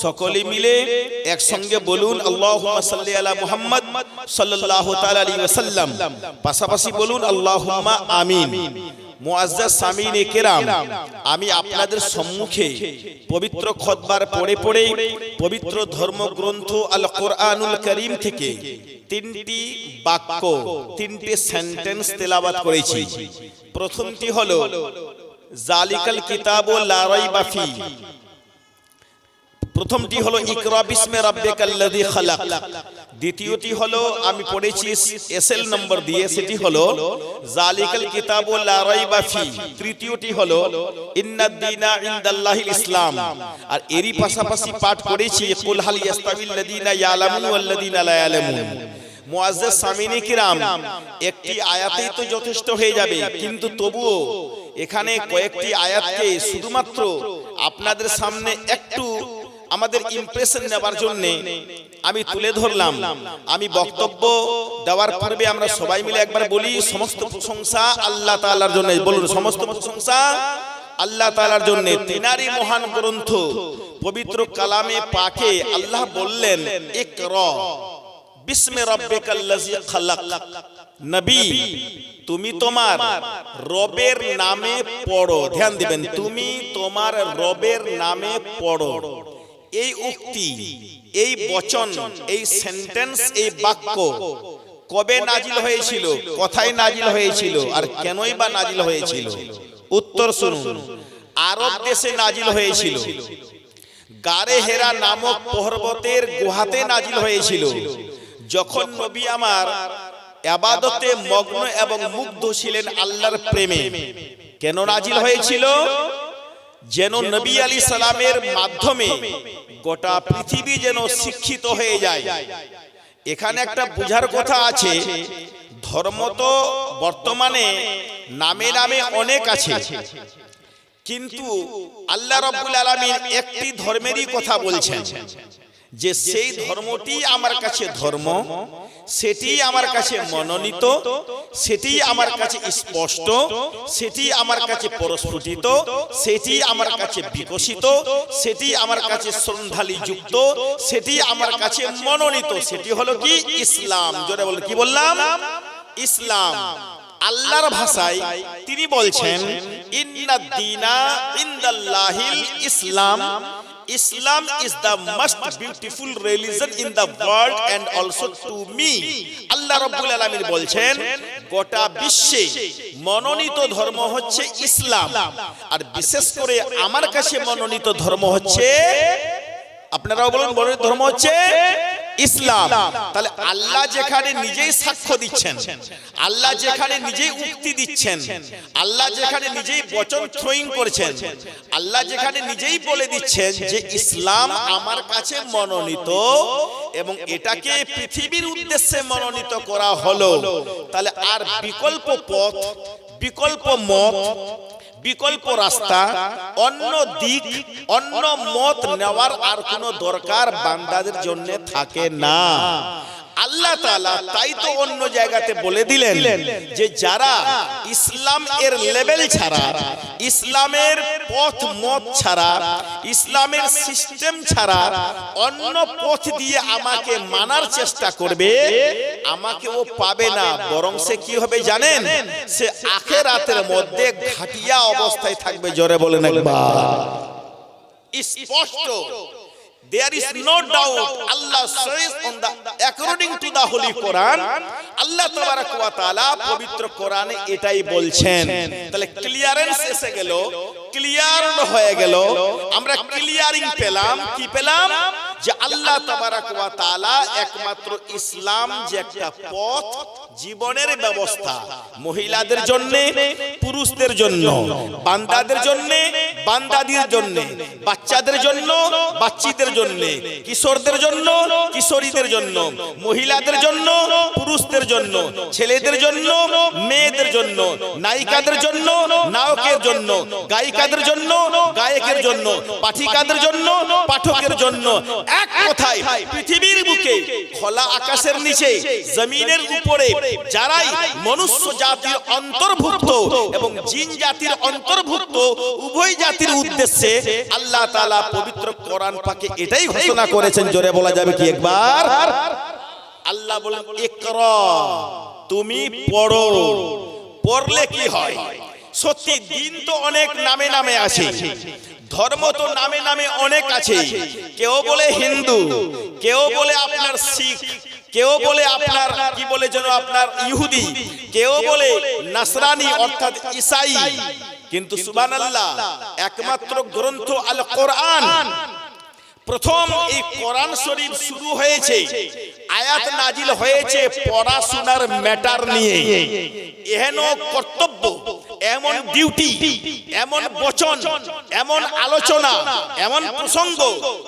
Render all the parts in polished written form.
সকলে মিলে একসঙ্গে বলুন আল্লাহুম্মা সাল্লি আলা মুহাম্মদ সাল্লাল্লাহু তাআলা আলাইহি ওয়াসাল্লাম। পাশাপাশি বলুন আল্লাহুম্মা আমিন। মুআজ্জাজ সামিনে কেরাম, আমি আপনাদের সম্মুখে পবিত্র খুতবার পড়ে পড়ে পবিত্র ধর্মগ্রন্থ আল কোরআনুল কারীম থেকে তিনটি বাক্য, তিনটি সেন্টেন্স তেলাওয়াত করেছি। প্রথমটি হলো জালিকাল কিতাবু লা রাইবা ফি। প্রথমটি হলো ইকরা বিসমে রাব্বিকাল্লাযী খালাক। দ্বিতীয়টি হলো আমি পড়েছি এসএল নম্বর দিয়ে, সেটি হলো জালিকাল কিতাবু লা রাইবা ফি। তৃতীয়টি হলো ইন্নাদ দীনা ইনদাল্লাহিল ইসলাম। আর এরই পাশাপাশি পাঠ করেছি কুল হাল ইয়াস্তাবিল লাযীনা ইয়ালামুন ওয়াল লাযীনা লা ইয়ালামুন। মুআজ্জাজ সামিনে কিরাম, একটি আয়াতেই তো যথেষ্ট হয়ে যাবে, কিন্তু তবুও এখানে কয়েকটি আয়াতকে শুধুমাত্র আপনাদের সামনে একটু আমাদের ইমপ্রেশন নেবার জন্য আমি তুলে ধরলাম। আমি বক্তব্য দেওয়ার পূর্বে আমরা সবাই মিলে একবার বলি সমস্ত প্রশংসা আল্লাহ তাআলার জন্য। বলুন সমস্ত প্রশংসা আল্লাহ তাআলার জন্য। তিনারি মহান গ্রন্থ পবিত্র কালামে পাকে আল্লাহ বললেন ইকরা বিসমে রাব্বিকাল্লাযী খালাক। নবী, তুমি তোমার রবের নামে পড়ো। ধ্যান দিবেন, তুমি তোমার রবের নামে পড়ো। এই উক্তি, এই বচন, এই সেন্টেন্স, এই বাক্য কবে নাজিল হয়েছিল, কোথায় নাজিল হয়েছিল, আর কেনই বা নাজিল হয়েছিল? উত্তর শুনুন। আরব দেশে নাজিল হয়েছিল। গারে হেরা নামক পর্বতের গুহাতে নাজিল হয়েছিল। যখন নবী আমার ইবাদতে মগ্ন এবং মুগ্ধ ছিলেন আল্লাহর প্রেমে। কেন নাজিল হয়েছিল? যেন নবী আলাইহিস সালামের মাধ্যমে গোটা পৃথিবী যেন শিক্ষিত হয়ে যায়। এখানে একটা বুঝার কথা আছে, ধর্ম তো বর্তমানে নামে নামে অনেক আছে, কিন্তু আল্লাহ রাব্বুল আলামিন একটি ধর্মেরই কথা বলছেন, যে সেই ধর্মটি আমার কাছে ধর্ম, সেটি আমার কাছে মনোনীত, সেটি আমার কাছে স্পষ্ট, সেটি আমার কাছে প্রস্ফুটিত, সেটি আমার কাছে বিকশিত, সেটি আমার কাছে সন্ধালী যুক্ত, সেটি আমার কাছে মনোনীত। সেটি হলো কি? ইসলাম। জোরে বলুন, কি বললাম? ইসলাম। আল্লাহর ভাষায় তিনি বলছেন ইন্নাদ দীনা ইনদাল্লাহিল ইসলাম। Islam is the most beautiful religion in the world and also to me. আল্লাহ রাব্বুল আলামিন বলছেন গোটা বিশ্বে মনোনীত ধর্ম হচ্ছে ইসলাম, আর বিশেষ করে আমার কাছে মনোনীত ধর্ম হচ্ছে, আপনারাও বলুন মনোনীত ধর্ম হচ্ছে ইসলাম। তাহলে আল্লাহ যেখানে নিজেই সাক্ষ্য দিচ্ছেন, আল্লাহ যেখানে নিজেই উক্তি দিচ্ছেন, আল্লাহ যেখানে নিজেই বচন থ্রোয়িং করছেন, আল্লাহ যেখানে নিজেই বলে দিচ্ছেন যে ইসলাম আমার কাছে মনোনীত এবং এটাকে পৃথিবীর উদ্দেশ্যে মনোনীত করা হলো, তাহলে আর বিকল্প পথ, বিকল্প মত, বিকল্প রাস্তা, অন্য দিক, অন্য মত নেওয়ার আর কোনো দরকার বান্দাদের জন্য থাকে না। আল্লাহ তাআলা তাই তো অন্য জায়গাতে বলে দিলেন যে যারা ইসলাম এর লেভেল ছাড়া, ইসলামের পথ মত ছাড়া, ইসলামের সিস্টেম ছাড়া অন্য পথ দিয়ে আমাকে মানার চেষ্টা করবে, আমাকে ও পাবে না, বরং সে কি হবে জানেন? সে আখিরাতের মধ্যে ঘাটিয়া অবস্থায় থাকবে। জোরে বলেন একবার। স্পষ্ট। There is no doubt. Allah says on the according to the Holy Quran, Allah তাবারাক ওয়া তাআলা পবিত্র কোরআনে এটাই বলছেন। তাহলে ক্লিয়ারেন্স এসে গেল, ক্লিয়ার হয়ে গেল, আমরা ক্লিয়ারিং পেলাম। কি পেলাম? যে আল্লাহ তাবারাক ওয়া তাআলা একমাত্র ইসলাম যে একটা পথ, জীবনের ব্যবস্থা, মহিলাদের জন্য, পুরুষদের জন্য, বান্দাদের জন্য, বান্দাদের জন্য, বাচ্চাদের জন্য, বাচ্চীদের জন্য, কিশোরদের জন্য, কিশোরীদের জন্য, মহিলাদের জন্য, পুরুষদের জন্য, ছেলেদের জন্য, মেয়েদের জন্য, নায়িকাদের জন্য, নায়কের জন্য, গায়িকাদের জন্য, গায়কের জন্য, পাঠিকাদের জন্য, পাঠকের জন্য, এক কথায় পৃথিবীর বুকে খোলা আকাশের নিচে জমিনের উপরে যারাই মনুষ্য জাতির অন্তর্ভুক্ত এবং জিন জাতির অন্তর্ভুক্ত উভয় জাতির উদ্দেশ্যে আল্লাহ তাআলা পবিত্র কোরআন পাকে এটাই ঘোষণা করেছেন। জোরে বলা যাবে কি একবার? আল্লাহ বলেন ইকরা, তুমি পড়ো। পড়লে কি হয়? সত্যি দিন তো অনেক নামে নামে আছে, ধর্ম তো নামে নামে অনেক আছে। কেউ বলে হিন্দু, কেউ বলে আপনার শিখ, কেউ বলে আপনার কি বলে যেন আপনার ইহুদি, কেউ বলে নাসরানি অর্থাৎ ঈসাই। কিন্তু সুবহানাল্লাহ, একমাত্র গ্রন্থ আল কোরআন, প্রথম এই কোরআন শরীফ শুরু হয়েছে, আয়াত নাজিল হয়েছে পড়াশোনার ম্যাটার নিয়ে। এহেন কর্তব্য, এমন ডিউটি, এমন বচন, এমন আলোচনা, এমন প্রসঙ্গ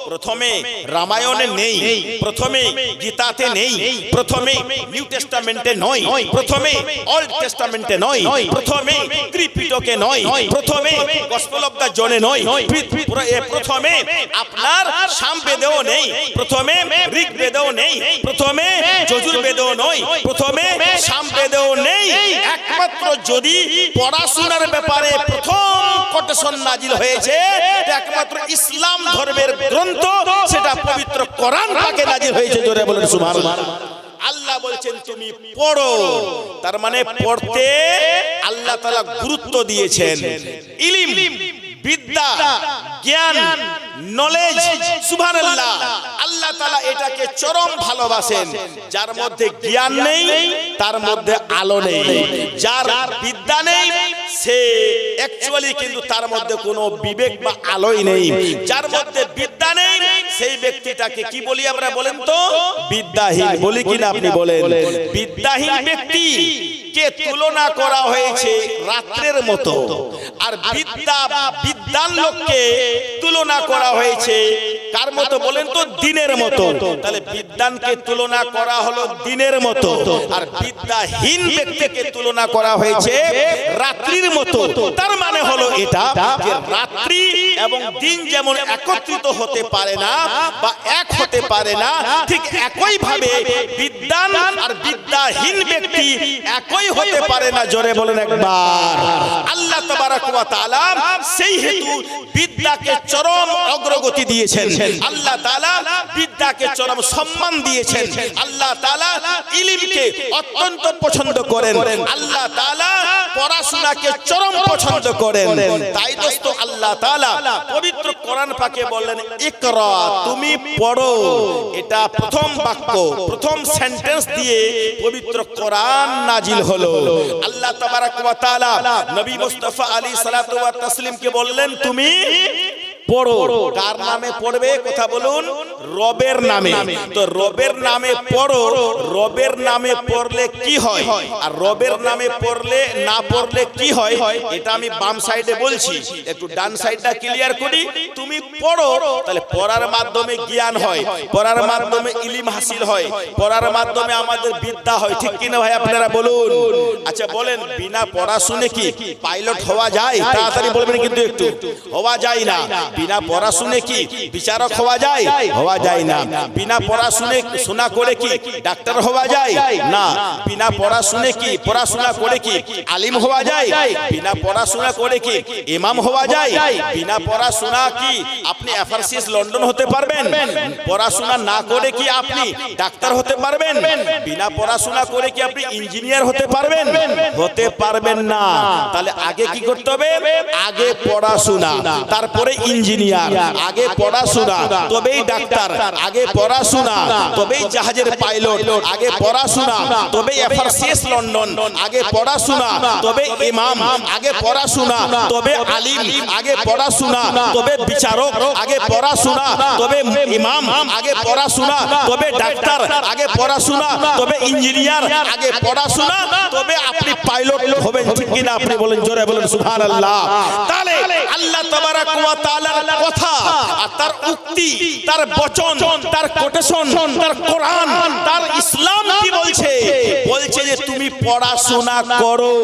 প্রথমে রামায়ণে নেই, প্রথমে গীতাতে নেই, প্রথমে নিউ টেস্টামেন্টে নয়, প্রথমে ওল্ড টেস্টামেন্টে নয়, প্রথমে ত্রিপিটকে নয়, প্রথমে গসপেল অফ দা জনে নয়, প্রথমে আপনার সামবেদেও নেই, প্রথমে ঋগ্বেদেও নেই, প্রথমে যজুর্বেদেও নয়, প্রথমে সামবেদেও নেই। একমাত্র যদি পড়াশোনার ব্যাপারে প্রথম কোটেশন নাজিল হয়েছে একমাত্র ইসলাম ধর্মের গ্রন্থ, সেটা পবিত্র কোরআন পাকে নাজিল হয়েছে। জোরে বলেন সুবহানাল্লাহ। আল্লাহ বলছেন তুমি পড়ো, তার মানে পড়তে আল্লাহ তাআলা গুরুত্ব দিয়েছেন। ইলম, বিদ্যা, জ্ঞান, নলেজ, সুবহানাল্লাহ, আল্লাহ তাআলা এটাকে চরম ভালোবাসেন। যার মধ্যে জ্ঞান নেই তার মধ্যে আলো নেই, যার বিদ্যা নেই সে অ্যাকচুয়ালি কিন্তু তার মধ্যে কোনো বিবেক বা আলোই নেই। যার মধ্যে বিদ্যা নেই সেই ব্যক্তিটাকে কি বলি আমরা বলেন তো? বিদ্যাহীন বলি কিনা আপনি বলেন? বিদ্যাহীন ব্যক্তি কে তুলনা করা হয়েছে রাত্রের মতো, আর বিদ্যান লোককে তুলনা করা হয়েছে কার মতো বলেন তো? দিনের মতো। তাহলে বিদ্যানকে তুলনা করা হলো দিনের মতো, আর বিদ্যাহীন ব্যক্তিকে তুলনা করা হয়েছে রাত্রির মতো। তার মানে হলো এটা যে রাত্রি এবং দিন যেমন একত্রিত হতে পারে না বা এক হতে পারে না, ঠিক একই ভাবে বিদ্যান আর বিদ্যাহীন ব্যক্তি একই হতে পারে না। জোরে বলেন একবার। আল্লাহ তাবারাক ওয়া তাআলা সেই হেতু বিদ্যাকে চরম অগ্রগতি দিয়েছেন, আল্লাহ তাআলা বিদ্যাকে চরম সম্মান দিয়েছেন, আল্লাহ তাআলা ইলমকে অত্যন্ত পছন্দ করেন, আল্লাহ তাআলা পড়াশোনাকে চরম পছন্দ করেন। তাই দোস্ত আল্লাহ তাআলা পবিত্র কোরআন পাকে বললেন ইকরা, তুমি পড়ো। এটা প্রথম বাক্য, প্রথম সেন্টেন্স দিয়ে পবিত্র কোরআন নাজিল হলো। আল্লাহ তাবারাক ওয়া তাআলা নবী মুস্তাফা আলাইহিস সালাতু ওয়াত তাসলিমকে বললেন তুমি পড়ো। কার নামে পড়বে? কথা বলুন। রবের নামে। তো রবের নামে পড়ো। রবের নামে পড়লে কি হয় আর রবের নামে পড়লে না পড়লে কি হয়, এটা আমি বাম সাইডে বলছি, একটু ডান সাইডটা ক্লিয়ার করি। তুমি পড়ো, তাহলে পড়ার মাধ্যমে জ্ঞান হয়, পড়ার মাধ্যমে ইলম হাসিল হয়, পড়ার মাধ্যমে আমাদের বিদ্যা হয়। ঠিক কিনা ভাই আপনারা বলুন? আচ্ছা বলেন, বিনা পড়াশুনে কি পাইলট হওয়া যায়? তাড়াতাড়ি বলবেন কিন্তু একটু। হওয়া যায় না। বিনা পড়াশুনে কি বিচারক হওয়া যায়? হওয়া যায় না। বিনা পড়াশুনে শোনা করে কি ডাক্তার হওয়া যায়? না। বিনা পড়াশুনে কি পড়াশোনা করে কি আলিম হওয়া যায়? বিনা পড়াশোনা করে কি ইমাম হওয়া যায়? বিনা পড়াশোনা কি আপনি এফআরসিএস লন্ডন হতে পারবেন? পড়াশোনা না করে কি আপনি ডাক্তার হতে পারবেন? বিনা পড়াশোনা করে কি আপনি ইঞ্জিনিয়ার হতে পারবেন? হতে পারবেন না। তাহলে আগে কি করতে হবে? আগে পড়াশোনা, তারপরে ইঞ্জিনিয়ার, আগে পড়াশোনা তবেই ডাক্তার, আগে পড়াশোনা তবেই জাহাজের পাইলট, আগে পড়াশোনা তবেই এফআরসিএস লন্ডন, আগে পড়াশোনা তবে ইমাম, আগে পড়াশোনা তবে আলিম, আগে পড়াশোনা তবে বিচারক, আগে পড়াশোনা তবে ইমাম, আগে পড়াশোনা তবে ডাক্তার, আগে পড়াশোনা তবে ইঞ্জিনিয়ার, আগে পড়াশোনা তবে আপনি পাইলট হবেন। ঠিক কিনা আপনি বলেন? জোরে বলেন সুবহানাল্লাহ। তাহলে আল্লাহ তাবারাক ওয়া তাআলার কথা আর তার উক্তি, তার বচন, তার কোটেশন, তার কোরআন, তার ইসলাম কি বলছে? বলছে যে তুমি পড়াশোনা করো।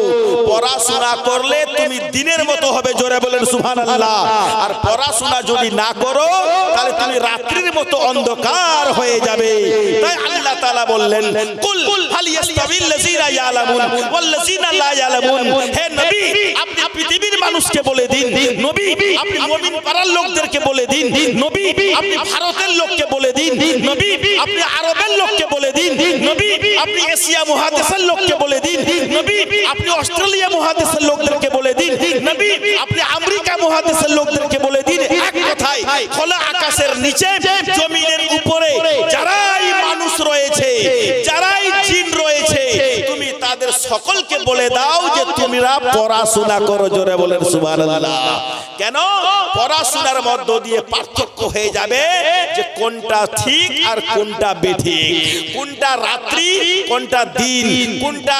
পড়াশোনা করলে তুমি দিনের মতো হবে। জোরে বলেন সুবহানাল্লাহ। আর পড়াশোনা যদি না করো তাহলে তুমি রাত্রির মতো অন্ধকার হয়ে যাবে। তাই আল্লাহ তাআলা বললেন, কুল হাল ইয়াস্তাবিল লাযিনা ইয়ালামুন ওয়াল লাযিনা লা ইয়ালামুন। হে নবী, আপনি পৃথিবীর মানুষকে বলে দিন, নবী আপনি মুমিন পাড়ার লোকদেরকে বলে দিন, নবী আপনি ভারতের লোককে বলে দিন, নবী আপনি আরবের লোককে বলে দিন, নবী আপনি এশিয়া মহাদেশের লোককে বলে দিন, নবী আপনি অস্ট্রেলিয়া মহাদেশের লোকদেরকে বলে দিন, নবী আপনি আমেরিকা মহাদেশের লোকদেরকে বলে দিন, এক কথায় খোলা আকাশের নিচে জমিনের উপরে যারাই মানুষ রয়েছে, যারাই জিন রয়েছে, তুমি তাদের সকলকে বলে দাও যে তোমরা পড়াশোনা করো। জোরে বলেন সুবহানাল্লাহ। কেন? পড়াশোনার মধ্য দিয়ে পার্থক্য হয়ে যাবে যে কোনটা ঠিক আর কোনটা বেঠিক, কোনটা রাত্রি কোনটা দিন, কোনটা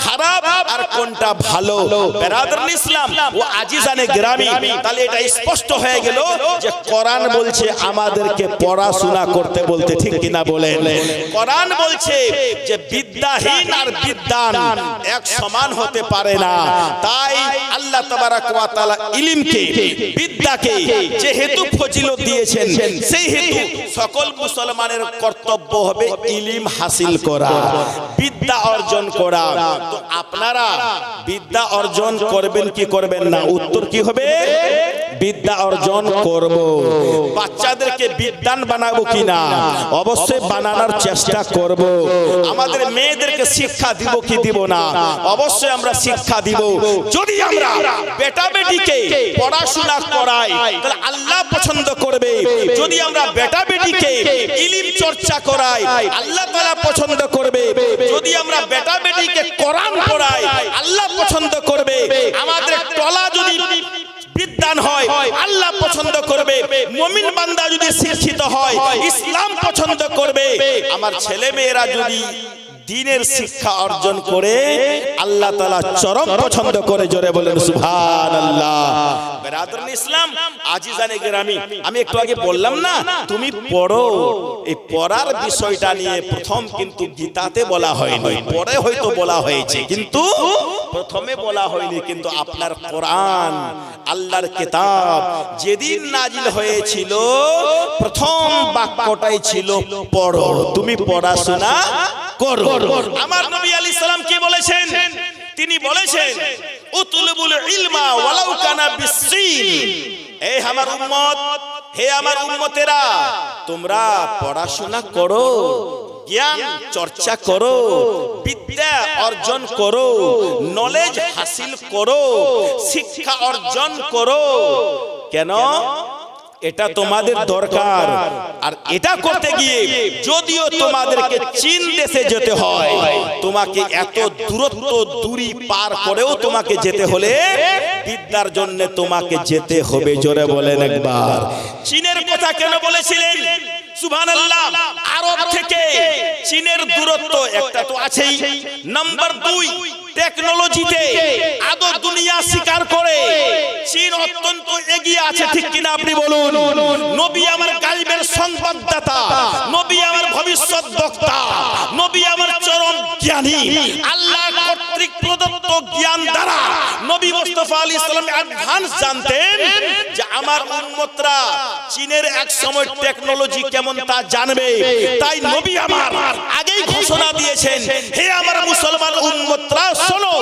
খারাপ আর কোনটা ভালো। বেরাদরান ইসলাম ও আজিজানে গ্রামী, তাহলে এটা স্পষ্ট হয়ে গেল যে কোরআন বলছে আমাদেরকে পড়াশোনা করতে বলতে, ঠিক কিনা বলেন? কোরআন বলছে যে বিদ্যাহীন আর বিদ্যান এক সমান হতে পারে না। তাই আল্লাহ তাবারাক ওয়া তাআলা ইলমকে, বিদ্যাকে যেহেতু ফজিলত দিয়েছেন, সেই হেতু সকল মুসলমানের কর্তব্য হবে ইলম হাসিল করা, বিদ্যা অর্জন করা। তো আপনারা বিদ্যা অর্জন করবেন কি করবেন না? উত্তর কি হবে? বিদ্যা অর্জন করব। বাচ্চাদেরকে বিদ্বান বানাবো কিনা? অবশ্যই বানানোর চেষ্টা করব। আমাদের মেয়েদেরকে শিক্ষা দিব কি দিব না? অবশ্যই আমরা শিক্ষা দিব। যদি আমরা বেটা বেটিকে পড়াশোনা করাই তাহলে আল্লাহ পছন্দ করবে। যদি আমরা বেটা বেটিকে ইলম চর্চা করাই আল্লাহ তাআলা পছন্দ করবে। যদি আমরা বেটা বেটিকে কোরআন পড়াই আল্লাহ পছন্দ করবে। আমাদের টলা যদি বিদ্বান হয় আল্লাহ পছন্দ করবে। মুমিন বান্দা যদি শিক্ষিত হয় ইসলাম পছন্দ করবে। আমার ছেলে মেয়েরা যদি দ্বীনের শিক্ষা অর্জন করে আল্লাহ তাআলা চরম পছন্দ করে। জোরে বলেন সুবহানাল্লাহ। বেরাদরান ইসলাম, আজিজানে গ্রামী, আমি একটু আগে বললাম না তুমি পড়ো, এই পড়ার বিষয়টা নিয়ে প্রথম কিন্তু গীতাতে বলা হয়নি, পরে হয়তো বলা হয়েছে, কিন্তু প্রথমে বলা হয়নি। কিন্তু আপনার কোরআন আল্লাহর কিতাব যেদিন নাজিল হয়েছিল প্রথম বাক্যটাই ছিল পড়ো, তুমি পড়াশোনা করো। আমার নবী আলাইহিস সালাম কি বলেছেন? তিনি বলেছেন উতলুবুল ইলমা ওয়ালাউ কানা বিসসিন। হে আমার উম্মত, হে আমার উম্মতেরা, তোমরা পড়াশোনা করো, জ্ঞান চর্চা করো, বিদ্যা অর্জন করো, নলেজ হাসিল করো, শিক্ষা অর্জন করো। কেন? এটা তোমাদের দরকার। আর এটা করতে গিয়ে যদিও তোমাদেরকে চীন দেশে যেতে হয়, তোমাকে এত দূরি পার করেও তোমাকে যেতে হলে বিদ্যার জন্য তোমাকে যেতে হবে। জোরে বলেন একবার। চীনের কথা কেন বলেছিলেন? সুবহানাল্লাহ। আরব থেকে চীনের দূরত্ব একটা তো আছেই। নাম্বার 2, টেকনোলজিতে আদৌ দুনিয়া স্বীকার করে চীন অত্যন্ত এগিয়ে আছে, ঠিক কিনা আপনি বলুন? নবী আমার গায়বের সংবাদদাতা, নবী আমার ভবিষ্যৎ বক্তা, নবী আমার চরম জ্ঞানী। আল্লাহ কর্তৃক প্রদত্ত জ্ঞান দ্বারা নবী মুস্তাফা আলাইহিস সালাম অ্যাডভান্স জানতেন যে আমার উম্মতরা চীনের এক সময় টেকনোলজি কেমন তা জানবে। তাই নবী আমার আগেই ঘোষণা দিয়েছেন, হে আমার মুসলমান উম্মতরা শোনো,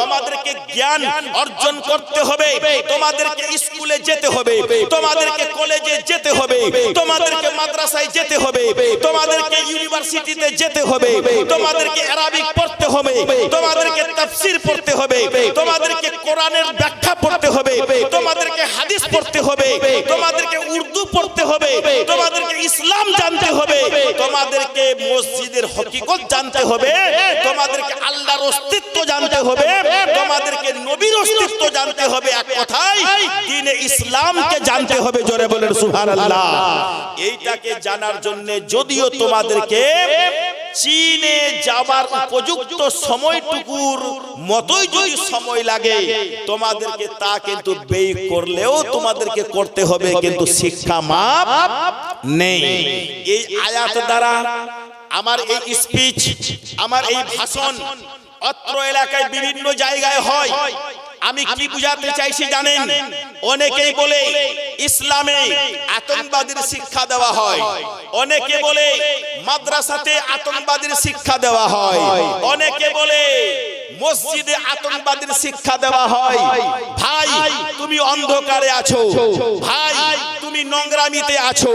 তোমাদেরকে জ্ঞান অর্জন করতে হবে, তোমাদেরকে স্কুলে যেতে হবে, তোমাদেরকে কলেজে যেতে হবে, তোমাদেরকে মাদ্রাসায় যেতে হবে, তোমাদেরকে ইউনিভার্সিটিতে যেতে হবে, তোমাদেরকে আরবিক পড়তে হবে, তোমাদেরকে তাফসীর পড়তে হবে, তোমাদেরকে কোরআনের ব্যাখ্যা পড়তে হবে, তোমাদেরকে হাদিস পড়তে হবে, তোমাদেরকে উর্দু পড়তে হবে, তোমাদেরকে ইসলাম জানতে হবে, তোমাদেরকে মসজিদের হকিকত জানতে হবে, তোমাদেরকে আল্লাহর অস্তিত্ব জানতে হবে, তোমাদেরকে নবীর অস্তিত্ব জানতে হবে। এক কথায় দ্বীনে ইসলামকে জানতে হবে। জোরে বলেন সুবহানাল্লাহ। এইটাকে জানার জন্য যদিও তোমাদেরকে চীনে যাবার উপযুক্ত সময়টুকুর মতোই যদি সময় লাগে, তোমাদেরকে তা কিন্তু ব্যয় করলেও তোমাদেরকে করতে হবে, কিন্তু শিক্ষা মাপ নেই। এই আয়াত দ্বারা আমার এই স্পিচ, আমার এই ভাষণ অত্র এলাকায় বিভিন্ন জায়গায় হয়। আমি কি বুঝাতে চাইছি জানেন? অনেকেই বলে ইসলামে আতঙ্কবাদীর শিক্ষা দেওয়া হয়, অনেকে বলে মাদ্রাসাতে আতঙ্কবাদীর শিক্ষা দেওয়া হয়, অনেকে বলে মসজিদে আতঙ্কবাদীর শিক্ষা দেওয়া হয়। ভাই তুমি অন্ধকারে আছো, ভাই তুমি নোংরামিতে আছো,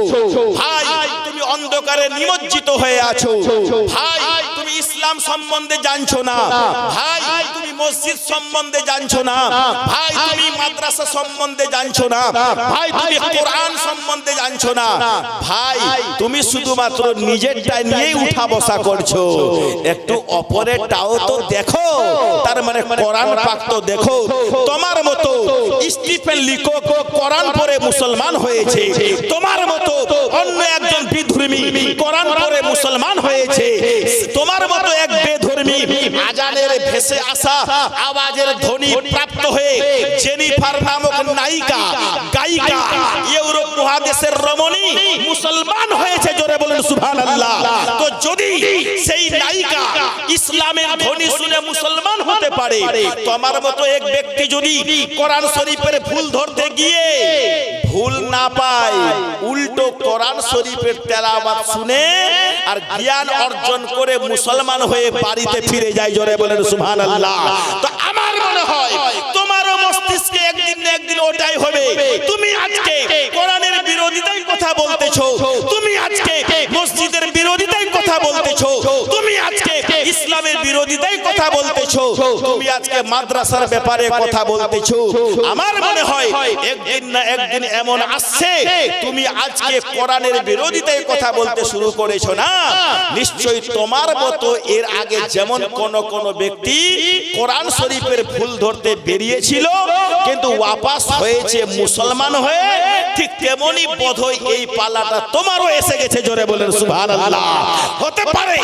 ভাই তুমি অন্ধকারে নিমজ্জিত হয়ে আছো, ভাই তুমি ইসলাম সম্বন্ধে জানছো না, ভাই তুমি মসজিদ সম্বন্ধে জানছো না, ভাই তুমি মাদ্রাসা সম্বন্ধে জানছো না, ভাই তুমি কোরআন সম্বন্ধে জানছো না, ভাই তুমি শুধুমাত্র নিজেরটাই নিয়েই উঠা বসা করছো। একটু অপরেরটাও তো দেখো, তার মানে কোরআন পাক তো দেখো। তোমার মতো স্টিফেন লিকক কোরআন পড়ে মুসলমান হয়েছে, তোমার মতো অন্য একজন বিধর্মী কোরআন পড়ে মুসলমান হয়েছে, তোমার মতো এক বেধর্মী আজানের ভেসে আসা আওয়াজের ধ্বনি প্রাপ্ত হয়ে জেনিফার নামক নায়িকা গায়িকা ইউরোপ মহাদেশের রমণী মুসলমান হয়েছে। জোরে বলেন সুবহানাল্লাহ। তো যদি সেই নায়িকা ইসলামের ধ্বনি শুনে মুসলমান হতে পারে, তোমার মতো এক ব্যক্তি যদি কোরআন শরীফের ভুল ধরতে গিয়ে ভুল না পায়, উল্টো কোরআন শরীফের তেলাওয়াত শুনে আর জ্ঞান অর্জন করে মুসলমান হয়ে বাড়িতে ফিরে যায়। জোরে বলেন সুবহানাল্লাহ। তো আমার মনে হয় তোমারও মস্তিষ্কে একদিন না একদিন ওটাই হবে। তুমি আজকে কোরআনের বিরোধিতায় কথা বলতেছো, তুমি আজকে মসজিদের বিরোধিতায় কথা বলতেছো, তুমি আজকে ইসলামের বিরোধিতায় কথা বলতেছো, তুমি আজকে মাদ্রাসার ব্যাপারে কথা বলতেছো। আমার মনে হয় একদিন না একদিন এমন আসছে তুমি আজকে কোরআনের বিরোধিতায় কথা বলতে শুরু করেছো না। নিশ্চয়ই তোমার মতো এর আগে যেমন কোন ব্যক্তি কোরআন শরীফের ভুল ধরতে বেরিয়েছিল কিন্তু ওয়াপাস হয়েছে মুসলমান হয়ে, ঠিক তেমনি বোধহয় এই পালাটা তোমারও এসে গেছে। জোরে বলেন সুবহানাল্লাহ। হতে পারে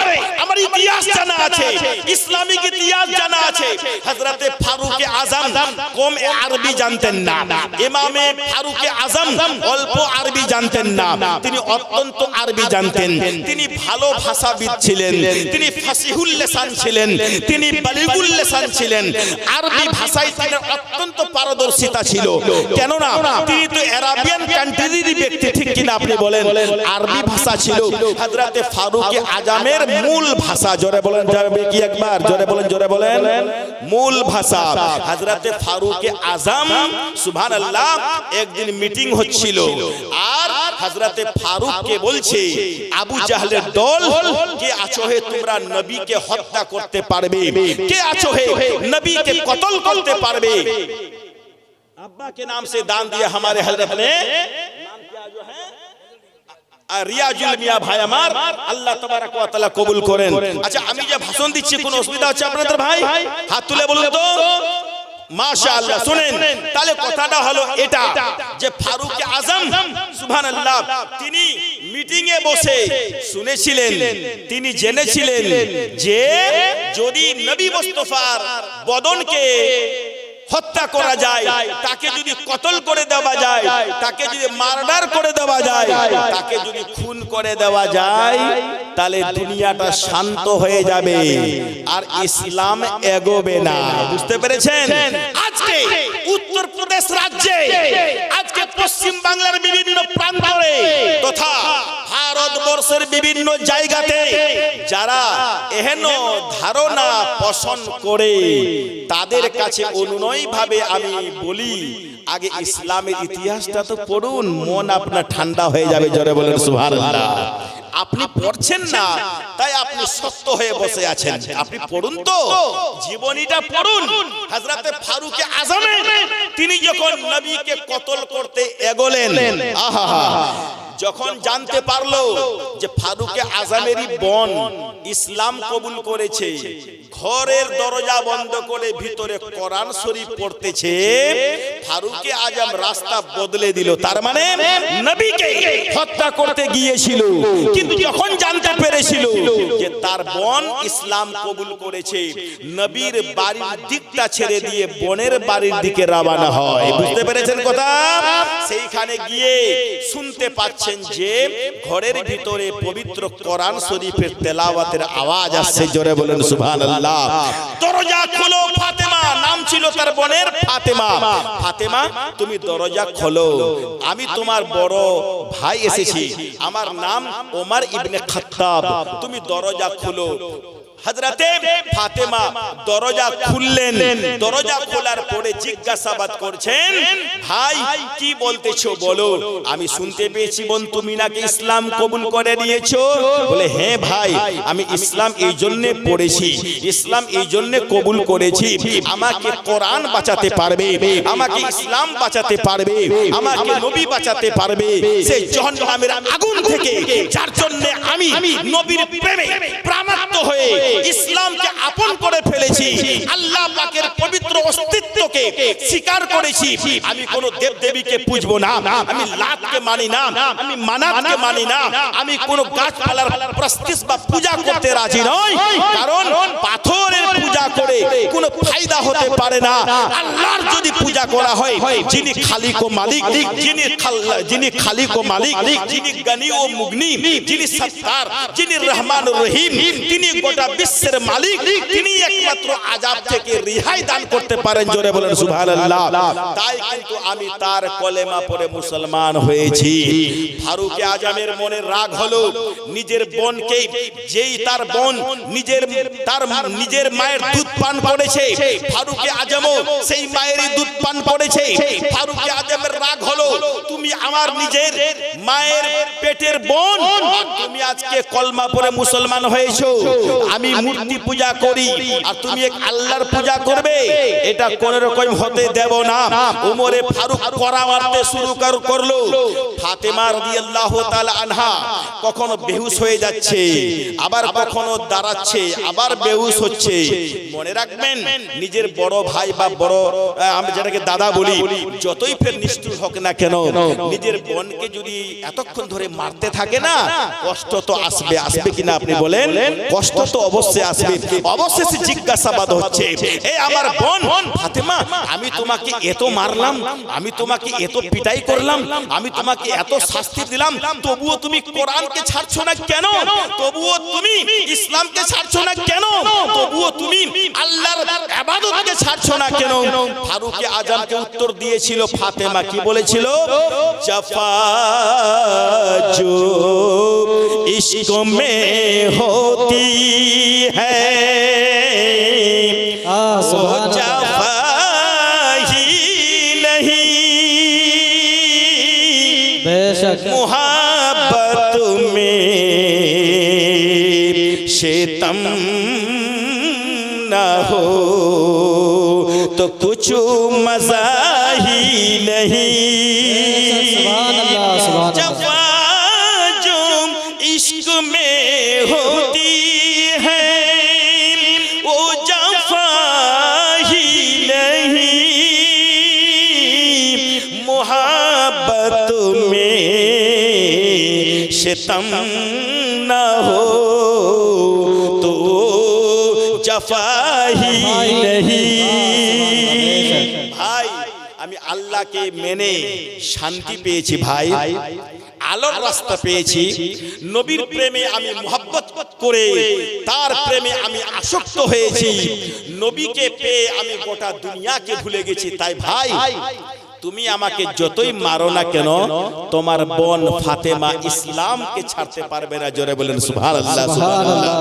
আমার ইতিহাস জানা আছে, ইসলামিক ইতিহাস জানা আছে। হযরতে ফারুক আযম কম আরবি জানতেন না, ইমামে ফারুক আযম অল্প আরবি জানতেন না, তিনি অত্যন্ত আরবি জানতেন। তিনি ভালো ভাষাবিদ ছিলেন, তিনি ফাসিহুল লিসান ছিলেন, তিনি বালিগুল লিসান ছিলেন। আরবি ভাষায় তার অত্যন্ত পারদর্শিতা ছিল। কেননা তিনি তো আরাবিয়ান কান্ট্রির ব্যক্তি, ঠিক কিনা আপনি বলেন? আরবি ভাষা ছিল হযরতে ফারুক আযমের মূল ভাষা। জোরে বলেন যাবে কি একবার? জোরে বলেন, জোরে বলেন। মূল ভাষা হযরতে ফারুক আযম সুবহানাল্লাহ। একদিন মিটিং হচ্ছিল আর হযরতে ফারুককে বলছে, আবু জাহলের দল, কে আছো হে তোমরা নবীকে হত্যা করতে পারবে? কে আছো হে নবীকে কতল করতে পারবে? अब्बा के नाम से दान दिया हमारे हजरत ने, नाम क्या जो है রিয়াজুল মিয়া ভাই আমার, আল্লাহ তাবারাক ওয়া তাআলা কবুল করেন। আচ্ছা আমি যে ভাষণ দিচ্ছি কোন অসুবিধা হচ্ছে আপনাদের ভাই? হাত তুলে বলুন তো। মাশাআল্লাহ। শুনেন তাহলে কথাটা হলো এটা যে ফারুক আযম সুবহানাল্লাহ তিনি মিটিং এ বসে শুনেছিলেন, তিনি জেনেছিলেন যে যদি নবী মুস্তাফার বদনকে হত্যা করা যায়, তাকে যদি কতল করে দেওয়া যায়, তাকে যদি মার্ডার করে দেওয়া যায়, তাকে যদি খুন করে দেওয়া যায়, তাহলে দুনিয়াটা শান্ত হয়ে যাবে আর ইসলাম এগোবে না। বুঝতে পেরেছেন? আজকে উত্তরপ্রদেশ রাজ্যে, আজকে পশ্চিম বাংলার বিভিন্ন প্রান্তরে তথা ভারতবর্ষের বিভিন্ন জায়গাতে যারা এহেন ধারণা পোষণ করে, তাদের কাছে অনুনয় ভাবে আমি বলি, আগে ইসলামের ইতিহাসটা তো পড়ুন, মন আপনার ঠান্ডা হয়ে যাবে। জোরে বলেন সুবহানাল্লাহ। আপনি পড়ছেন না তাই আপনি শক্ত হয়ে বসে আছেন, আপনি পড়ুন তো, জীবনীটা পড়ুন। হযরতে ফারুক আযম তিনি যখন নবীকে কতল করতে এগোলেন, আহা যখন জানতে পারলো যে ফারুক আযমেরই বোন ইসলাম কবুল করেছে, ঘরের দরজা বন্ধ করে ভিতরে কোরআন শরীফ পড়তেছে, ফারুক আযম রাস্তা বদলে দিল। তার মানে নবীকে হত্যা করতে গিয়েছিল, কিন্তু যখন জানতে পেরেছিল যে তার বোন ইসলাম কবুল করেছে, নবীর বাড়ির দিকটা ছেড়ে দিয়ে বোনের বাড়ির দিকে রওনা হয়। বুঝতে পেরেছেন কথা? সেইখানে গিয়ে শুনতে পাচ্ছে পাচ্ছেন যে ঘরের ভিতরে পবিত্র কোরআন শরীফের তেলাওয়াতের আওয়াজ আসছে, জোরে বলেন সুবহানাল্লাহ। দরজা খোলো ফাতেমা, নাম ছিল তার বোনের ফাতেমা। ফাতেমা তুমি দরজা খোলো, আমি তোমার বড় ভাই এসেছি, আমার নাম ওমর ইবনে খাত্তাব, তুমি দরজা খোলো। হযরতে ফাতেমা দরজা খুললেন। দরজা খোলার পরে জিজ্ঞাসাবাদ করছেন, ভাই কি বলতেছো বলো। আমি শুনতে পেয়েছি বোন তুমি নাকি ইসলাম কবুল করে নিয়েছো। বলে হ্যাঁ ভাই, আমি ইসলাম এই জন্য পড়েছি, ইসলাম এই জন্য কবুল করেছি, আমাকে কোরআন বাঁচাতে পারবে, আমাকে ইসলাম বাঁচাতে পারবে, আমাকে নবী বাঁচাতে পারবে সেই জাহান্নামের আগুন থেকে, যার জন্য আমি নবীর প্রেমে প্রামাণ্য হয়ে ইসলামকে আপন করে ফেলেছি, আল্লাহ পাকের পবিত্র অস্তিত্বকে স্বীকার করেছি। আমি কোন দেব দেবীকে পূজবো না, আমি লাতকে মানি না, আমি মানাতকে মানি না, আমি কোন গাছপালার প্রস্তিস বা পূজা করতে রাজি নই, কারণ পাথরের পূজা করে কোনো ফায়দা হতে পারে না। আল্লাহর যদি পূজা করা হয়, যিনি খালিক ও মালিক, যিনি খালিক ও মালিক, যিনি গনি ও মুগনি, যিনি সত্তার, যিনি রহমান ও রহিম, তিনি গোটা বিশ্বের মালিক, তিনি একমাত্র আযাব থেকে রিহাই দান করতে পারেন, জোরে বলেন সুবহানাল্লাহ। তাই কিন্তু আমি তার কলেমা পড়ে মুসলমান হয়েছি। ফারুক আজমের মনে রাগ হলো, নিজের বোনকে, যেই তার বোন নিজের মায়ের দুধ পান করেছে, ফারুক আজমও সেই মায়েরই দুধ পান করেছে। ফারুক আজমের রাগ হলো, তুমি আমার নিজের মায়ের পেটের বোন, আর তুমি আজকে কলমা পড়ে মুসলমান হয়েছো, আমি মূর্তি পূজা করি আর তুমি এক আল্লাহর পূজা করবে, এটা কোন রকম হতে দেব না। ওমরে ফারুক কড়া মারতে শুরু করলো। ফাতেমা রাদিয়াল্লাহু তাআলা আনহা কখনো বেহুশ হয়ে যাচ্ছে, আবার কখনো দাঁড়াচ্ছে, আবার বেহুশ হচ্ছে। মনে রাখবেন, নিজের বড় ভাই বা বড়, আমি যেটাকে দাদা বলি, যতই ফের নিষ্ঠুর হোক না কেন, নিজের বোনকে যদি এতক্ষণ ধরে মারতে থাকে না, কষ্ট তো আসবে, আসবে কিনা আপনি বলেন? কষ্ট তো অবশ্যই আসবে। অবশেষে জিজ্ঞাসাবাদ হচ্ছে, এই আমার বোন ফাতেমা, আমি তোমাকে এত মারলাম, আমি তোমাকে এত পিটাই করলাম, আমি তোমাকে এত শাস্তি দিলাম, তবুও তুমি কোরআনকে ছাড়ছো না কেন? তবুও তুমি ইসলামকে ছাড়ছো না কেন? তবুও তুমি আল্লাহর ইবাদতকে ছাড়ছো না কেন? ফারুক আজমকে উত্তর দিয়েছিল ফাতেমা, কি বলেছিল? জাফা जो इश्क में होती है वो जफा ही नहीं, बेशक मोहब्बत में सितम ना हो तो कुछ मजा ही नहीं। जफा जो इश्क में होती है वो जफा ही नहीं, मोहब्बत में सितम ना हो तो जफा ही नहीं। भाई আমি আল্লাহকে মেনে শান্তি পেয়েছি, ভাই আলোর রাস্তা পেয়েছি, নবীর প্রেমে আমি মোহাব্বত করে তার প্রেমে আমি আসক্ত হয়েছি, নবীকে পেয়ে আমি গোটা দুনিয়াকে ভুলে গেছি। তাই ভাই তুমি আমাকে যতই মারো না কেন, তোমার বোন ফাতেমা ইসলামকে ছাড়তে পারবে না, জোরে বলেন সুবহানাল্লাহ সুবহানাল্লাহ।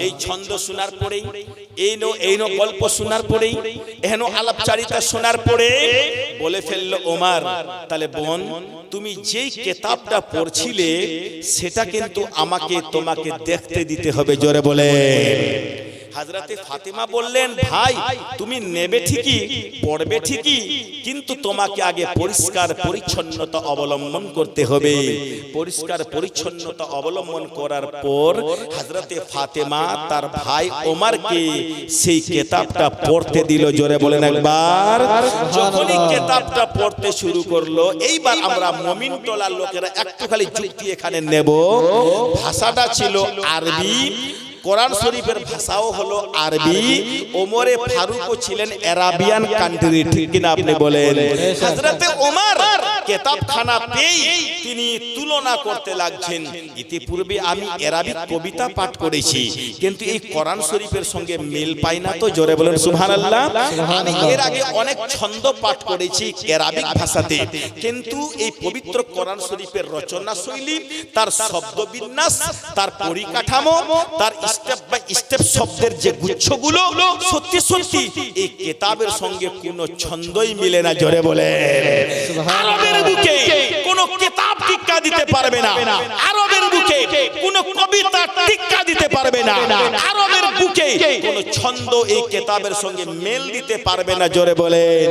এই ছন্দ শোনার পরেই, এই গল্প শোনার পরেই, এহেন আলাপচারিতা শোনার পরে বলে ফেললো ওমর, তাহলে বোন তুমি যেই কিতাবটা পড়ছিলে সেটা কিন্তু আমাকে তোমাকে দেখতে দিতে হবে, জোরে বলে। হযরতে ফাতেমা বললেন, ভাই তুমি নেবে ঠিকই, পড়বে ঠিকই, কিন্তু তোমাকে আগে পরিষ্কার পরিচ্ছন্নতা অবলম্বন করতে হবে। পরিষ্কার পরিচ্ছন্নতা অবলম্বন করার পর হযরতে ফাতেমা তার ভাই ওমরকে সেই কিতাবটা পড়তে দিল, জোরে বলেন একবার। যখনই কিতাবটা পড়তে শুরু করলো, এইবার আমরা মুমিন তোলার লোকেরা একটু খালি যুক্তি এখানে নেব। ভাষাটা ছিল আরবি, কোরআন শরীফের ভাষাও হলো আরবি। ওমরে ফারুকও ছিলেন আরাবিয়ান কান্ট্রি, ঠিক কিনা আপনি বলেন? হযরতে ওমর কিতাবখানা পেয়ে তিনি তুলনা করতে লাগছেন। ইতিপূর্বে আমি আরবিক কবিতা পাঠ করেছি, কিন্তু এই কোরআন শরীফের সঙ্গে মিল পাই না, তো জোরে বলেন সুবহানাল্লাহ। আমি এর আগে অনেক ছন্দ পাঠ করেছি আরবিক ভাষাতে, কিন্তু এই পবিত্র কোরআন শরীফের রচনা শৈলী, তার শব্দবিন্যাস, তার পরিকাঠামো, তার স্টেপ বাই স্টেপ শব্দের যে গুচ্ছগুলো, সত্যি সত্যি এই কিতাবের সঙ্গে কোনো ছন্দই মিলে না, জোরে বলে। আরবের বুকে কোনো কিতাব টিক্কা দিতে পারবে না, আরবের বুকে কোনো কবিতা টিক্কা দিতে পারবে না, আরবের বুকে কোনো ছন্দ এই কিতাবের সঙ্গে মেল দিতে পারবে না, জোরে বলেন।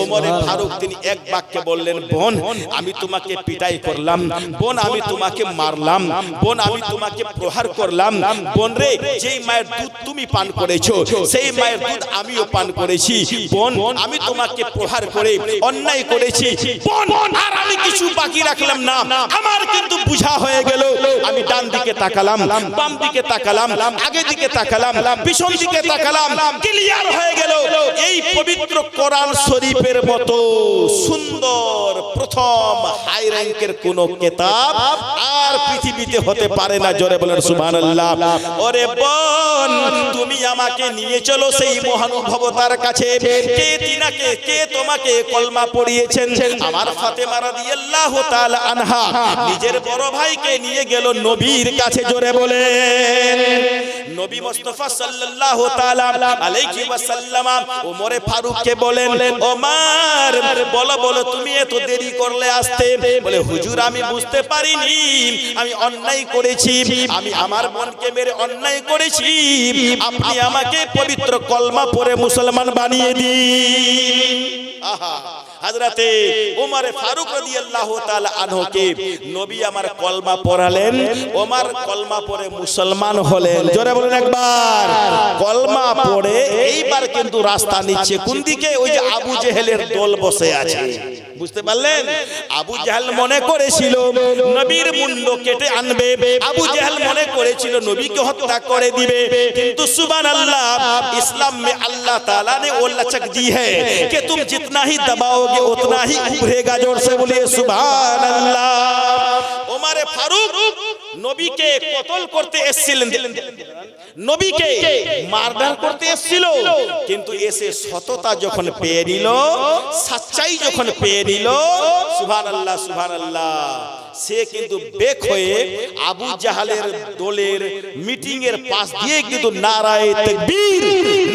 ওমর ফারুক তিনি এক বাক্যে বললেন, বোন আমি তোমাকে পিটাই করলাম, বোন আমি তোমাকে মারলাম, বোন আমি তোমাকে প্রহার করলাম, বোন রে যেই মায়ের দুধ তুমি পান করেছো সেই মায়ের দুধ আমিও পান করেছি, বোন আমি তোমাকে প্রহার করে অন্যায় করেছি, বোন আর আমি কিছু বাকি রাখলাম না। আমার কিন্তু বুঝা হয়ে গেল। আমি ডান দিকে তাকালাম, বাম দিকে তাকালাম, আগে দিকে তাকালাম, পিছন দিকে তাকালাম, ক্লিয়ার হয়ে গেল এই পবিত্র কোরআন শরীফের মতো সুন্দর প্রথম হাই র্যাঙ্কের কোন কিতাব আর পৃথিবীতে হতে পারে না, জোরে বলেন সুবহানাল্লাহ। ওরে বোন তুমি আমাকে নিয়ে চলো সেই মহানুভবতার কাছে, কে তোমাকে কলমা পড়িয়েছেন? আমার ফাতেমা রাদিয়াল্লাহু তাআলা আনহা নিজের বড় ভাইকে নিয়ে গেল নবীর কাছে, জোরে বলেন। নবী মুস্তাফা সাল্লাল্লাহু তাআলা আলাইহি ওয়াসাল্লাম ওমর ফারুককে বলেন, ওমর বলো তুমি এত দেরি করলে আসতে? বলে হুজুর আমি বুঝতে পারিনি আমি অন্যায় করেছি, আমি আমার বোনকে মেরে অন্যায় করেছি, আপনি আমাকে পবিত্র কলমা পড়ে মুসলমান বানিয়ে দিন। আহা, হযরতে ওমর ফারুক রাদিয়াল্লাহু তাআলা আনহুকে নবী আমার কলমা পড়ালেন, ওমর কলমা পড়ে মুসলমান হলেন, জোরে বলেন একবার। কলমা পড়ে এইবার কিন্তু রাস্তা নিচ্ছে কোন দিকে? ওই যে আবু জেহেলের দল বসে আছে, বুঝতে পারলেন? আবু জেহেল মনে করেছিল নবীর মুন্ড কেটে আনবে, আবু জেহেল মনে করেছিল নবীকে হত্যা করে দিবে, কিন্তু সুবহানাল্লাহ इस्लाम में अल्लाह ताला ने वो लचक दी है कि तुम जितना ही दबाओगे उतना ही उभरेगा, जोर से बोलिए सुभान अल्लाह। उमर फारूक নবীকে কতল করতে এসেছিলেন, নবীকে মারধর করতে এসেছিল, কিন্তু এসে সততা যখন পেয়ে নিল, সচ্চাই যখন পেয়ে নিল, সুবহানাল্লাহ সুবহানাল্লাহ, সে কিন্তু বেক হয়ে আবু জাহালের দলের মিটিং এর পাশ দিয়ে কিন্তু নারায়ে তাকবীর,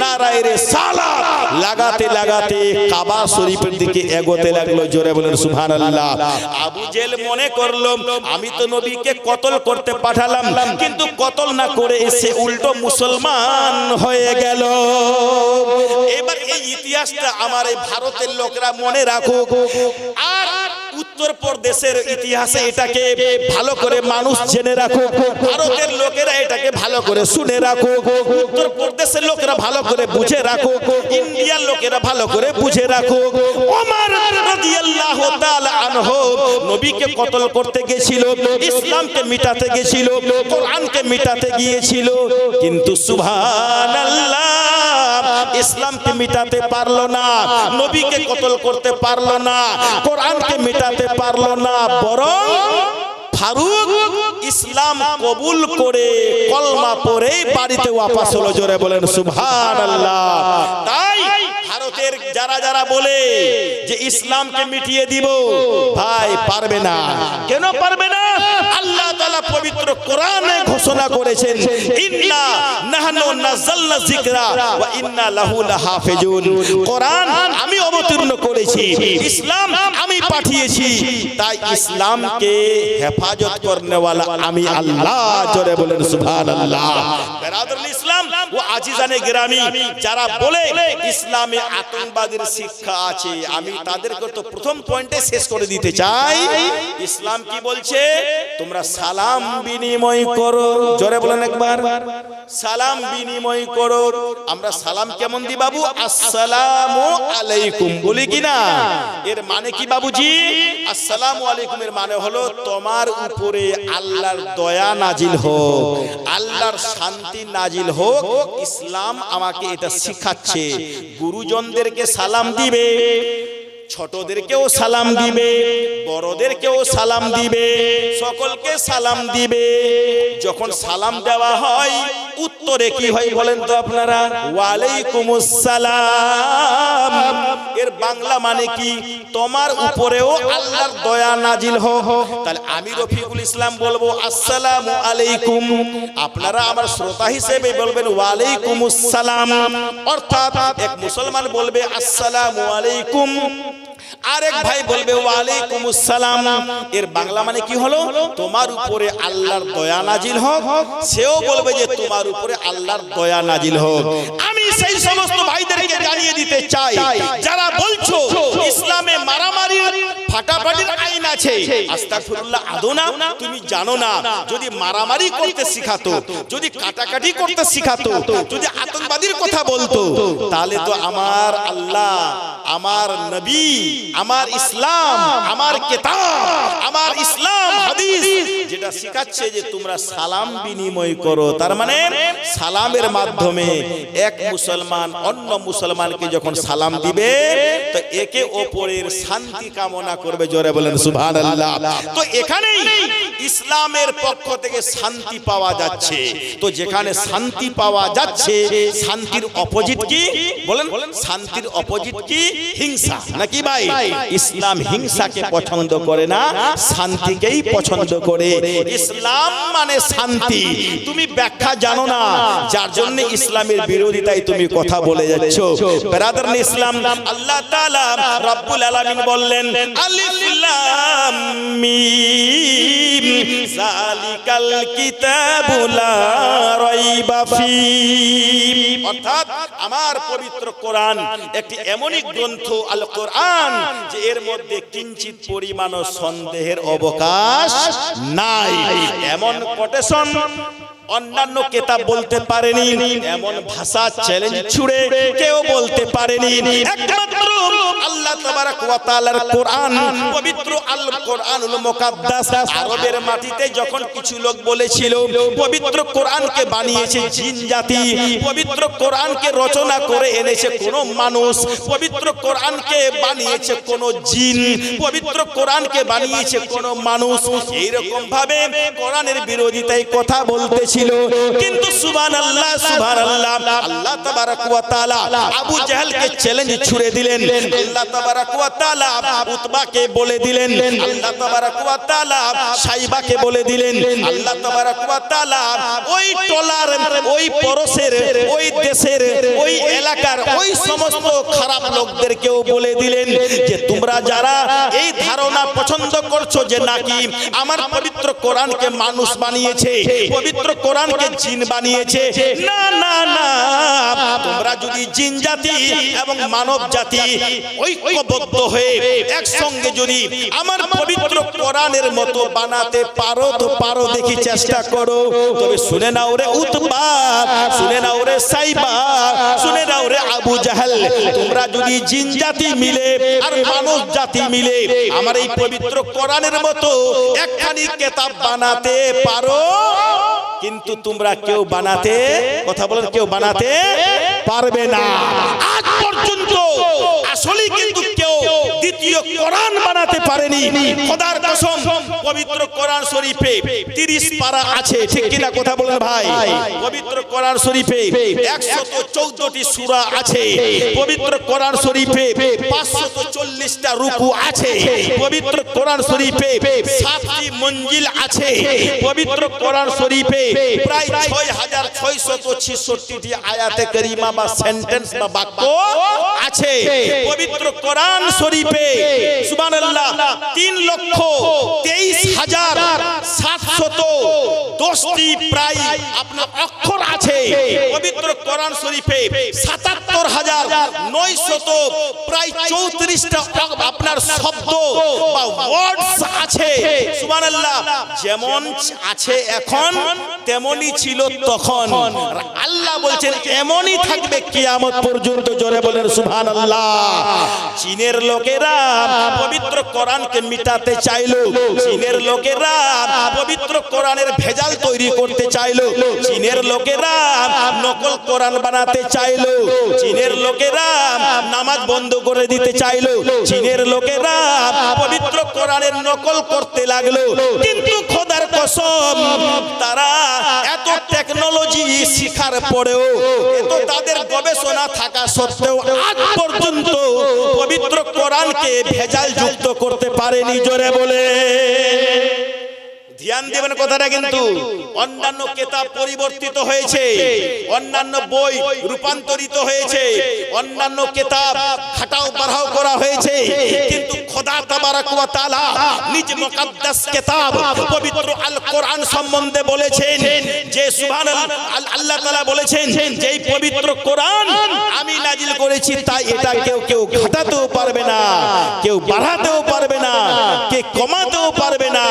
নারায়ে রিসালাত লাগাতে লাগাতে কাবা শরীফের দিকে এগোতে লাগলো, জোরে বলেন সুবহানাল্লাহ। আবু জেহেল মনে করলো আমি তো নবীকে কতল করতে পাঠালাম, কিন্তু কতল না করে এসে উল্টো মুসলমান হয়ে গেল। এবার এই ইতিহাসটা আমার এই ভারতের লোকেরা মনে রাখো, আর উত্তর প্রদেশের ইতিহাসে এটাকে ভালো করে মানুষ জেনে রাখো, ভারতের লোকেরা এটাকে ভালো করে শুনে রাখো, উত্তর প্রদেশের লোকেরা ভালো করে বুঝে রাখো, ইন্ডিয়ার লোকেরা ভালো করে বুঝে রাখো। ওমর রাদিয়াল্লাহু তাআলা আনহু নবীকে কতল করতে গিয়েছিল, ইসলামকে মিটাতে গিয়েছিল, কোরআনকে মিটাতে গিয়েছিল, কিন্তু সুবহানাল্লাহ ইসলামকে মিটাতে পারলো না, নবীকে কতল করতে পারলো না, কোরআনকে মিটাতে পারলো না, বরং ফারুক ইসলাম কবুল করে কলমা পড়ে বাড়িতে ওয়াপাস হলো, জোরে বলেন সুবহানাল্লাহ। তাই ভারতের যারা যারা বলে যে ইসলামকে মিটিয়ে দিব, ভাই পারবে না। কেন পারবে না? আল্লাহ তাআলা পবিত্র কোরআনে ঘোষণা করেছেন, ইন্না নাহনু নাযালনা যিকরা ওয়া ইন্না লাহু লাহাফিজুন। কোরআন আমি অবতীর্ণ করেছি, ইসলাম আমি পাঠিয়েছি, তাই ইসলামকে হেফাজত করনে ওয়ালা আমি আল্লাহ, জোরে বলেন সুবহানাল্লাহ। বিরাদরুল ইসলাম ও আজিজানে গ্রামী যারা বলে ইসলামে আতঙ্কবাদের শিক্ষা আছে, আমি তাদেরকে তো প্রথম পয়েন্টে শেষ করে দিতে চাই। ইসলাম কি বলছে? তোমরা সালাম বিনিময় করো, জোরে বলেন একবার, সালাম বিনিময় করো। আমরা সালাম কেমন দি বাবু? আসসালামু আলাইকুম বলি কিনা? এর মানে কি বাবুজি? আসসালামু আলাইকুম এর মানে হলো তোমার উপরে আল্লাহর দয়া নাজিল হোক, আল্লাহর শান্তি নাজিল হোক। ইসলাম আমাকে এটা শিখাচ্ছে। গুরুজনদেরকে সালাম দিবে, ছোটদেরকেও সালাম দিবে, বড়দেরকেও সালাম দিবে, সকলকে সালাম দিবে। যখন সালাম দেওয়া হয় উত্তরে কি হয় বলেন তো আপনারা? ওয়ালাইকুমুস সালাম। এর বাংলা মানে কি? তোমার উপরেও আল্লাহর দয়া নাজিল হোক। তাহলে আমি রফিকুল ইসলাম বলবো আসসালামু আলাইকুম, আপনারা আমার শ্রোতা হিসেবে বলবেন ওয়ালাইকুমুস সালাম। অর্থাৎ এক মুসলমান বলবে আসসালামু আলাইকুম, আরেক ভাই বলবে ওয়ালাইকুমুস সালাম। এর বাংলা মানে কি হলো? তোমার উপরে আল্লাহর দয়া নাজিল হোক। সেও বলবে যে তোমার উপরে আল্লাহর দয়া নাজিল হোক। আমি সেই সমস্ত ভাইদেরকে জানিয়ে দিতে চাই যারা বলছো ইসলামে মারামারি ফাটাফাটির আইন আছে, আস্তাগফিরুল্লাহ, আদৌ না? তুমি জানো না, যদি মারামারি করতে শিখাতো, যদি কাটাকাটি করতে শিখাতো, যদি আতঙ্কবাদীর কথা বলতো, তাহলে তো আমার আল্লাহ, আমার নবী, আমার ইসলাম, আমার কিতাব, আমার ইসলাম হাদিস যেটা শিখাচ্ছে যে তোমরা সালাম বিনিময় করো, তার মানে সালামের মাধ্যমে এক মুসলমান অন্য মুসলমানকে যখন সালাম দিবে তো একে অপরের শান্তি কামনা করবে। জোরে বলেন সুবহানাল্লাহ। তো এখানেই ইসলামের পক্ষ থেকে শান্তি পাওয়া যাচ্ছে। তো যেখানে শান্তি পাওয়া যাচ্ছে, শান্তির অপোজিট কি বলেন? শান্তির অপোজিট কি? হিংসা, নাকি ভাই? ইসলাম হিংসাকে পছন্দ করে না, শান্তিকেই পছন্দ করে। ইসলাম মানে শান্তি। তুমি ব্যাখ্যা জানো না, যার জন্য ইসলামের বিরোধিতায় তুমি কথা বলে যাচ্ছ। ব্রাদার ইসলাম, আল্লাহ তাআলা রব্বুল আলামিন বললেন আলিফ লাম মিম যালিকাল কিতাবু লা রাইবা ফীহি। অর্থাৎ আমার পবিত্র কোরআন একটি এমনই গ্রন্থ, আল কোরআন, যে এর মধ্যে কিঞ্চিত পরিমাণ সন্দেহের অবকাশ নাই। এমন কোটেশন অন্যান্য কিতাব বলতে পারেনি, এমন ভাষা চ্যালেঞ্জ ছুড়ে কেউ বলতে পারেনি। একমাত্র আল্লাহ তাবারাক ওয়া তাআলার কোরআন, পবিত্র আল কোরআনুল মুকাদ্দাস, আরবের মাটিতে যখন কিছু লোক বলেছিল পবিত্র কোরআনকে বানিয়েছে জিন জাতি, পবিত্র কোরআনকে রচনা করে এনেছে কোন মানুষ, পবিত্র কোরআনকে বানিয়েছে কোন জিন, পবিত্র কোরআনকে বানিয়েছে কোন মানুষ, এইরকম ভাবে কোরআনের বিরোধিতায় কথা বলতেছে। কিন্তু সুবহানাল্লাহ, সুবহানাল্লাহ, আল্লাহ তাবারাক ওয়া তাআলা আবু জাহেলকে চ্যালেঞ্জ ছুড়ে দিলেন। আল্লাহ তাবারাক ওয়া তাআলা উতবাকে বলে দিলেন, আল্লাহ তাবারাক ওয়া তাআলা সাইবাকে বলে দিলেন, আল্লাহ তাবারাক ওয়া তাআলা ওই টলার, ওই পরশের, ওই দেশের, ওই এলাকার ওই সমস্ত খারাপ লোকদেরকেও বলে দিলেন যে তোমরা যারা এই ধারণা পছন্দ করছো যে নাকি আমার পবিত্র কোরআনকে মানুষ বানিয়েছে, পবিত্র কোরআনকে জিন বানিয়েছে, না না না, তোমরা যদি জিন জাতি এবং মানব জাতি ঐক্যবদ্ধ হয়ে একসঙ্গে যদি আমার পবিত্র কোরআনের মতো বানাতে পারো তো পারো, দেখি চেষ্টা করো। তবে শুনে নাও রে উতবা, শুনে নাও রে সাইবা, শুনে নাও রে আবু জাহেল, তোমরা যদি জিন জাতি মিলে আর মানব জাতি মিলে আমার এই পবিত্র কোরআনের মতো একখানি কিতাব বানাতে পারো, কিন্তু তোমরা কেউ বানাতে, কথা বলেন, কেউ বানাতে পারবে না। আজ পর্যন্ত আসলে কিন্তু কেউ দ্বিতীয় কোরআন বানাতে পারেনি। খোদার কসম, পবিত্র কোরআন শরীফে 30 পারা আছে, ঠিক কিনা কথা বলেন ভাই? পবিত্র কোরআন শরীফে 114টি সূরা আছে, পবিত্র কোরআন শরীফে 540টা রুকু আছে, পবিত্র কোরআন শরীফে 7টি মঞ্জিল আছে, পবিত্র কোরআন শরীফে প্রায় 6666টি আয়াতে কারিমা বা সেন্টেন্স বা বাক্য আছে। পবিত্র কোরআন শরীফে সুবহানাল্লাহ 3,23,710টি প্রায় আপনার অক্ষর আছে। পবিত্র কোরআন শরীফে 77,900 প্রায় 34টা আপনার শব্দ বা ওয়ার্ডস আছে। সুবহানাল্লাহ, যেমন আছে এখন তেমনই ছিল তখন। আল্লাহ বলছেন এমনই থাকবে কিয়ামত পর্যন্ত। জোরে বলেন সুবহানাল্লাহ। চীনের লোকেরা পবিত্র কোরআনকে মিটাতে চাইলো, চীনের লোকেরা পবিত্র কোরআনের ভেজাল তৈরি করতে চাইলো, চীনের লোকেরা নকল কোরআন বানাতে চাইলো, চীনের লোকেরা নামাজ বন্ধ করে দিতে চাইলো, চীনের লোকেরা পবিত্র কোরআনের নকল করতে লাগলো। কিন্তু খোদার কসম, তারা এত টেকনোলজি শিখার পরেও, এত তাদের গবেষণা থাকা সত্ত্বেও আজ পর্যন্ত পবিত্র কোরআনকে ভেজাল যুক্ত করতে পারেনি। জোরে বলে ধ্যান দেবেন কথাটা। কিন্তু অন্যান্য কিতাব পরিবর্তিত হয়েছে, অন্যান্য বই রূপান্তরিত হয়েছে, অন্যান্য কিতাব খাটাও বাড়াও করা হয়েছে, কিন্তু খোদা তাবারাক ওয়া তাআলা নিজ মুকদ্দাস কিতাব পবিত্র আল কোরআন সম্বন্ধে বলেছেন যে সুবহানাল্লাহ, আল্লাহ তাআলা বলেছেন যে এই পবিত্র কোরআন আমি নাজিল করেছি, তাই এটা কেউ ঘটাতেও পারবে না, কেউ বাড়াতেও পারবে না, কে কমাতেও পারবে না,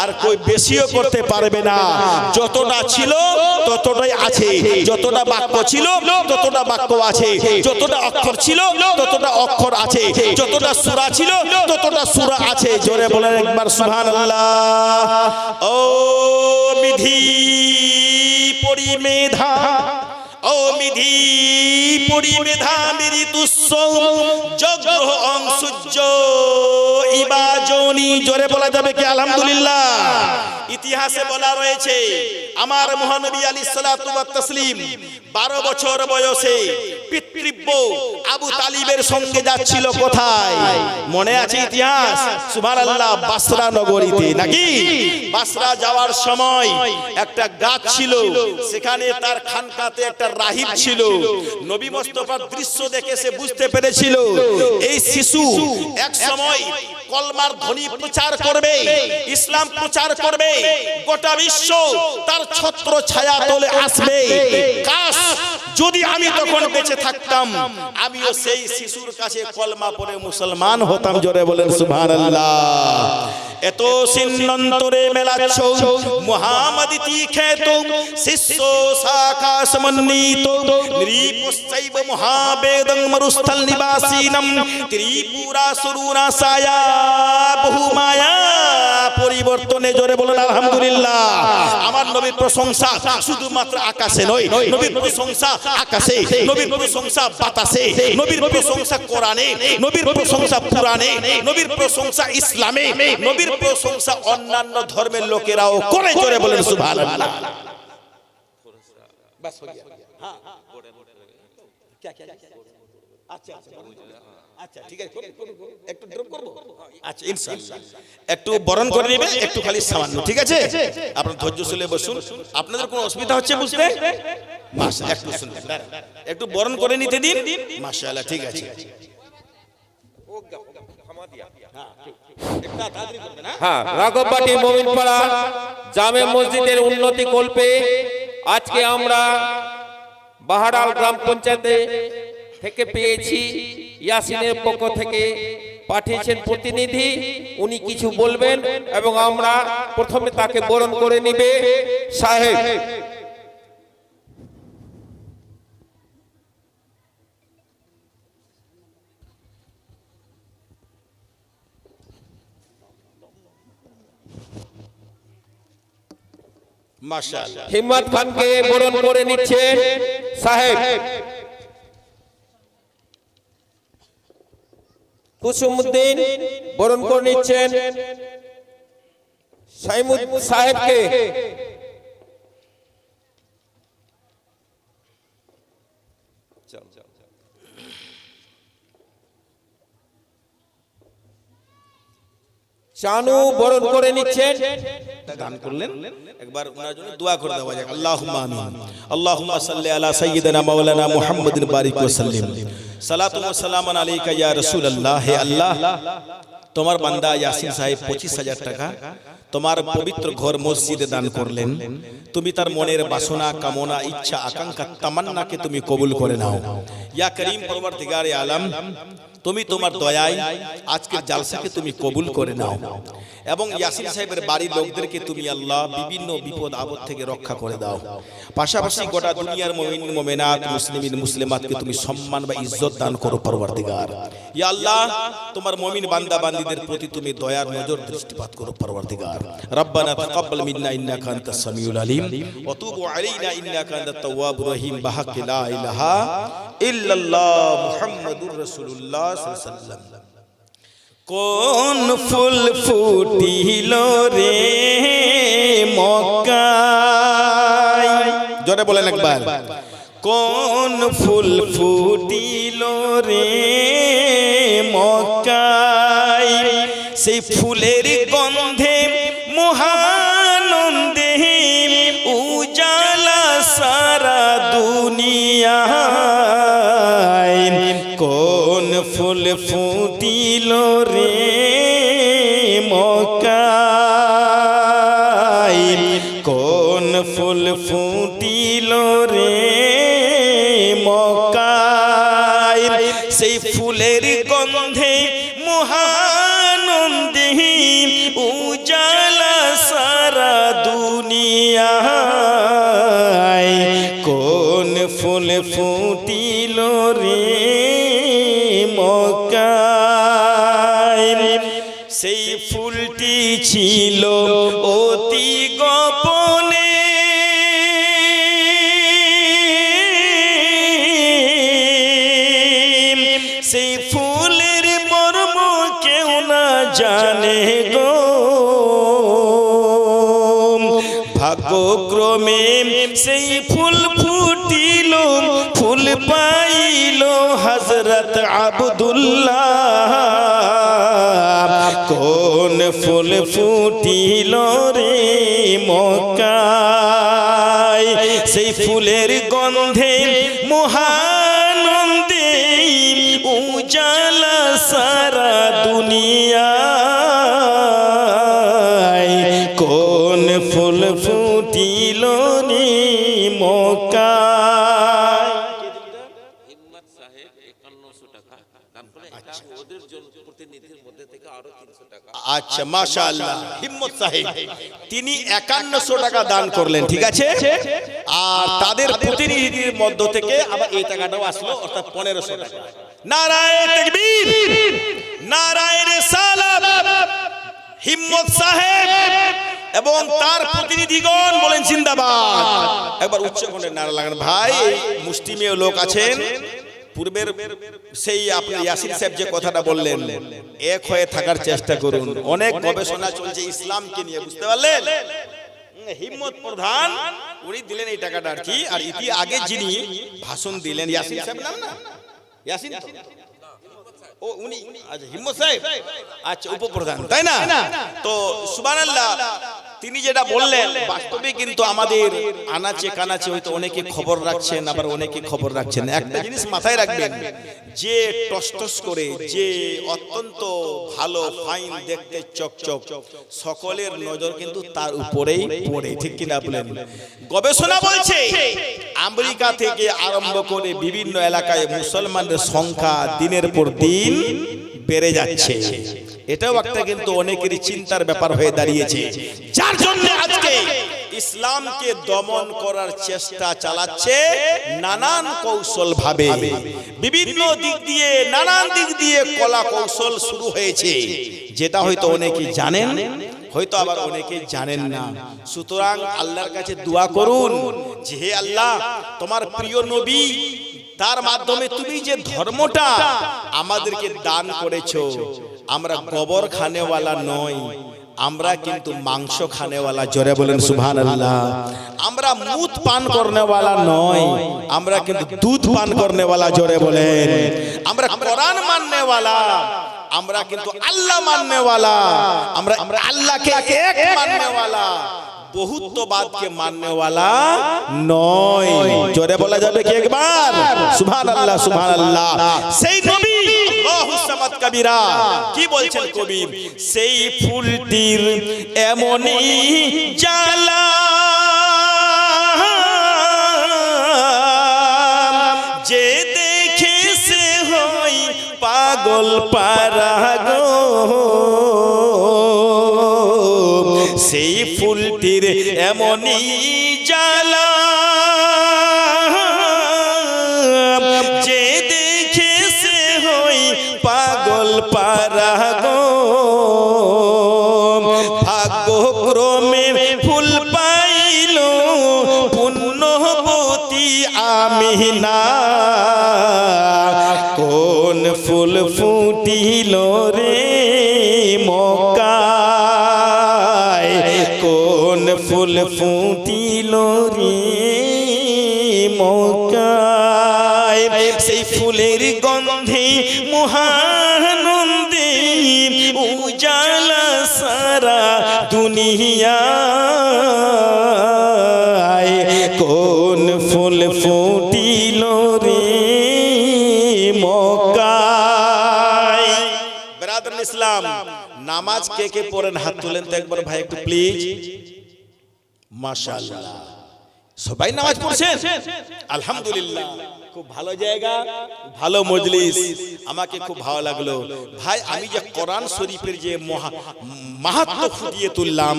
আর কই বেশিও করতে পারবে না। যতটা ছিল ততটাই আছে, যতটা বাক্য ছিল ততটা বাক্য আছে, যতটা অক্ষর ছিল ততটা অক্ষর আছে, যতটা সূরা ছিল ততটা সূরা আছে। জোরে বলেন একবার সুবহানাল্লাহ। ও বিধি পরিমেধা, ও বিধি পরিমেধা মেরি তুচ্ছ জগ্রহ অংসূর্য ইবাজনি। জোরে বলা যাবে কি আলহামদুলিল্লাহ? ইতিহাসে বলা রয়েছে আমার মহানবী আলাইহিস সালাতু ওয়াত তাসলিম 12 বছর বয়সে পিতৃব্য আবু তালিবের সঙ্গে যাচ্ছিল কোথায়? মনে আছে ইতিহাস? সুবহানাল্লাহ, বাসরা নগরীতে। নাকি বাসরা যাওয়ার সময় একটা গাছ ছিল, সেখানে তার খানকাতে একটা রাহিব ছিল। নবী মুস্তাফার দৃশ্য দেখে সে বুঝতে পেরেছিল এই শিশু এক সময় কলমার ধ্বনি প্রচার করবে, ইসলাম প্রচার করবে, গোটা বিশ্ব তার ছত্র ছায়া তলে আসবে। কাশ যদি আমি তখন বেঁচে থাকতাম, আমিও সেই শিশুর কাছে কলমা পড়ে মুসলমান হতাম। জোরে বলেন সুবহানাল্লাহ। এত সিন্নন্তরে মেলাচ্ছ মুহাম্মাদিতি খ্যাত শিষ্য শাখা সমন্বিত নৃপশ্চৈব মহাবেদং মরুস্থল নিবাসিনম ত্রিপুরা সুরুনা সায়া বহু মায়া পরিবর্তনে। জোরে বলেন আলহামদুলিল্লাহ। আমার নবীর প্রশংসা শুধুমাত্র আকাশে নয়, নবীর প্রশংসা আকাশে, নবীর প্রশংসা বাতাসে, নবীর প্রশংসা কোরআনে, নবীর প্রশংসা পুরাণে, নবীর প্রশংসা ইসলামে, নবীর প্রশংসা অন্যান্য ধর্মের লোকেরাও করে। জোরে বলেন সুবহানাল্লাহ। বাস হয়ে গেল। হ্যাঁ আচ্ছা আচ্ছা ঠিক আছে, একটু ড্রপ করব। আচ্ছা ইনশাআল্লাহ একটু বরণ করে নেবে, একটু খালি সামান্য। ঠিক আছে, আপনারা ধৈর্যশীলে বসুন। আপনাদের কোনো অসুবিধা হচ্ছে বুঝতে? মাশাআল্লাহ, একটু শুনবেন, একটু বরণ করে নিতে দিন। মাশাআল্লাহ, ঠিক আছে। হ্যাঁ, রাঘববাটি মোমিনপাড়া জামে মসজিদের উন্নতি কল্পে আজকে আমরা বাহারাল গ্রাম পঞ্চায়েতে থেকে পেয়েছি, ইয়াসিনের পক্ষ থেকে পাঠিয়েছেন প্রতিনিধি, উনি কিছু বলবেন এবং আমরা প্রথমে তাকে বরণ করে নিবে সাহেব। মাশাআল্লাহ, হিম্মত খানকে বরণ করে নিচ্ছেন সাহেব। কুসুমউদ্দিন বরণ করে নিচ্ছেন সাইমুদ সাহেবকে। চানু বরণ করে নিচ্ছেন। দান করলেন, একবার ওনার জন্য দোয়া করে দেওয়া যাক। আল্লাহুম্মা আমিন। আল্লাহুম্মা সাল্লি আলা সাইয়্যিদিনা মাওলানা মুহাম্মাদিন বারিক ওয়া সাল্লিম। সালাতু ওয়া সালামুন আলাইকা ইয়া রাসূলুল্লাহ। হে আল্লাহ, তোমার বান্দা ইয়াসিন সাহেব 25,000 টাকা তোমার পবিত্র ঘর মসজিদে দান করলেন। তুমি তার মনের বাসনা, কামনা, ইচ্ছা, আকাঙ্ক্ষা, তামান্নাকে তুমি কবুল করে নাও। ইয়া করিম পরবর্তীগারে আলম, তুমি তোমার দয়ায় আজকের জালসাকে তুমি কবুল করে নাও এবং ইয়াসিন সাহেবের বাড়ির লোকদেরকে তুমি আল্লাহ বিভিন্ন বিপদ আপদ থেকে রক্ষা করে দাও। পাশাপাশি গোটা দুনিয়ার মুমিন মুমিনাত মুসলিমিন মুসলিমাতকে তুমি সম্মান বা ইজ্জত দান করো পরবর্তীগার। ইয়া আল্লাহ, তোমার মুমিন বান্দা বান্দীদের প্রতি তুমি দয়ার নজর দৃষ্টিপাত করো পরবর্তীগার। রব্বানা তাকাব্বাল মিন্না ইন্নাকা আনতাস সামিউল আলিম ওয়া তুব আলাইনা ইন্নাকা আনতাত তাওয়াবুর রহিম বিহাক্কি লা ইলাহা ইল্লাল্লাহ মুহাম্মাদুর রাসূলুল্লাহ সাল্লাল্লাহু আলাইহি ওয়াসাল্লাম। কোন ফুল ফুটিল রে মক্কায়, জোরে বলেন একবার, কোন ফুল ফুটিল রে মক্কায়, সেই ফুলের গন্ধে মহানন্দে উজালা সারা দুনিয়ায়। কোন ফুল ফুটিল রে মক্কায়, কোন ফুল ফুটিল রে মক্কায়, সেই ফুলের গন্ধে মহানন্দে উজালা সারা দুনিয়ায়। কোন ফুল ফুটিল রে মক্কায়, সেই ফুলটি ছিল অতি গোপনে, সেই ফুলের মর্ম কেউ না জানে গো। ভাগ্যক্রমে সেই ফুল ফুটিল, ফুল পাইল হযরত আব্দুল্লাহ। কোন ফুল ফুটিল রে মক্কায়, সেই ফুলের গন্ধে মহানন্দে উজালা সারা দুনিয়ায়। কোন ফুল ফুটিল রে মক্কায়। হিম্মত সাহেব 5100 টাকা দান করে, ওদের জন্য প্রতিনিধির মধ্যে থেকে আরো 300 টাকা। আচ্ছা, মাশাআল্লাহ, হিম্মত সাহেব তিনি 5100 টাকা দান করলেন, ঠিক আছে। আর তাদের প্রতিনিধির মধ্য থেকে আবার এই টাকাটাও আসলো, অর্থাৎ 1500 টাকা। নারায়ে তাকবীর, নারায়ে রিসালাত। হিম্মত সাহেব এবং তার প্রতিনিধিগণ বলেন জিন্দাবাদ। একবার উচ্চ কণ্ঠে নারা লাগান। ভাই, মুসলিমীয় লোক আছেন, পূর্বের সেই আপনার ইয়াসিন সাহেব যে কথাটা বললেন, এক হয়ে থাকার চেষ্টা করুন। অনেক গবেষণা চলছে ইসলামকে নিয়ে, বুঝতে পারলেন। হিম্মত প্রধান উনি দিলেন এই টাকাটা আর কি। আর ইতি আগে যিনি ভাষণ দিলেন ইয়াসিন সাহেব নাম না, ইয়াসিন ও উনি, আচ্ছা হিম্মত সাহেব, আচ্ছা উপপ্রধান, তাই না? তো সুবহানাল্লাহ, তিনি যেটা বললেন বাস্তবে কিন্তু আমাদের আনাচে কানাচে হয়তো অনেকে খবর রাখছেন, আবার অনেকে খবর রাখছেন না। একটা জিনিস মাথায় রাখবেন, যে টসটস করে, যে অত্যন্ত ভালো ফাইন দেখতে চকচক, সকলের নজর কিন্তু তার উপরেই পড়ে, ঠিক কিনা বলেন? গবেষণা বলছে আমেরিকা থেকে আরম্ভ করে বিভিন্ন এলাকায় মুসলমানদের সংখ্যা দিনের পর দিন বেড়ে যাচ্ছে। এটাও একটা কিন্তু অনেকেরই চিন্তার ব্যাপার হয়ে দাঁড়িয়েছে, যার জন্য আজকে ইসলামকে দমন করার চেষ্টা চালাচ্ছে নানান কৌশল ভাবে, বিভিন্ন দিক দিয়ে, নানান দিক দিয়ে কলা কৌশল শুরু হয়েছে, যেটা হয়তো অনেকে জানেন, হয়তো আবার অনেকে জানেন না। সুতরাং আল্লাহর কাছে দোয়া করুন যে হে আল্লাহ, তোমার প্রিয় নবী, তার মাধ্যমে তুমি যে ধর্মটা আমাদেরকে দান করেছো, আমরা গোবর খানেওয়ালা নই, আমরা কিন্তু মাংস খানেওয়ালা। জোরে বলেন সুবহানাল্লাহ। আমরা মুদ পান করনেওয়ালা নয়, আমরা কিন্তু দুধ পান করনেওয়ালা। জোরে বলেন। আমরা কোরআন মাননেওয়ালা, আমরা কিন্তু আল্লাহ মাননেওয়ালা, আমরা আল্লাহকে এক মাননেওয়ালা, বহুত্ববাদকে মাননেওয়ালা নয়। জোরে বলা যাবে কি একবার? সুবহানাল্লাহ, সুবহানাল্লাহ। সেই নবী আল্লাহু সামাদ কবিরা কি বলছেন কবি? সেই ফুলটির এমনই জ্বালা যে দেখে সে হয় পাগল পাগল পারা গো সেই ফুলটির এমনই জ্বালা যে দেখে সে হই পাগল পারা গো ভাগ্যক্রমে ফুল পাইল পুণ্যবতী আমিনা কোন ফুল ফুটিল রে মক্কায় কোন ফুল ফুটিল রে মক্কায় সেই ফুলের গন্ধে মহানন্দে উজালা সারা দুনিয়ায় কোন ফুল ফুটিল রে মক্কায়। বেরাদরান ইসলাম, নামাজ কে কে পড়েন হাত তুলেন তো একবার ভাই একটু প্লিজ। মাশাআল্লাহ, সবাই নামাজ পড়ছেন, আলহামদুলিল্লাহ। খুব ভালো জায়গা, ভালো মজলিস, আমাকে খুব ভালো লাগলো ভাই। আমি যে কোরআন শরীফের যে মাহাত্ম্য ফুটিয়ে তুললাম,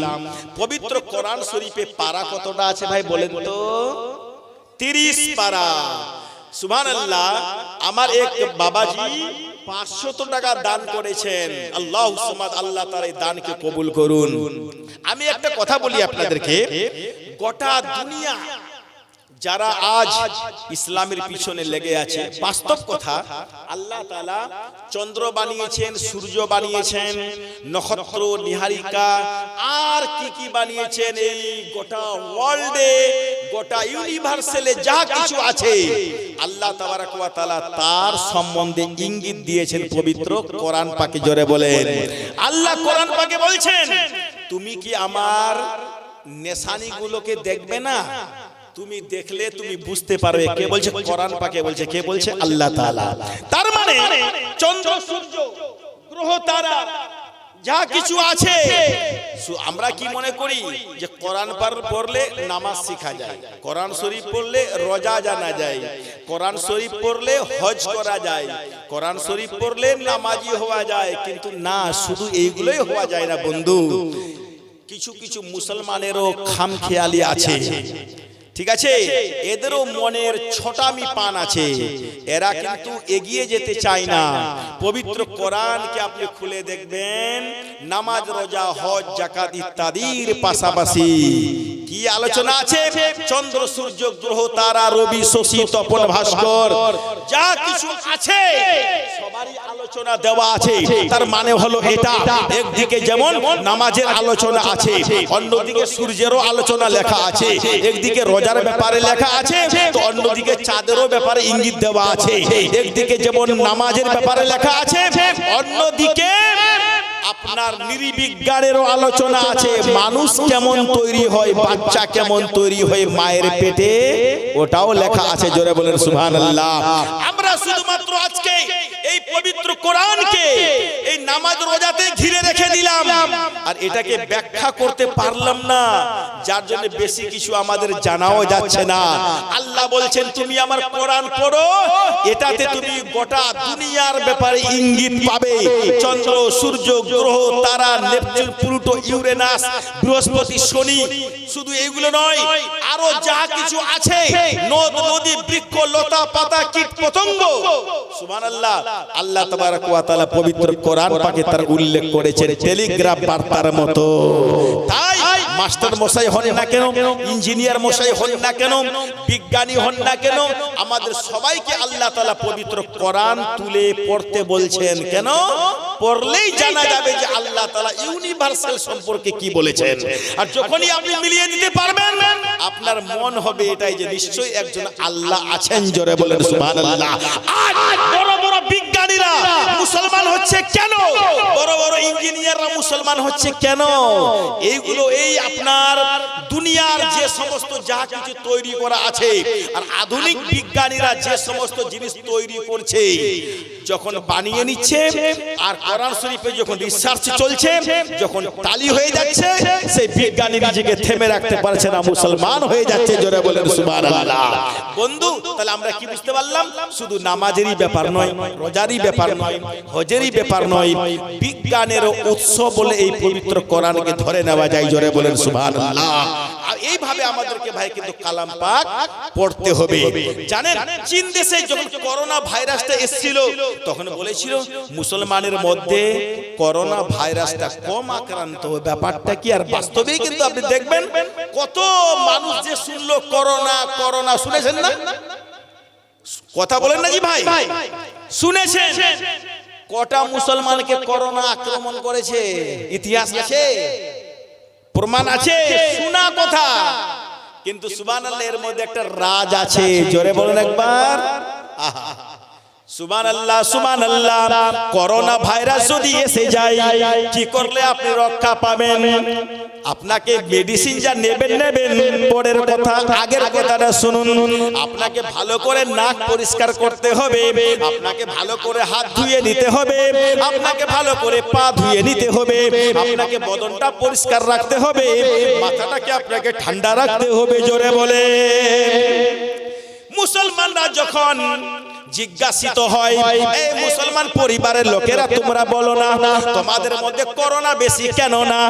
পবিত্র কোরআন শরীফে পারা কতটা আছে ভাই বলেন তো? 30 পারা। সুবহানাল্লাহ। আমার এক বাবাজি 500 টাকা দান করেছেন। আল্লাহু সামাদ, আল্লাহ তার এই দানকে কবুল করুন। আমি একটা কথা বলি আপনাদেরকে, গোটা দুনিয়া যারা আজ ইসলামের পিছনে লেগে আছে, বাস্তব কথা, আল্লাহ তাআলা চন্দ্র বানিয়েছেন, সূর্য বানিয়েছেন, নক্ষত্র, নিহারিকা, আর কি কি বানিয়েছেন। এই গোটা ওয়ার্ল্ডে, গোটা ইউনিভার্সালে যা কিছু আছে, আল্লাহ তাবারাক ওয়া তাআলা তার সম্বন্ধে ইঙ্গিত দিয়েছেন পবিত্র কোরআন পাকে। জোরে বলেন, আল্লাহ কোরআন পাকে বলছেন, তুমি কি আমার নিশানিগুলোকে দেখবে না? তুমি দেখলে তুমি বুঝতে পারবে। কে বলছে? কোরআন পাকে বলছে। কে বলছে? আল্লাহ তাআলা। তার মানে চন্দ্র, সূর্য, গ্রহ, তারা যা কিছু আছে, আমরা কি মনে করি যে কোরআন পড়লে নামাজ শেখা যায়, কোরআন শরীফ পড়লে রোজা জানা যায়, কোরআন শরীফ পড়লে হজ করা যায়, কোরআন শরীফ পড়লে নামাজি হওয়া যায়। কিন্তু না, শুধু এইগুলোই হওয়া যায় না বন্ধু। কিছু কিছু মুসলমানেরও খামখেয়ালি আছে, ঠিক আছে, এদেরও মনের ছোটামি পান আছে। এরা কিন্তু এগিয়ে যেতে চায় না। পবিত্র কোরআনকে আপনি খুলে দেখবেন, নামাজ, রোজা, হজ, যাকাত ইত্যাদির পাশাপাশি কি আলোচনা আছে? চন্দ্র, সূর্য, গ্রহ, তারা, রবি, শশী, তপন, ভাস্কর, যা কিছু আছে সবারই আলোচনা দেওয়া আছে। তার মানে হলো এটা, একদিকে যেমন নামাজের আলোচনা আছে, অন্যদিকে সূর্যেরও আলোচনা লেখা আছে, একদিকে রোজার ব্যাপারে লেখা আছে, তো অন্যদিকে চাঁদেরও ব্যাপারে ইঙ্গিত দেওয়া আছে। একদিকে যেমন নামাজের ব্যাপারে লেখা আছে, অন্যদিকে আপনার নৃবিজ্ঞানেরও আলোচনা আছে। মানুষ কেমন তৈরি হয়, বাচ্চা কেমন তৈরি হয় মায়ের পেটে, ওটাও লেখা আছে। জোরে বলেন সুবহানাল্লাহ। আমরা শুধুমাত্র আজকে এই পবিত্র কোরআনকে এই নামাজ রোজাতে ঘিরে রেখে দিলাম, আর এটাকে ব্যাখ্যা করতে পারলাম না, যার জন্য বেশি কিছু আমাদের জানাও যাচ্ছে না। আল্লাহ বলছেন, তুমি আমার কোরআন পড়ো, এটাতে তুমি গোটা দুনিয়ার ব্যাপারে ইঙ্গিত পাবে। চন্দ্র, সূর্য, গ্রহ, তারা, নেপচুন, প্লুটো, ইউরেনাস, বৃহস্পতি, শনি, শুধু এইগুলো নয়, আরো যা কিছু আছে, নদ, নদী, বৃক্ষ, লতা, পাতা, কীট, পতঙ্গ, সুবহানাল্লাহ। আল্লাহ তাবারক ওয়া তাআলা পবিত্র কোরআন পাকে তার উল্লেখ করেছেন টেলিগ্রাফ বার্তার মতো। তাই মাস্টার মশাই হন না কেন, ইঞ্জিনিয়ার মশাই হন না কেন, বিজ্ঞানী হন না কেন, আমাদের সবাইকে আল্লাহ তাআলা পবিত্র কোরআন তুলে পড়তে বলছেন। কেন? পড়লেই জানা যাবে যে আল্লাহ তাআলা ইউনিভার্সাল সম্পর্কে কি বলেছেন। আর যখনই আপনি মিলিয়ে দিতে পারবেন, আপনার মন হবে এটাই যে নিশ্চয়ই একজন আল্লাহ আছেন। জোরে বলেন সুবহানাল্লাহ। আর বড় বড় বিজ্ঞানীরা মুসলমান হচ্ছে কেন? বড় বড় ইঞ্জিনিয়াররা মুসলমান হচ্ছে কেন? এইগুলো এই আপনার দুনিয়ার যে সমস্ত যা কিছু তৈরি করা আছে, আর আধুনিক বিজ্ঞানীরা যে সমস্ত জিনিস তৈরি করছে, যখন বানিয়ে নিচ্ছে, আর কোরআন শরীফে যখন রিসার্চ চলছে, যখন তালি হয়ে যাচ্ছে, সেই বিজ্ঞানী নিজেকে থেমে রাখতে পারছে না, মুসলমান হয়ে যাচ্ছে। জোরে বলেন সুবহানাল্লাহ। বন্ধু, তাহলে আমরা কি বুঝতে পারলাম? শুধু নামাজেরই ব্যাপার নয়, রোজার রোজারই ব্যাপার নয়, হজেরই ব্যাপার নয়, বিজ্ঞানের উৎস বলে এই পবিত্র কোরআনকে ধরে নেওয়া যায়। জোরে বলেন সুবহানাল্লাহ। আর এইভাবে আমাদেরকে ভাই কিন্তু কালাম পাক পড়তে হবে। জানেন চীন দেশে যখন করোনা ভাইরাসটা এসেছিল তখন বলেছিল মুসলমানের মধ্যে করোনা ভাইরাসটা কম আক্রান্ত হবে। ব্যাপারটা কি? আর বাস্তবেই কিন্তু আপনি দেখবেন কত মানুষ যে শুনলো করোনা করোনা, শুনেছেন না? কথা বলেন না জি ভাই, শুনেছেন? কটা মুসলমানকে করোনা আক্রমণ করেছে ইতিহাস আছে, প্রমাণ আছে, শোনা কথা। কিন্তু সুবহানাল্লাহ, এর মধ্যে একটা রাজ আছে। জোরে বলেন একবার সুবহানাল্লাহ সুবহানাল্লাহ। করোনা ভাইরাস যদি এসে যায় কি করলে আপনি রক্ষা পাবেন? আপনাকে মেডিসিন যা নেবেন পরের কথা, আগের কথাটা শুনুন। আপনাকে ভালো করে নাক পরিষ্কার করতে হবে, আপনাকে ভালো করে হাত ধুয়ে নিতে হবে, আপনাকে ভালো করে পা ধুয়ে নিতে হবে, আপনাকে বদনটা পরিষ্কার রাখতে হবে, মাথাটাকে আপনাকে ঠান্ডা রাখতে হবে। জোরে বলে মুসলমানরা যখন জিজ্ঞাসিত হয়, এই মুসলমান পরিবারের লোকেরা তোমরা বলো না তোমাদের মধ্যে করোনা বেশি কেন না?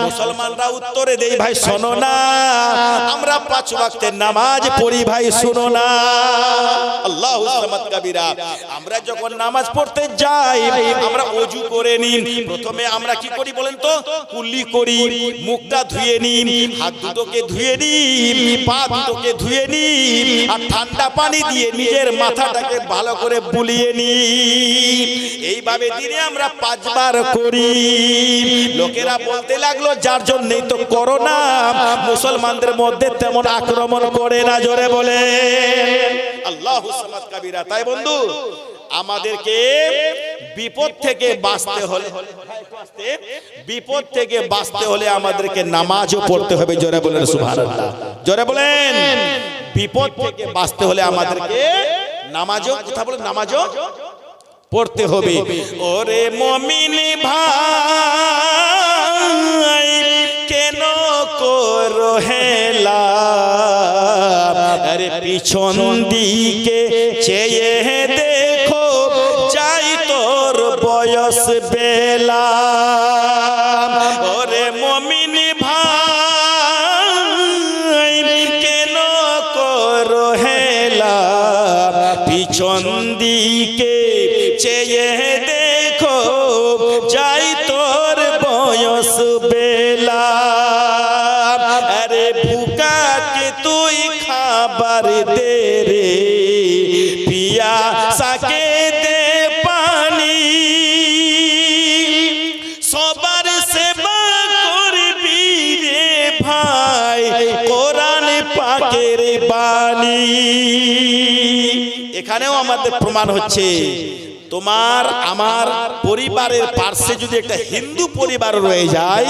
মুসলমানরা উত্তরে দেই, ভাই শোনো না, আমরা 5 ওয়াক্তের নামাজ পড়ি, ভাই শুনো না। আল্লাহু সামাদ কাবীরা। আমরা যখন নামাজ পড়তে যাই আমরা ওযু করে নিই। প্রথমে আমরা কি করি বলেন তো? কুল্লি করি, মুখটা ধুয়ে নিই, হাত দুটোকে ধুয়ে নিই, পা দুটোকে ধুয়ে নিই, আর ঠান্ডা পানি দিয়ে নিজের মাথাটাকে ভালো করে বুলিয়ে নি। এইভাবে দিনে আমরা 5 বার করি। লোকেরা বলতে লাগলো যার জন্যই তো করোনা মুসলমানদের মধ্যে তেমন আক্রমণ করে না। জোরে বলে আল্লাহু সামাদ কাবীরা। তাই বন্ধু, আমাদেরকে বিপদ থেকে বাঁচতে হলে, বিপদ থেকে বাঁচতে হলে আমাদেরকে নামাজও পড়তে হবে। জোরে বলেন সুবহানাল্লাহ। জোরে বলেন, বিপদ থেকে বাঁচতে হলে আমাদেরকে নামাজও, কথা বলেন, নামাজও পড়তে হবে। ওরে মুমিন ভাই কেন করো হেলা, আরে পিছন দিকে চেয়ে দেখো যাই তোর বয়স বেলা। ওরে মুমিন ভাই কেন করো হেলা, পিছন দিকে চেয়ে দেখো যাই তোর বয়স বেলা। আরে ভুকাকে তুই খাবার দে রে, পিয়াসাকে দে পানি, সবার সেবা করবি রে ভাই, কোরআন পাকের বাণী। এখানেও আমাদের প্রমাণ হচ্ছে তোমার আমার পরিবারের পাশে যদি একটা হিন্দু পরিবার রয়ে যায়,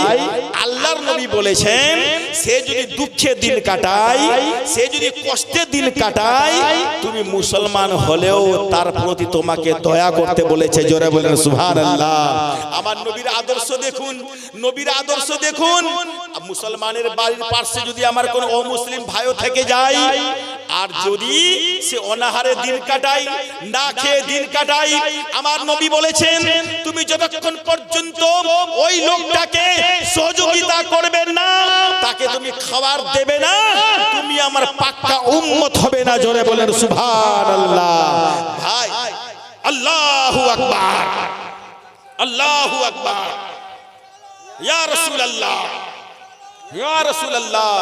আল্লাহর নবী বলেছেন সে যদি দুঃখে দিন কাটায়, সে যদি কষ্টে দিন কাটায়, তুমি মুসলমান হলেও তার প্রতি তোমাকে দয়া করতে বলেছে। জোরে বলেন সুবহানাল্লাহ। আমার নবীর আদর্শ দেখুন, নবীর আদর্শ দেখুন। মুসলমানের বাড়ির পাশে যদি আমার কোন অমুসলিম ভাইও থেকে যায়, আর যদি সে অনাহারে দিন কাটায়, না খেয়ে দিন কাটায়, আমার নবী বলেছেন তুমি যতক্ষণ পর্যন্ত ওই লোকটাকে সহযোগিতা করবে না, তাকে তুমি খাবার দেবে না, তুমি আমার পাক্কা উম্মত হবে না। জোরে বলেন সুবহানাল্লাহ। ভাই আল্লাহু আকবার, আল্লাহু আকবার। ইয়া রাসূলুল্লাহ, ইয়া রাসূলুল্লাহ,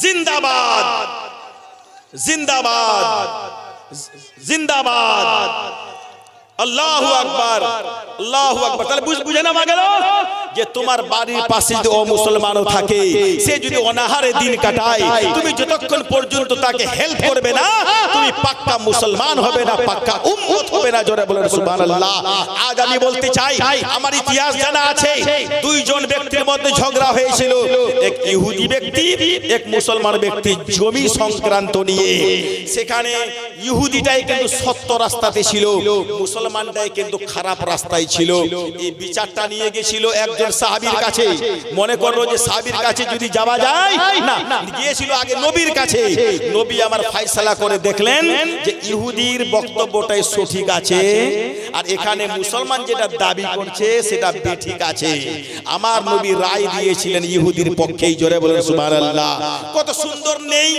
জিন্দাবাদ জিন্দাবাদ জিন্দাবাদ। আল্লাহু আকবার, আল্লাহু আকবার। তাহলে বুঝে না গেল যে তোমার বাড়ির পাশে যদি অমুসলমানও থাকে, সে যদি অনাহারে দিন কাটায়, তুমি যতক্ষণ পর্যন্ত তাকে হেল্প করবে না, তুমি পাক্কা মুসলমান হবে না, পাক্কা উম্মত হবে না। জোরে বলেন সুবহানাল্লাহ। আজ আমি বলতে চাই, আমার ইতিহাস জানা আছে, 2 জন ব্যক্তির মধ্যে ঝগড়া হয়েছিল, এক ইহুদি ব্যক্তি, এক মুসলমান ব্যক্তি, জমি সংক্রান্ত নিয়ে। সেখানে ইহুদিটাই কিন্তু সত্য রাস্তাতে ছিল, মুসলমানটাই কিন্তু খারাপ রাস্তায় ছিল। এই বিচারটা নিয়ে গেছিল একজন একজন সাহাবীর কাছে, মনে করলো যে সাহাবীর কাছে যদি যাওয়া যায়, না, গিয়েছিল আগে নবীর কাছে। নবী আমার ফয়সালা করে দেখলেন যে ইহুদির বক্তব্যটাই সঠিক আছে, আর এখানে মুসলমান যেটা দাবি করছে সেটা বেঠিক আছে। আমার নবী রায় দিয়েছিলেন ইহুদির পক্ষেই। জোরে বলেন সুবহানাল্লাহ। কত সুন্দর নেই,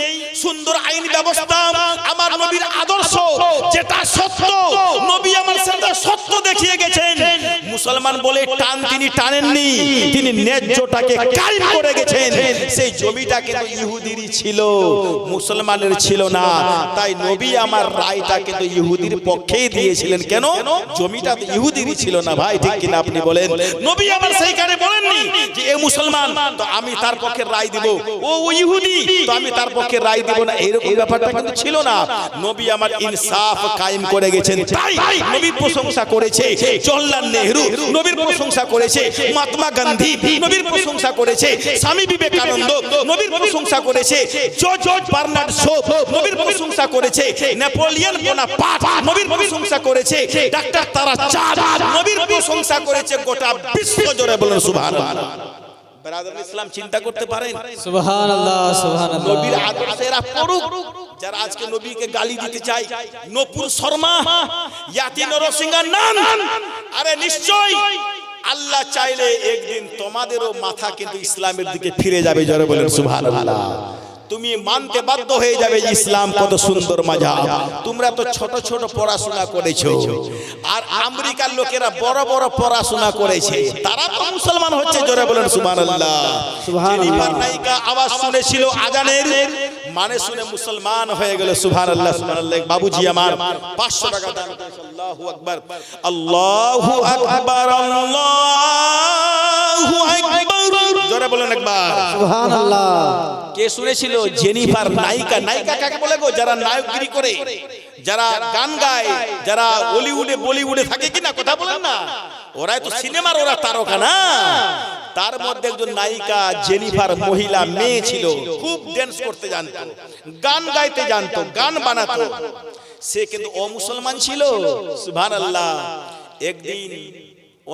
সুন্দর আইন ব্যবস্থা, আমার নবীর আদর্শ যেটা সত্য, নবী আমার সেটা সত্য দেখিয়ে গেছেন। মুসলমান বলে টান তিনি টানেননি, তিনি ন্যায্যটাকে কায়েম করে গেছেন। সেই জমিটা কিন্তু ইহুদিরই ছিল, মুসলমানের ছিল না। তাই নবী আমার রায়টা কিন্তু ইহুদির পক্ষেই দিয়েছিলেন। কেন? জমিটা তো ইহুদিরই ছিল না ভাই, ঠিক কিনা আপনি বলেন? নবী আমার সেইখানে বলেননি যে এ মুসলমান তো আমি তার পক্ষে রায় দিব, ও ইহুদি তো আমি তার পক্ষে রায় দিব না, এরকম ব্যাপারটা কিন্তু ছিল না। নবী আমার ইনসাফ কায়েম করে গেছেন। তাই নবীর প্রশংসা করেছে জওহরলাল নেহেরু, নবীর প্রশংসা করেছে মহাত্মা গান্ধী, নবীর প্রশংসা করেছে স্বামী বিবেকানন্দ, নবীর প্রশংসা করেছে জর্জ বার্নার্ড শো, নবীর প্রশংসা করেছে নেপোলিয়ন বোনাপার্ট, নবীর প্রশংসা করেছে ডাক্তার তারা চাঁদ, নবীর প্রশংসা করেছে গোটা বিশ্ব। জোরে বলেন সুবহানাল্লাহ। ব্রাদার ইসলাম চিন্তা করতে পারেন? সুবহানাল্লাহ সুবহানাল্লাহ। নবীর আদর্শেরা পড়ুক। যারা আজকে নবীকে গালি দিতে চায়, নূপুর শর্মা, ইয়াতিন রসিংহা নান, আরে নিশ্চয় আল্লাহ চাইলে একদিন তোমাদেরও মাথা কিন্তু ইসলামের দিকে ফিরে যাবে। জোরে বলেন সুবহানাল্লাহ। তুমি মানতে বাধ্য হয়ে যাবে যে ইসলাম কত সুন্দর মাযহাব। তোমরা তো ছোট ছোট পড়াশোনা করেছো, আর আমেরিকার লোকেরা বড় বড় পড়াশোনা করেছে, তারা তো মুসলমান হচ্ছে। জোরে বলেন সুবহানাল্লাহ। জেনিফার নায়িকা আওয়াজ শুনেছিল আজানের, মানে শুনে মুসলমান হয়ে গেল। সুবহানাল্লাহ সুবহানাল্লাহ। বাবুজি আমার 500 টাকা দান করেছে। আল্লাহু আকবার, আল্লাহু আকবার, আল্লাহু আকবার। জোরে বলেন একবার সুবহানাল্লাহ। কে শুনেছিল? জেনিফার নায়িকা। নায়িকা কাকে বলে গো? যারা নায়কগিরি করে, যারা গান গায়, যারা হলিউডে বলিউডে থাকে কিনা, কথা বলেন না, ওরাই তো সিনেমার ওরা তারকা না। তার মধ্যে একজন নায়িকা জেনিফার মহিলা মেয়ে ছিল, খুব ডান্স করতে জানতো, গান গাইতে জানতো, গান বানাতো। সে কিন্তু অমুসলমান ছিল। সুবহানাল্লাহ। একদিন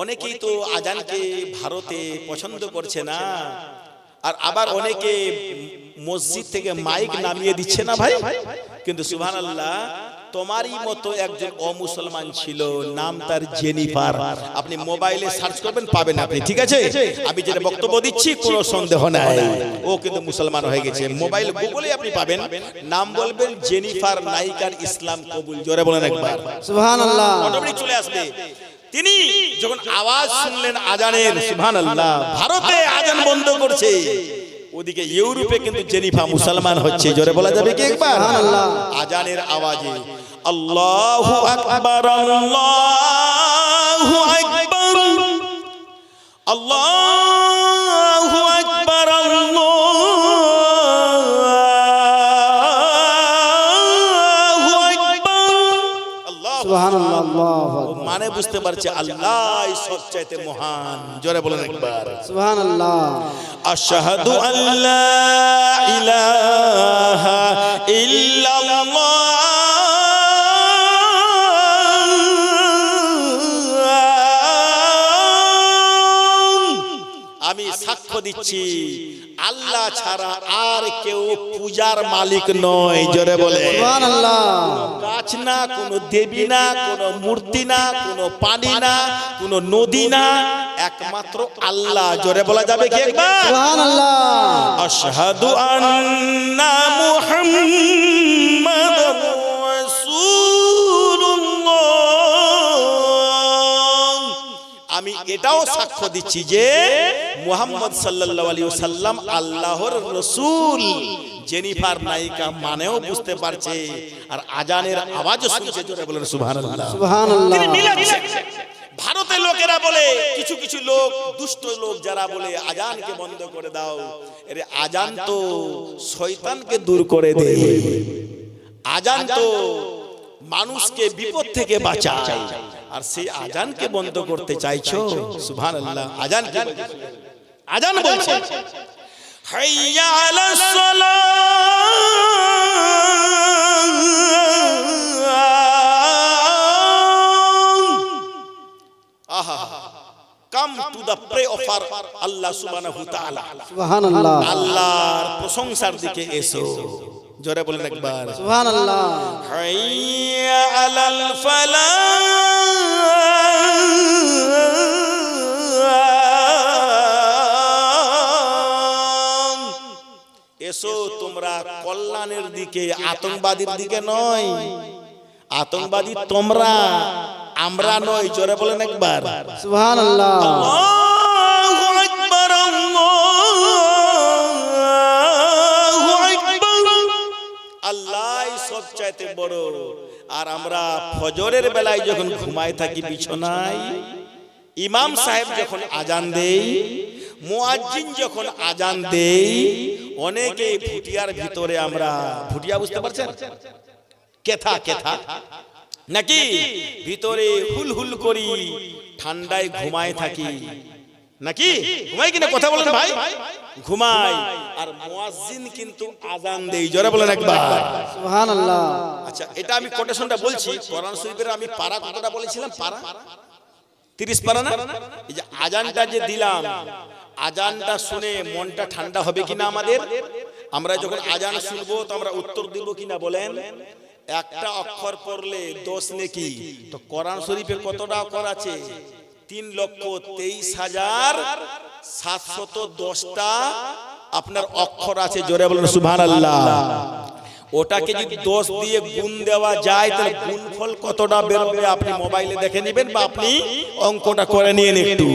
অনেকেই তো আজানকে ভারতে পছন্দ করছে না, আর আবার অনেকে মসজিদ থেকে মাইক নামিয়ে দিচ্ছে না ভাই। কিন্তু সুবহানাল্লাহ, তোমারই মতো একজন অমুসলমান ছিল, নাম তার জেনিফার। আপনি মোবাইলে সার্চ করবেন, পাবেন আপনি, ঠিক আছে? আমি যেটা বক্তব্য দিচ্ছি কোনো সন্দেহ নাই, ও কিন্তু মুসলমান হয়ে গেছে। মোবাইল গুগলে আপনি পাবেন, নাম বলবেন জেনিফার নায়িকার ইসলাম কবুল। জোরে বলেন একবার সুবহানাল্লাহ। অটোমেটিক চলে আসবে। তিনি যখন আওয়াজ শুনলেন আজানের, সুবহানাল্লাহ, ভারতে আজান বন্ধ করছে, ওদিকে ইউরোপে কিন্তু জেনিফা মুসলমান হচ্ছে। জোরে বলা যাবে কি একবার? সুবহানাল্লাহ। আজানের আওয়াজে আল্লাহু আকবার, আল্লাহু আকবার, আল্লাহু আকবার, আল্লাহু আকবার। সুবহানাল্লাহ। আল্লাহু আকবার। মানে বুঝতে পারছে আল্লাহ সবচাইতে মহান। জোরে বলেন একবার সুবহানাল্লাহ। আশহাদু আল্লা ইলাহা ইল্লাল্লাহ, আমি সাক্ষ্য দিচ্ছি আল্লাহ ছাড়া আর কেউ পূজার মালিক নয়। জোরে বলে সুবহানাল্লাহ। গাছ না, কোনো দেবী না, কোনো মূর্তি না, কোনো পানি না, কোনো নদী না, একমাত্র আল্লাহ। জোরে বলা যাবে কি একবার? সুবহানাল্লাহ। আশহাদু আন্না মুহাম্মাদার রাসূলুল্লাহ, আমি এটাও সাক্ষ্য দিচ্ছি যে মুহাম্মদ সাল্লাল্লাহু আলাইহি ওয়াসাল্লাম আল্লাহর রাসূল। জেনিফার নায়িকা মানেও বুঝতে পারছে, আর আজানের আওয়াজও শুনছে। জোরে বলেন সুবহানাল্লাহ। সুবহানাল্লাহ। তিনি মিলাচ্ছে। ভারতের লোকেরা বলে, কিছু কিছু লোক, দুষ্ট লোক যারা বলে আজানকে বন্ধ করে দাও, এর আজান তো শয়তানকে দূর করে দেয়, আজান তো মানুষকে বিপদ থেকে বাঁচায়, আর সেই আজানকে বন্ধ করতে চাইছো? সুবহানাল্লাহ। আজান কি? আজান বলছে হাইয়া আলাস সালাহ, আহা, come to the pray of আমার আল্লাহ সুবহানাহু ওয়া তাআলা। সুবহানাল্লাহ আল্লাহর প্রশংসার দিকে এসো, জোরে বলেন একবার সুবহানাল্লাহ। হাইয়া আলাল ফালাহ, এসো তোমরা কল্যাণের দিকে, আতঙ্কবাদীর দিকে নয়। আতঙ্কবাদী তোমরা, আমরা নই, জোরে বলেন একবার সুবহানাল্লাহ আল্লাহু আকবার, আল্লাহু আকবার। আল্লাহই সবচাইতে বড়। আর আমরা ফজরের বেলায় যখন ঘুমায় থাকি বিছানায়, ইমাম সাহেব যখন আজান দেই, মুয়াজ্জিন যখন আজান দেই, অনেকে ভুটিয়ার ভিতরে আমরা, ভুটিয়া বুঝতে পারছেন, কেথা কেথা নাকি, ভিতরে হুলহুল করি, ঠান্ডায় ঘুমায় থাকি নাকি, ঘুমাই কিনা কথা বলেন ভাই, ঘুমাই। আর মুয়াজ্জিন কিন্তু আজান দেই, জোরে বলেন একবার সুবহানাল্লাহ। আচ্ছা, এটা আমি কোটেশনটা বলছি, কোরআন শরীফের আমি পারা কতটা বলেছিলাম, পারা 30 পারা না? এই যে আজানটা যে দিলাম, আজানটা শুনে মনটা ঠান্ডা হবে কিনা আমাদের? আমরা যখন আজান শুনবো তো আমরা উত্তর দিব কিনা বলেন? একটা অক্ষর পড়লে 10 নেকি। তো কোরআন শরীফে কতটা অক্ষর আছে? 3,23,710টা আপনার অক্ষর আছে, জোরে বলেন সুবহানাল্লাহ। ওটাকে যদি 10 দিয়ে গুণ দেওয়া যায় তাহলে গুণফল কতটা বেরোবে আপনি মোবাইলে দেখে নেবেন, বা আপনি অঙ্কটা করে নিয়ে একটু।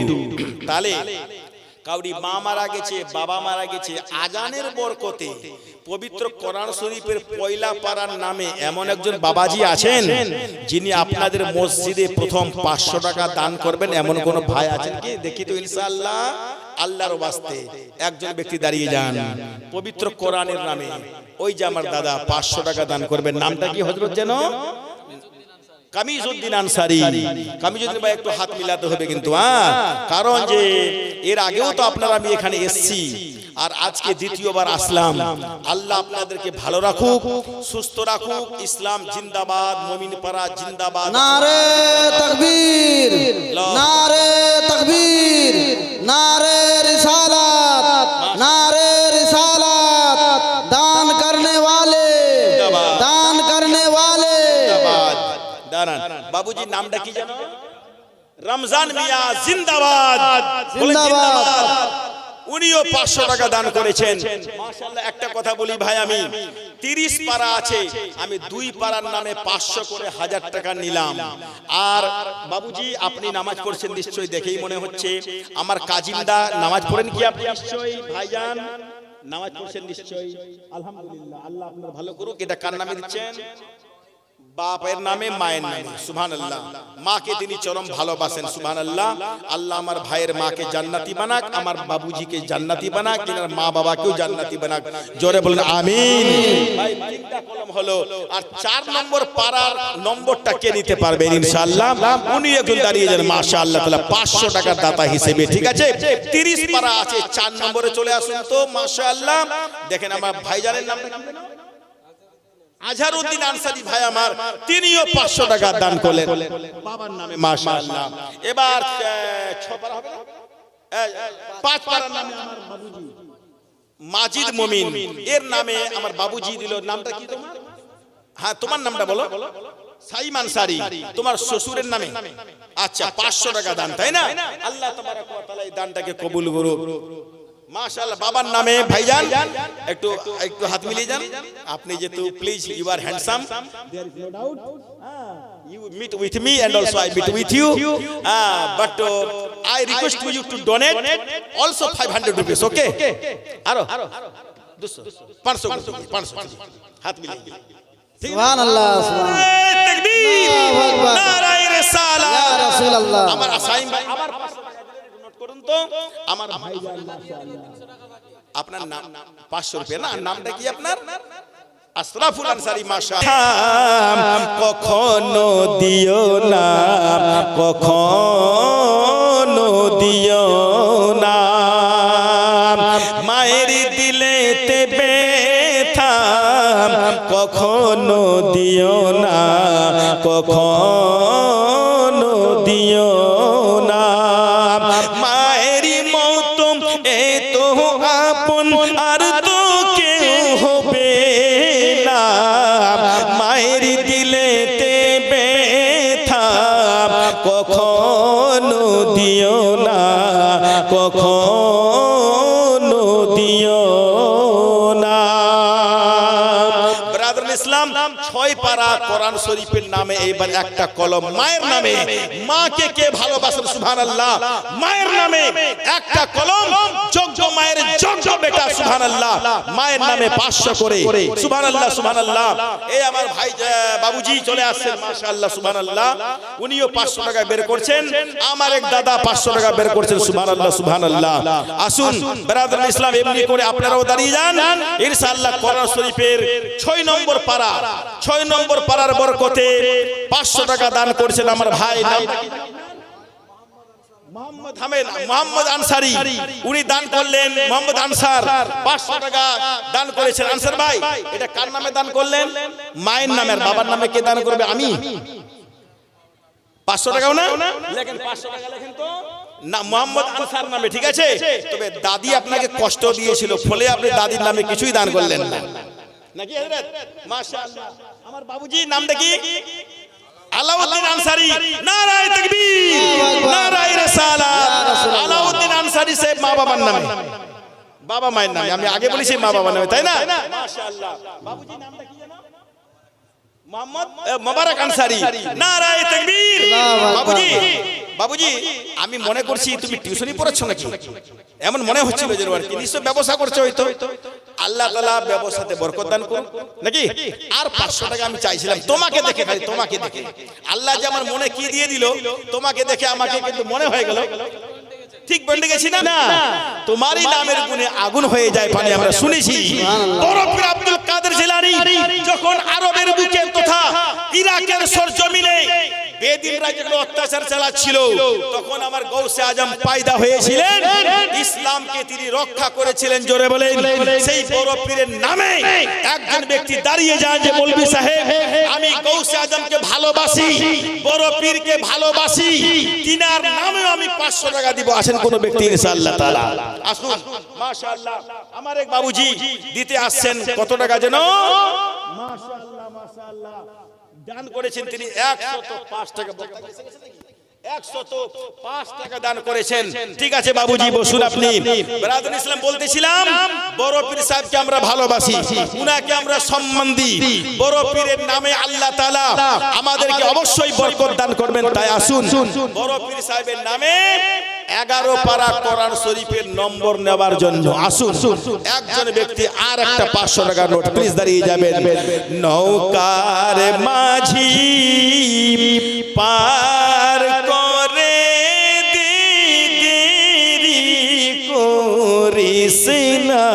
তাহলে কাউরি মা মারা গেছে, বাবা মারা গেছে, আজানের বরকতে পবিত্র কোরআন শরীফের পয়লা পারার নামে এমন একজন বাবাজি আছেন যিনি আপনাদের মসজিদে প্রথম 500 টাকা দান করবেন, এমন কোন ভাই আছেন কি? দেখি তো ইনশাআল্লাহ, আল্লাহর ওয়াস্তে একজন ব্যক্তি দাঁড়িয়ে যান পবিত্র কোরআনের নামে। ওই যে আমার দাদা 500 টাকা দান করবেন, নামটা কি হযরত যেন? কামিজউদ্দিন আনসারী। কামিজউদ্দিন ভাই একটু হাত মিলাতে হবে কিন্তু, কারণ যে এর আগেও তো আপনারা আমি এখানে এসেছি, আর আজকে দ্বিতীয়বার আসলাম। আল্লাহ আপনাদেরকে ভালো রাখুক, সুস্থ রাখুক। ইসলাম জিন্দাবাদ, মুমিন পাড়া জিন্দাবাদ। নারে তাকবীর, নারে তাকবীর, নারে रिसालत, नारे रिसालत। दान करने वाले, दान करने वाले। বাবুজি নামটা কি জানো? রমজান মিয়া জিন্দাবাদ, জিন্দাবাদ। উনিও 500 টাকা দান করেছেন। মাশাআল্লাহ। একটা কথা বলি ভাই, আমি 30 পারা আছে, আমি 2 পারার নামে 500 করে 1000 টাকা নিলাম। আর বাবুজি আপনি নামাজ পড়ছেন নিশ্চয়ই, দেখেই মনে হচ্ছে। আমার কাজিন্দা নামাজ পড়েন কি আপনি? নিশ্চয়ই ভাইজান নামাজ পড়ছেন নিশ্চয়ই। আলহামদুলিল্লাহ, আল্লাহ আপনার ভালো করুক। এটা কার নামে দিচ্ছেন? বাপের নামে, মায়ের নামে। সুবহানাল্লাহ। মাকে তিনি চরম ভালোবাসেন। সুবহানাল্লাহ। আল্লাহ আমার ভাইয়ের মাকে জান্নাতি বানাক, আমার বাবুজিকে জান্নাতি বানাক, তিনার মা বাবাকেও জান্নাতি বানাক, জোরে বলেন আমিন। ভাই 3টা কলম হলো, আর 4 নম্বর পারার নম্বরটা কে নিতে পারবেন ইনশাআল্লাহ? উনি একজন দাঁড়িয়ে যান মাশাআল্লাহ তাআলা 500 টাকার দাতা হিসেবে, ঠিক আছে? 30 পারা আছে, 4 নম্বরে চলে আসুন তো মাশাআল্লাহ। দেখেন আমার ভাইজানের নামটা কি? আজহারউদ্দিন আনসারী ভাই আমার, তিনিও 500 টাকা দান করলেন বাবার নামে মাশাআল্লাহ। এবার 6 পারা হবে না? 5 পারার নামে আমার বাবুজি মাজিদ মুমিন, এর নামে আমার বাবুজি দিল। নামটা কি তোমার? হ্যাঁ, তোমার নামটা বলো। সাইম আনসারী, তোমার শ্বশুরের নামে। আচ্ছা, 500 টাকা দান, তাই না? আল্লাহ তাবারক ওয়া তাআলা এই দানটাকে কবুল করুক মাশাআল্লাহ। বাবার নামে ভাইজান একটু একটু হাত মিলিয়ে যান। আপনি যেহেতু please you are handsome, there is no doubt, you meet with me and also I meet with you, but I request you to donate also 500 rupees, okay? আরো 200 500 হাত মিলিয়ে। সুবহানাল্লাহ, সুবহানাল্লাহ। তাকবীর, আল্লাহু আকবার, নারায়ে রিসালাত, ইয়া রাসূলুল্লাহ। আমার আসাইম ভাই আবার 500 টাকা নোট করুন তো। আমার ভাইজান মাশাআল্লাহ, আপনার নাম 500 রুপিয়া না? নামটা কি আপনার? আশরাফুল আনসারী মাশাআল্লাহ। কখনো দিও না, কখনো দিও না, মায়ের দিলেতে ব্যথা কখনো দিও না, কখনো দিও না, মায়ের কখনো দিও না। ব্রাদার ইসলাম 6 পারা কোরআন শরীফের নামে এইবার একটা কলম মায়ের নামে, মাকে কে ভালোবাসেন সুবহানাল্লাহ, মায়ের নামে একটা কলম, যোগ্য মায়ের যোগ্য বেটা সুবহানাল্লাহ, মায়ের নামে 500 করে সুবহানাল্লাহ সুবহানাল্লাহ। এই আমার ভাই বাবুজি চলে আসছেন মাশাআল্লাহ সুবহানাল্লাহ, উনিও 500 টাকা বের করছেন, আমার এক দাদা 500 টাকা বের করছেন সুবহানাল্লাহ সুবহানাল্লাহ। আসুন ব্রাদার ইসলাম এমনি করে আপনারাও দাঁড়িয়ে যান ইনশাআল্লাহ। কোরআন শরীফের 6 নম্বর পারা, 6 নম্বর পারার বরকতে 500 টাকা দান করেছেন আমার ভাই মোহাম্মদ আনসারী, উনি দান করলেন, মোহাম্মদ আনসার 500 টাকা দান করেছেন। আনসার ভাই এটা কার নামে দান করলেন? মায়ের নামে। আর বাবার নামে কে দান করবে? আমি। 500 টাকাও না লেখেন, 500 টাকা লেখেন তো না মোহাম্মদ আনসার নামে, ঠিক আছে? তবে দাদি আপনাকে কষ্ট দিয়েছিল, ফলে আপনি দাদির নামে কিছুই দান করলেন না নাকি হযরত? মাশাআল্লাহ। আমার বাবুজি নামটা কি? আলাউদ্দিন আনসারী। নারায়ে তাকবীর, নারায়ে রিসালাত। আলাউদ্দিন আনসারী সাহেব মা বাবার নামে, বাবা মায়ের নামে, আমি আগে বলেছি মা বাবার নামে, তাই না? মাশাআল্লাহ। বাবুজি নামটা কি জানো? মোহাম্মদ মোবারক আনসারী। নারায়ে তাকবীর। বাবুজি, বাবুজি আমি মনে করছি তুমি টিউশনি পড়াচ্ছ নাকি, এমন মনে হচ্ছিল যে আর কি নিশ্চয় ব্যবসা করছো হয়তো। আল্লাহ তাআলা ব্যবসাতে বরকত দান করুন নাকি। আর 500 টাকা আমি চাইছিলাম তোমাকে দেখে, খালি তোমাকে দেখে আল্লাহ যে আমার মনে কি দিয়ে দিল, তোমাকে দেখে আমাকে কিন্তু মনে হয়ে গেল ঠিক বলে গেছি না, তোমারই নামের গুণে আগুন হয়ে যায় পানি, আমরা শুনেছি। বড় পীর আব্দুল কাদের জিলানী যখন আরবের বুকে তথা ইরাকের সরজমিনে বেদিনরা যেগুলো অত্যাচার চালাচ্ছিল, তখন আমার গৌসে আজম পয়দা হয়েছিলেন, ইসলামকে তিনি রক্ষা করেছিলেন। জোরে বলেন। সেই বড় পীরের নামে একজন ব্যক্তি দাঁড়িয়ে যান যে মৌলভী সাহেব আমি গৌসে আজমকে ভালোবাসি, বড় পীরকে ভালোবাসি, তিনার নামে আমি 500 টাকা দিব। আসেন কোন ব্যক্তি ইনশাআল্লাহ তাআলা আসুন। মাশাআল্লাহ আমার এক বাবুজি দিতে আসছেন কত টাকা যেন? মাশাআল্লাহ মাশাআল্লাহ দান করেছেন তিনি 105 টাকা, 105 টাকা দান করেছেন। ঠিক আছে বাবুজি বসুন আপনি। ব্রাদার ইসলাম বলতেছিলাম বড় পীর সাহেবকে আমরা ভালোবাসি, উনাকে আমরা সম্মান দিই। বড় পীরের নামে আল্লাহ তাআলা আমাদেরকে অবশ্যই বরকত দান করবেন। তাই আসুন বড় পীর সাহেবের নামে 11 পারা কোরআন শরীফের নম্বর নেওয়ার জন্য আসুন একজন ব্যক্তি আর একটা 500 টাকা নোট প্লিজ দাঁড়িয়ে যাবেন। নৌকার মাঝি পার করে দেরি করিস না,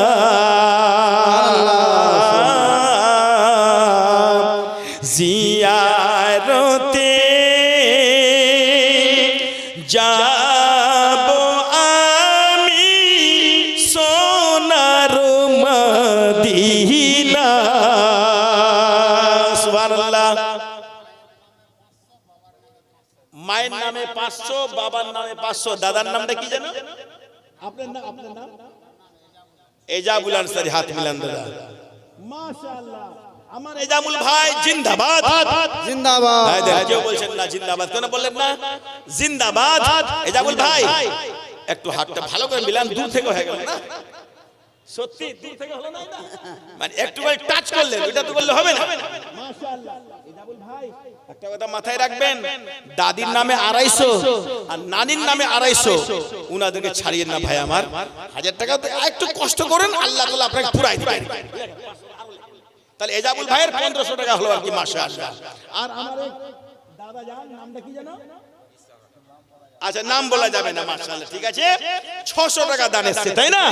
জিয়ারতে যাব আমি সোনার মদিনা। সুবহানাল্লাহ। মায়ের নামে 500, বাবার নামে 500, দাদার নামটা কি জানো? আপনার নাম? আপনার নাম এজাবুল আনসারী। হাত মিলান দাদা। মাশাআল্লাহ আমার এজামুল ভাই জিন্দাবাদ জিন্দাবাদ। কেউ বলছেন না জিন্দাবাদ, কেন বললেন না জিন্দাবাদ? এজামুল ভাই একটু হাতটা ভালো করে মিলান, দূর থেকে হয়ে গেল না, সত্যি দূর থেকে হলো না, মানে একটু করে টাচ করলেন, এটা তো বললে হবে না। মাশাআল্লাহ এজামুল ভাই একটা কথা মাথায় রাখবেন, দাদির নামে 250 আর নানির নামে 250, উনাদেরকে ছাড়িয়েন না ভাই আমার। 1000 টাকা একটু কষ্ট করেন, আল্লাহ তাআলা আপনাকে পুরাই দিবেন। তাহলে এজাবুল ভাইয়ের 1500 টাকা হলো আর কি। মাশাআল্লাহ। আর আমার এক দাদা জান নামটা কি জানো? আচ্ছা নাম বলা যাবে না। মাশাআল্লাহ ঠিক আছে। 600 টাকা দান এসেছে তাই না?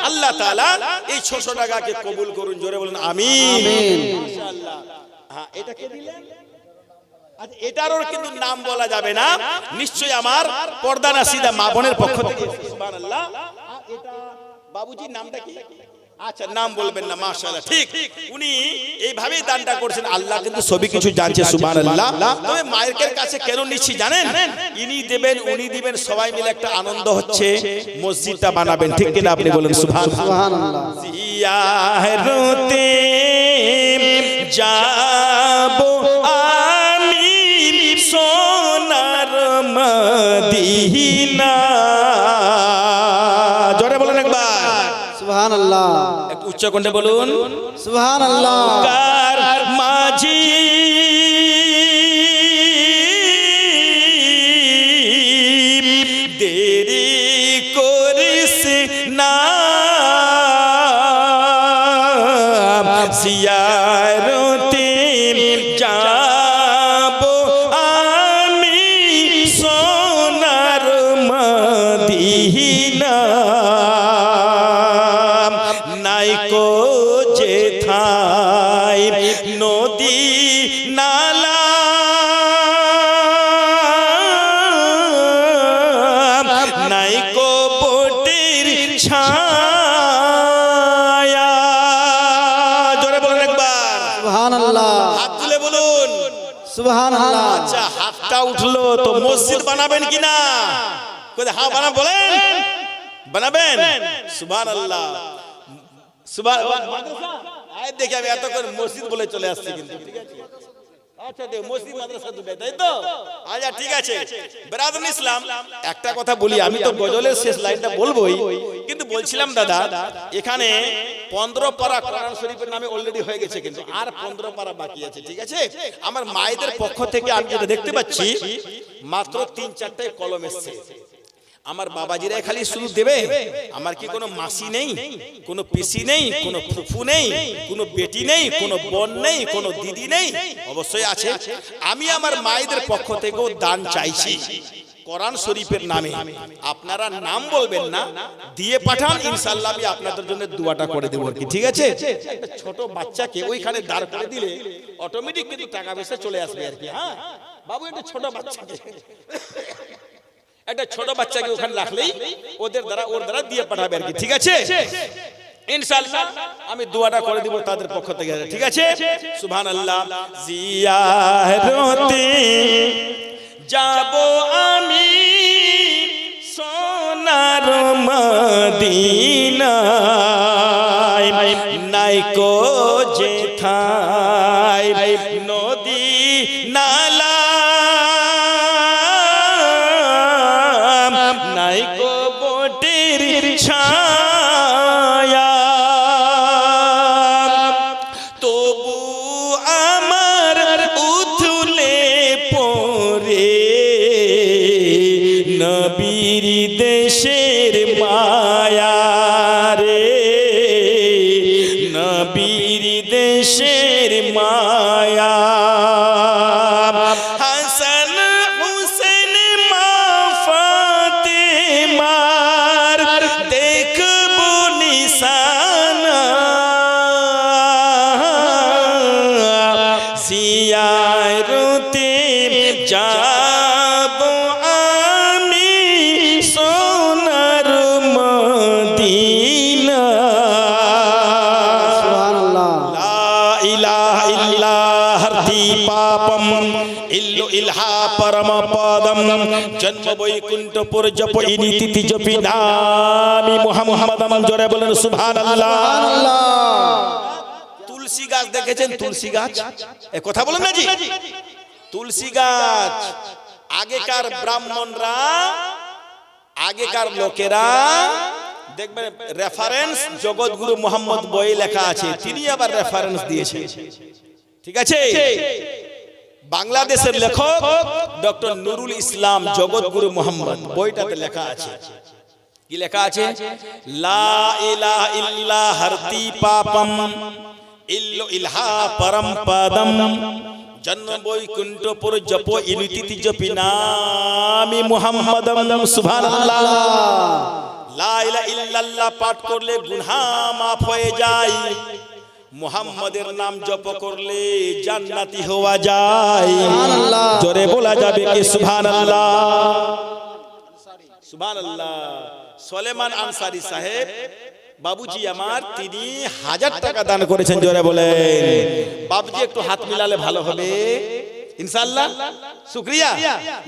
আল্লাহ তাআলা এই 600 টাকাকে কবুল করুন। জোরে বলুন আমিন। মাশাআল্লাহ। হ্যাঁ এটা কে দিলেন? আচ্ছা এটারও কিন্তু নাম বলা যাবে না, নিশ্চয়ই আমার পর্দা নাসিদা মা বোনের পক্ষ থেকে। সুবহানাল্লাহ। আর এটা বাবুজির নামটা কি? আচ্ছা নাম বলবেন না। মাশাআল্লাহ ঠিক, উনি এইভাবেই দানটা করছেন। আল্লাহ কিন্তু সবই কিছু জানছে। সুবহানাল্লাহ। তবে মায়ের কাছে কেন নিচ্ছি জানেন? ইনি দেবেন উনি দিবেন, সবাই মিলে একটা আনন্দ হচ্ছে, মসজিদটা বানাবেন, ঠিক কিনা আপনি বলেন সুবহানাল্লাহ। জিয়ারতে যাব আমি সোনার মদিনা, সুবহানাল্লাহ একটু উচ্চ কণ্ঠে বলুন। সুবহানাল্লাহ কার মাঝি দেরি করিস না জিয়ারতে যাব আমি সোনার মদিনা নাইকো যেথায় নদী নালা নাইকো বটের ছায়া। জোরে বলুন একবার, সুবহানাল্লাহ হাত তুলে বলুন। সুবহানাল্লাহ আচ্ছা, হাতটা উঠলো তো মসজিদ বানাবেন কিনা? হ্যাঁ বানাবেন, বলেন বানাবেন। সুবহানাল্লাহ সুবহানাল্লাহ। আয় দেখি আমি এতক্ষণ মসজিদ বলে চলে আসছি, কিন্তু ঠিক আছে। আচ্ছা দেখ, মসজিদ মাদ্রাসা দুটাই, তাই তো? আচ্ছা ঠিক আছে। বেরাদুল ইসলাম, একটা কথা বলি, আমি তো গজলের শেষ লাইনটা বলবোই, কিন্তু বলছিলাম দাদা, এখানে 15 পারা কোরআন শরীফের নামে অলরেডি হয়ে গেছে, কিন্তু আর 15 পারা বাকি আছে, ঠিক আছে? আমার মায়েদের পক্ষ থেকে আমি যেটা দেখতে পাচ্ছি, মাত্র 3-4টাই কলম এসছে। আমার বাবাজিরা খালি শুধু দেবে, আমার কি কোনো মাসি নেই, কোনো পিসি নেই, কোনো ফুফু নেই, কোনো বেটি নেই, কোনো বোন নেই, কোনো দিদি নেই? অবশ্যই আছে। আমি আমার মায়েদের পক্ষ থেকেও দান চাইছি কোরআন শরীফের নামে। আপনারা নাম বলবেন না, দিয়ে পাঠান, ইনশাআল্লাহ আমি আপনাদের জন্য দোয়াটা করে দেব আর কি, ঠিক আছে? একটা ছোট বাচ্চাকে ওইখানে দাঁড় করে দিলে অটোমেটিক কিন্তু টাকা পয়সা চলে আসবে আর কি। হ্যাঁ বাবু, একটা ছোট বাচ্চাকে, একটা ছোট বাচ্চাকে ওখানে রাখলেই ওর দ্বারা দিয়ে পাঠাবে আর কি, ঠিক আছে? ইনশাআল্লাহ আমি দোয়াটা করে দিব তাদের পক্ষ থেকে, ঠিক আছে? সুবহানাল্লাহ। জিয়ারতে যাব আমি সোনার মদিনা নাইকো যেথায় নদী নালা নাইকো বটের ছায়া তবু আমার উথলে পড়ে নবীর দেশের মায়া রে, নবীর দেশের মায়া। হাসান হুসেন মা ফাতেমার দেখব নিশানা জিয়ারতে যাব আমি সোনার মদিনা। সুবহানাল্লাহ লা ইলাহা ইল্লাল্লাহ হরতি পাপম ইল্লু ইলহা পরম পদম জন্ম বৈকুণ্ঠপুর জপ ইনি তিথি জপি নামি মুহাম্মাদম। জোরে বলেন সুবহানাল্লাহ। সুবহানাল্লাহ তুলসী গাছ দেখেছেন? তুলসী গাছ, এ কথা বলেন না জি। তুলসী গাছ আগেকার ব্রাহ্মণরা, আগেকার লোকেরা দেখবেন রেফারেন্স জগৎগুরু মোহাম্মদ বই লেখা আছে, তিনি আবার রেফারেন্স দিয়েছেন, ঠিক আছে? বাংলাদেশের লেখক ডক্টর নুরুল ইসলাম জগৎগুরু মোহাম্মদ, বইটাতে লেখা আছে, কি লেখা আছে? লা ইলাহা ইল্লা হরতি পাপম ইল্লু ইলহা পরম পদম জন্ম বৈকুণ্ঠপুর জপ ইনিতি জপি নামি মুহাম্মাদম। সুবহানাল্লাহ। লা ইলাহা ইল্লাল্লাহ পাঠ করলে গুনাহ মাফ হয়ে যায়, মুহাম্মাদের নাম জপ করলে জান্নাতি হওয়া যায়। সুবহানাল্লাহ। জোরে বলা যাবে কি সুবহানাল্লাহ? সুবহানাল্লাহ। সুলেমান আনসারী সাহেব বাবুজি আমার, তিনি 1000 টাকা দান করেছেন। জোরে বলেন বাবুজি, একটু হাত মিলালে ভালো হবে ইনশাআল্লাহ। শুকরিয়া।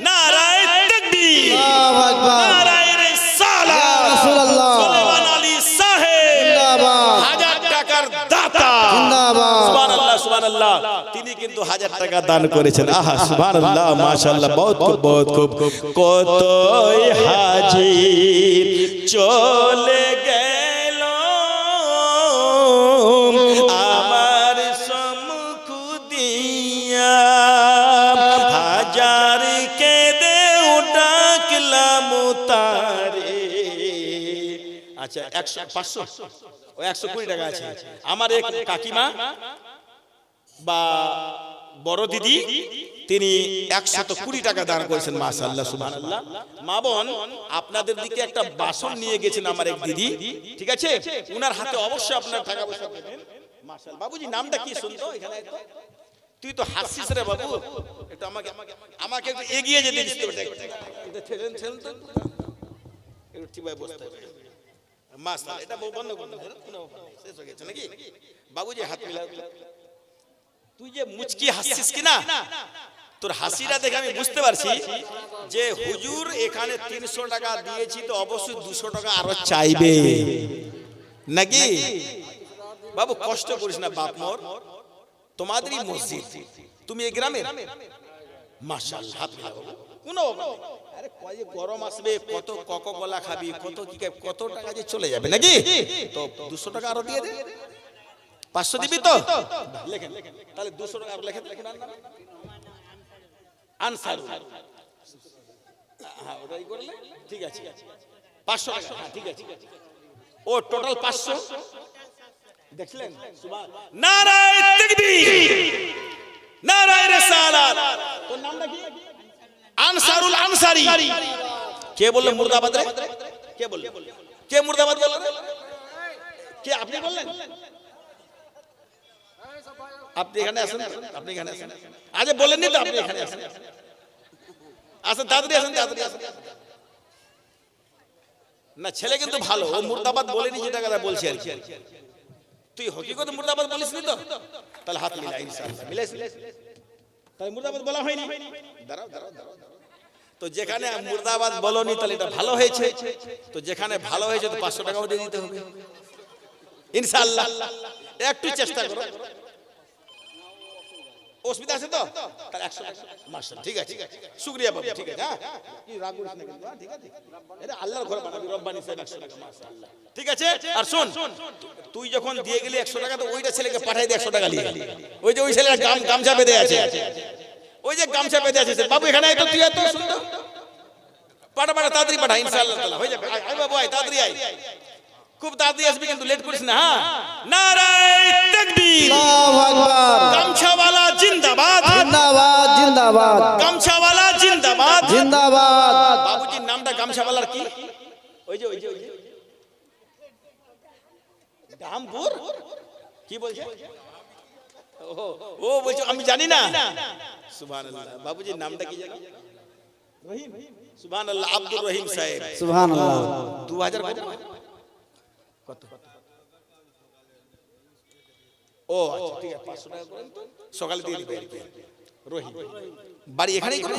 নারায়ে তাকবীর, আল্লাহু আকবার, নারায়ে রিসালাত। ইয়া রাসূলুল্লাহ। সুলেমান আলী সাহেব জিন্দাবাদ, 1000 টাকার দাতা। জিন্দাবাদ। সুবহানাল্লাহ সুবহানাল্লাহ। তিনি কিন্তু 1000 টাকা দান করেছেন। আহা সুবহানাল্লাহ, মাশাআল্লাহ, বহুত খুব বহুত খুব। কতই হাজির চলে গেল আচ্ছা 100 500 ও 120 টাকা আছে। আমার এক কাকিমা বা বড় দিদি তিনি 120 টাকা দান করেছেন। মাশাআল্লাহ সুবহানাল্লাহ। মা বোন আপনাদের দিকে একটা বাসন নিয়ে গেছেন আমার এক দিদি, ঠিক আছে, উনার হাতে অবশ্যই আপনার টাকা পয়সা পাবেন। মাশাআল্লাহ। বাবুজি নামটা কি শুনতো এখানে একটু? তুই তো হাসছিস রে বাবু, একটু আমাকে একটু এগিয়ে যেতে দিস তো। এটা ঠেলেন তো একটু ঠিকভাবে বসতে হবে। মাশাআল্লাহ। এটা বন্ধ করুন, শেষ হয়ে গেছে নাকি? বাবুজি হাত মিলা। তুই যে মুচকি হাসছিস কি না, তোর হাসিটা দেখে আমি বুঝতে পারছি যে হুজুর এখানে 300 টাকা দিয়েছি তো অবশ্যই 200 টাকা আরো চাইবে নাকি? বাবু কষ্ট করিস না বাপ মোর, তোমাদেরই মসজিদ, তুমি এই গ্রামের। মাশাআল্লাহ। হাত মিলাও কোনো ব্যাপার নেই। আরে কয় যে গরম আসবে, কত কোকা-কোলা খাবি, কত কি কত টাকা যে চলে যাবে নাকি? তো 200 টাকা আরো দিয়ে দে। 500 দিবি তো? লেখেন তাহলে 200 টাকা আর লেখেন। আনসারুল, হ্যাঁ ওটাই করলে ঠিক আছে। 500 টাকা, হ্যাঁ ঠিক আছে। ও টোটাল 500। দেখলেন? নারায়ে তাকবীর, নারায়ে রিসালাত। তোর নামটা কি? আনসারুল আনসারী। কে বললেন মুর্দাবাদ রে? কে বললেন? কে মুর্দাবাদ বললেন? কে আপনি বললেন? আপনি এখানে আসেন, আপনি এখানে আসেন। আজ বলেননি তো আপনি এখানে আসেন। আসেন তাড়াতাড়ি আসেন, তাড়াতাড়ি আসেন। না ছেলে কিন্তু ভালো, ও মুর্দাবাদ বলেনি, যেটা কথা বলছি আর কি। তুই হকিকত মুর্দাবাদ বলিসনি তো? তাহলে হাত মিলা ইনশাআল্লাহ। মিলাইস? তাহলে মুর্দাবাদ বলা হয়নি। দাঁড়াও। তো যেখানে মুর্দাবাদ বলনি তাহলে এটা ভালো হয়েছে, তো যেখানে ভালো হয়েছে তো 500 টাকাও দিয়ে দিতে হবে ইনশাআল্লাহ। একটু চেষ্টা করো। অসুবিধা আছে তো? তাহলে 100 টাকা। মাশাআল্লাহ, ঠিক আছে। শুকরিয়া বাবু, ঠিক আছে। হ্যাঁ কি রাগ করিস না কিন্তু, ঠিক আছে। এটা আল্লাহর ঘর বানাবি, রব্বানি সাহেব 100 টাকা। মাশাআল্লাহ, ঠিক আছে। আর শুন, তুই যখন দিয়ে গেলি 100 টাকা, তো ওইটা ছেলেকে পাঠাই দে 100 টাকা নিয়ে। ওই যে ওই ছেলেটা গামছা বেঁধে আছে, ওই যে গামছা বেঁধে আছে, বাবু এখানে আয় তো, তুই এত সুন্দর পাঠা তাড়াতাড়ি পাঠা ইনশাআল্লাহ তাআলা হয়ে যাবে। আয় বাবু, আয় তাড়াতাড়ি আয়, খুব তাড়াতাড়ি আসবি কিন্তু লেট করিস না। হ্যাঁ, নারায়ে তাকবীর, আল্লাহু আকবার, গামছাওয়ালা জিন্দাবাদ, জিন্দাবাদ জিন্দাবাদ, গামছাওয়ালা জিন্দাবাদ, জিন্দাবাদ। বাবুজির নামটা গামছাওয়ালার কি? ওই যে দামপুর কি বলছে? ও বলছে আমি জানি না। সুবহানাল্লাহ। বাবুজির নামটা কি জানো? রহিম। সুবহানাল্লাহ। আব্দুর রহিম সাহেব। সুবহানাল্লাহ। 2000 কত? ও আচ্ছা ঠিক আছে, 500 টাকা করেন তো, সকালে দিয়ে দিবেন। রহিম বাড়ি এখানেই করে?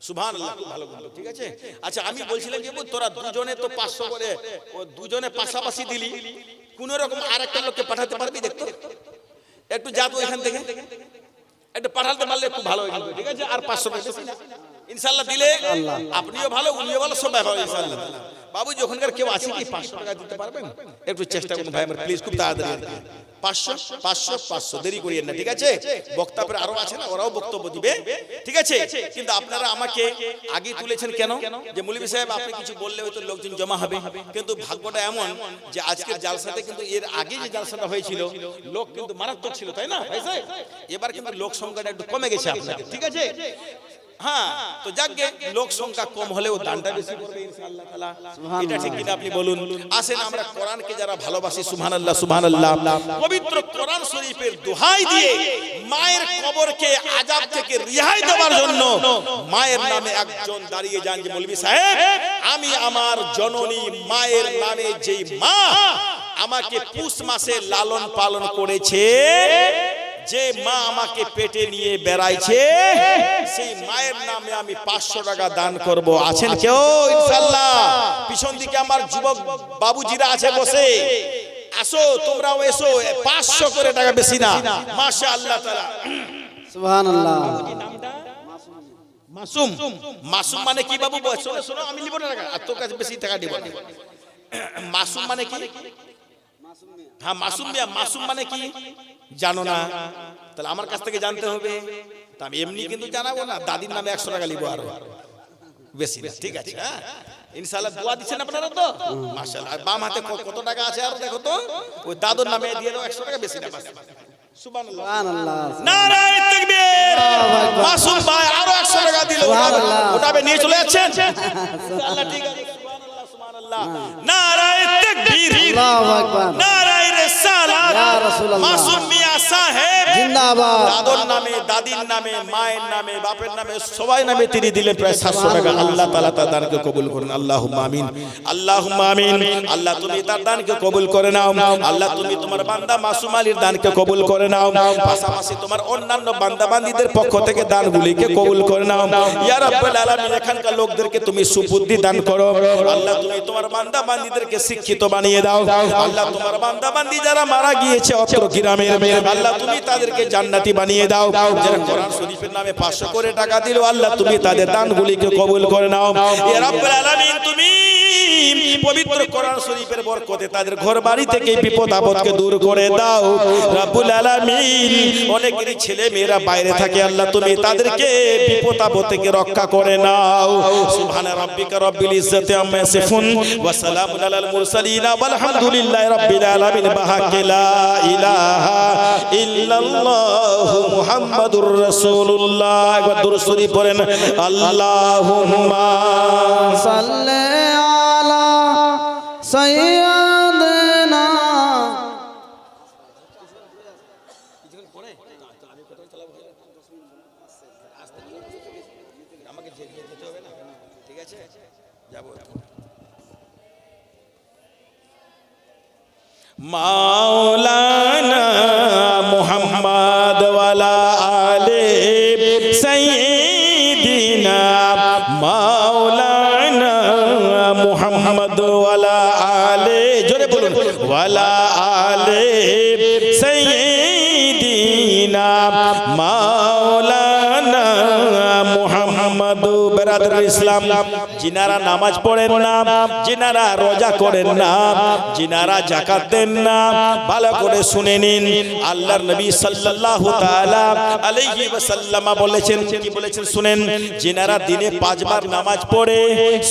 সুবহানাল্লাহ, খুব ভালো বন্ধু, ঠিক আছে। আচ্ছা আমি বলছিলাম যে তোরা দুজনে তো 500 করে, ও দুজনে পাশাপাশি দিলি, কোন রকম আরেকটা লোককে পাঠাতে পারবি? দেখতো একটু যা তো এখান থেকে একটু পাঠাতে পারলে খুব ভালো হয়ে যাবে, ঠিক আছে। আর 500 টাকা বেশি না ইনশাআল্লাহ দিলে আপনিও ভালো, উনিও ভালো, সবাই ভালো ইনশাআল্লাহ। বাবু যখনকার কেউ আছে কি 500 টাকা দিতে পারবেন? একটু চেষ্টা করুন ভাই আমার, প্লিজ, খুব তাড়াতাড়ি। 500 দেরি করিয়েন না, ঠিক আছে। বক্তাপের আরো আছে না, ওরাও বক্তব্য দিবে, ঠিক আছে। কিন্তু আপনারা আমাকে আগে তুলেছেন কেন? যে মৌলভী সাহেব আপনি কিছু বললে হয়তো লোকজন জমা হবে, কিন্তু ভাগ্যটা এমন যে আজকের জালসাতে কিন্তু এর আগে যে জালসাটা হয়েছিল লোক কিন্তু মারাত্মক ছিল, তাই না ভাই সাহেব? এবার কিন্তু লোক সংখ্যাটা একটু কমে গেছে আপনাদের, ঠিক আছে। হ্যাঁ, তো যাকগে লোক সংখ্যা কম হলেও দানটা বেশি করবে ইনশাআল্লাহ তাআলা, এটা ঠিক কিনা আপনি বলুন। আসেন আমরা কোরআনকে যারা ভালোবাসি, সুবহানাল্লাহ সুবহানাল্লাহ, পবিত্র কোরআন শরীফের দোহাই দিয়ে মায়ের কবরকে আযাব থেকে রেহাই দেওয়ার জন্য মায়ের নামে একজন দাঁড়িয়ে যান যে মৌলভী সাহেব আমি আমার জননী মায়ের নামে যেই মা আমাকে পুষ মাসে লালন পালন করেছে, যে মা আমাকে পেটে নিয়ে বেড়াইছে, সেই মায়ের নামে আমি 500 টাকা দান করব। আছেন কেউ ইনশাআল্লাহ? পিছন দিকে আমার যুবক বাবুজিরা আছে বসে, আসো তোমরাও এসো। 500 করে টাকা, বেশি না। মাশাআল্লাহ তাআলা, সুবহানাল্লাহ। মাসুম। মাসুম মানে কি বাবু? শোনো আমি নিব না টাকা, আর তোর কাছে বেশি টাকা দিব না। মাসুম মানে কি? হ্যাঁ মাসুম মিয়া, মাসুম মানে কি জানো না? তাহলে আমার কাছ থেকে জানতে হবে। আমি এমনি কিন্তু জানাবো না, দাদির নামে 100 টাকা নিব, আরো বেশি না, ঠিক আছে। হ্যাঁ ইনশাআল্লাহ দোয়া দিচ্ছেন আপনারা তো মাশাআল্লাহ। আর বাম হাতে কত টাকা আছে আর দেখো তো, ওই দাদুর নামে দিয়ে দাও 100 টাকা বেশি না বাস। সুবহানাল্লাহ সুবহানাল্লাহ। নারায়ে তাকবীর। মাসুম ভাই আরো 100 টাকা দিল, ওটাবে নিয়ে চলে যাচ্ছেন ইনশাআল্লাহ। ঠিক আছে সুবহানাল্লাহ সুবহানাল্লাহ। নারায়ে তাকবীর, আল্লাহু আকবার। নারায়ে রিসালাত। ইয়া রাসূলুল্লাহ। মাসুম মিয়া সাহেব জিন্দাবাদ। দাদুর নামে, দাদির নামে, মায়ের নামে, বাপের নামে, সবাই নামে তিনি দিলেন প্রায় 700 টাকা। আল্লাহ তাআলা তার দানকে কবুল করুন। আল্লাহুম্মা আমিন, আল্লাহুম্মা আমিন। আল্লাহ তুমি তার দানকে কবুল করে নাও। আল্লাহ তুমি তোমার বান্দা মাসুম আলীর দানকে কবুল করে নাও। পাশাপাশি তোমার অন্যান্য বান্দা বান্দীদের পক্ষ থেকে দানগুলিকে কবুল করে নাও। ইয়া রাব্বুল আলামিন, এখানকার লোকদেরকে তুমি সুবুদ্ধি দান করো। আল্লাহ তুমি তোমার বান্দা বান্দীদেরকে শিক্ষিত বানিয়ে দাও। আল্লাহ তোমার বান্দা বান্দী যারা মারা গিয়েছে অত্র গ্রামের, আল্লাহ তুমি তাদেরকে জান্নাতি বানিয়ে দাও। যারা কোরআন শরীফের নামে 500 করে টাকা দিল, আল্লাহ তুমি তাদের দানগুলিকে কবুল করে নাও। ইয়া রাব্বুল আলামিন, তুমি পবিত্র কোরআন শরীফের বরকতে তাদের ঘর বাড়ি থেকে বিপদ আপদকে দূর করে দাও রাব্বুল আলামিন। অনেকেরই ছেলে মেয়েরা বাইরে থাকে, আল্লাহ তুমি তাদেরকে বিপদ আপদ থেকে রক্ষা করে নাও। সুবহান রাব্বিকা রাব্বিল ইজ্জাতি আম্মা ইয়াসিফুন ওয়া সালামুন আলাল মুরসালিন ওয়ালহামদুলিল্লাহি রাব্বিল আলামিন। বাহাকে লা ইলাহা ইল্লাল্লাহু মুহাম্মাদুর রাসূলুল্লাহ। একবার দুরূদ শরীফ পড়েন। আল্লাহুম্মা সাল্লি আলা সাইয়্যিদিনা। মাওলানা মুহাম্মদ ওয়ালা আলে সাইয়্যিদিনা, মাওলানা মুহাম্মদ ওয়ালা আলে, জোরে বলুন, ওয়ালা আলে সাইয়্যিদিনা মাওলানা মুহাম্মদ। বেরাদর ইসলাম, যিনারা নামাজ পড়েন না, যিনারা রোজা করেন না, যিনারা যাকাত দেন না, ভালো করে শুনে নিন। আল্লাহর নবী সাল্লাল্লাহু তাআলা আলাইহি ওয়াসাল্লাম বলেছেন, কি বলেছেন শুনেন। যিনারা দিনে 5 বার নামাজ পড়ে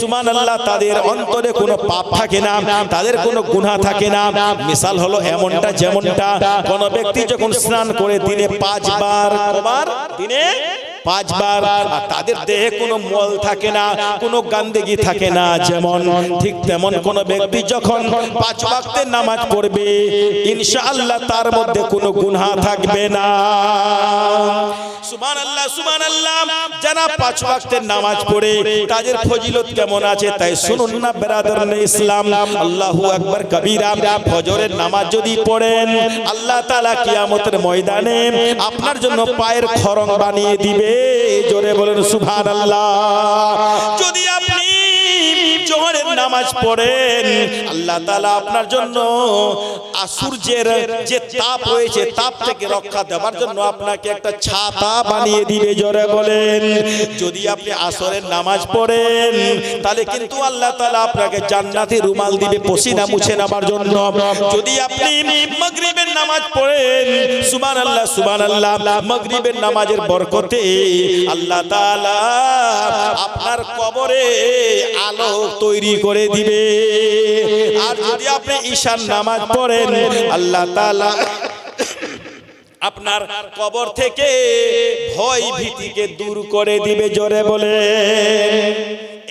সুবহানাল্লাহ, তাদের অন্তরে কোনো পাপ থাকে না, তাদের কোনো গুনাহ থাকে না। মিসাল হলো এমনটা যেমনটা কোন ব্যক্তি যখন স্নান করে দিনে 5 বার, দিনে 5 বার, আর তাদের দেহে কোনো মল থাকে না, কোনো গন্দেগি থাকে না, যেমন ঠিক তেমন কোন ব্যক্তি যখন 5 ওয়াক্তের নামাজ পড়বে ইনশাআল্লাহ তার মধ্যে কোনো গুনাহ থাকবে না। সুবহানাল্লাহ সুবহানাল্লাহ। যারা 5 ওয়াক্তের নামাজ পড়ে তাদের ফজিলত কেমন আছে তাই শুনুন না বেরাদরনে ইসলাম। আল্লাহু আকবার কবীরা। ফজরের নামাজ যদি পড়েন আল্লাহ তাআলা কিয়ামতের ময়দানে আপনার জন্য পায়ের খড়ম বানিয়ে দিবে। জোরে বলেন সুবহানাল্লাহ। যদি আপনি জোহরের নামাজ পড়েন আল্লাহ তাআলা আপনার জন্য সূর্যের যে তাপ রয়েছে তাপ থেকে রক্ষা দেওয়ার জন্য আপনাকে একটা ছাতা বানিয়ে দিবে। জোরে বলেন। যদি আপনি আসরের নামাজ পড়েন তাহলে কিন্তু আল্লাহ তাআলা আপনাকে জান্নাতি রুমাল দিবে পসিনা মুছে নেবার জন্য। যদি আপনি মাগরিবের নামাজ পড়েন সুবহানাল্লাহ সুবহানাল্লাহ, মাগরিবের নামাজের বরকতে আল্লাহ তাআলা আপনার কবরে আলো তৈরি করে দিবে। আর যদি আপনি ঈশার নামাজ পড়েন আল্লাহ তাআলা আপনার কবর থেকে ভয় ভীতিকে দূর করে দিবে। জোরে বলে।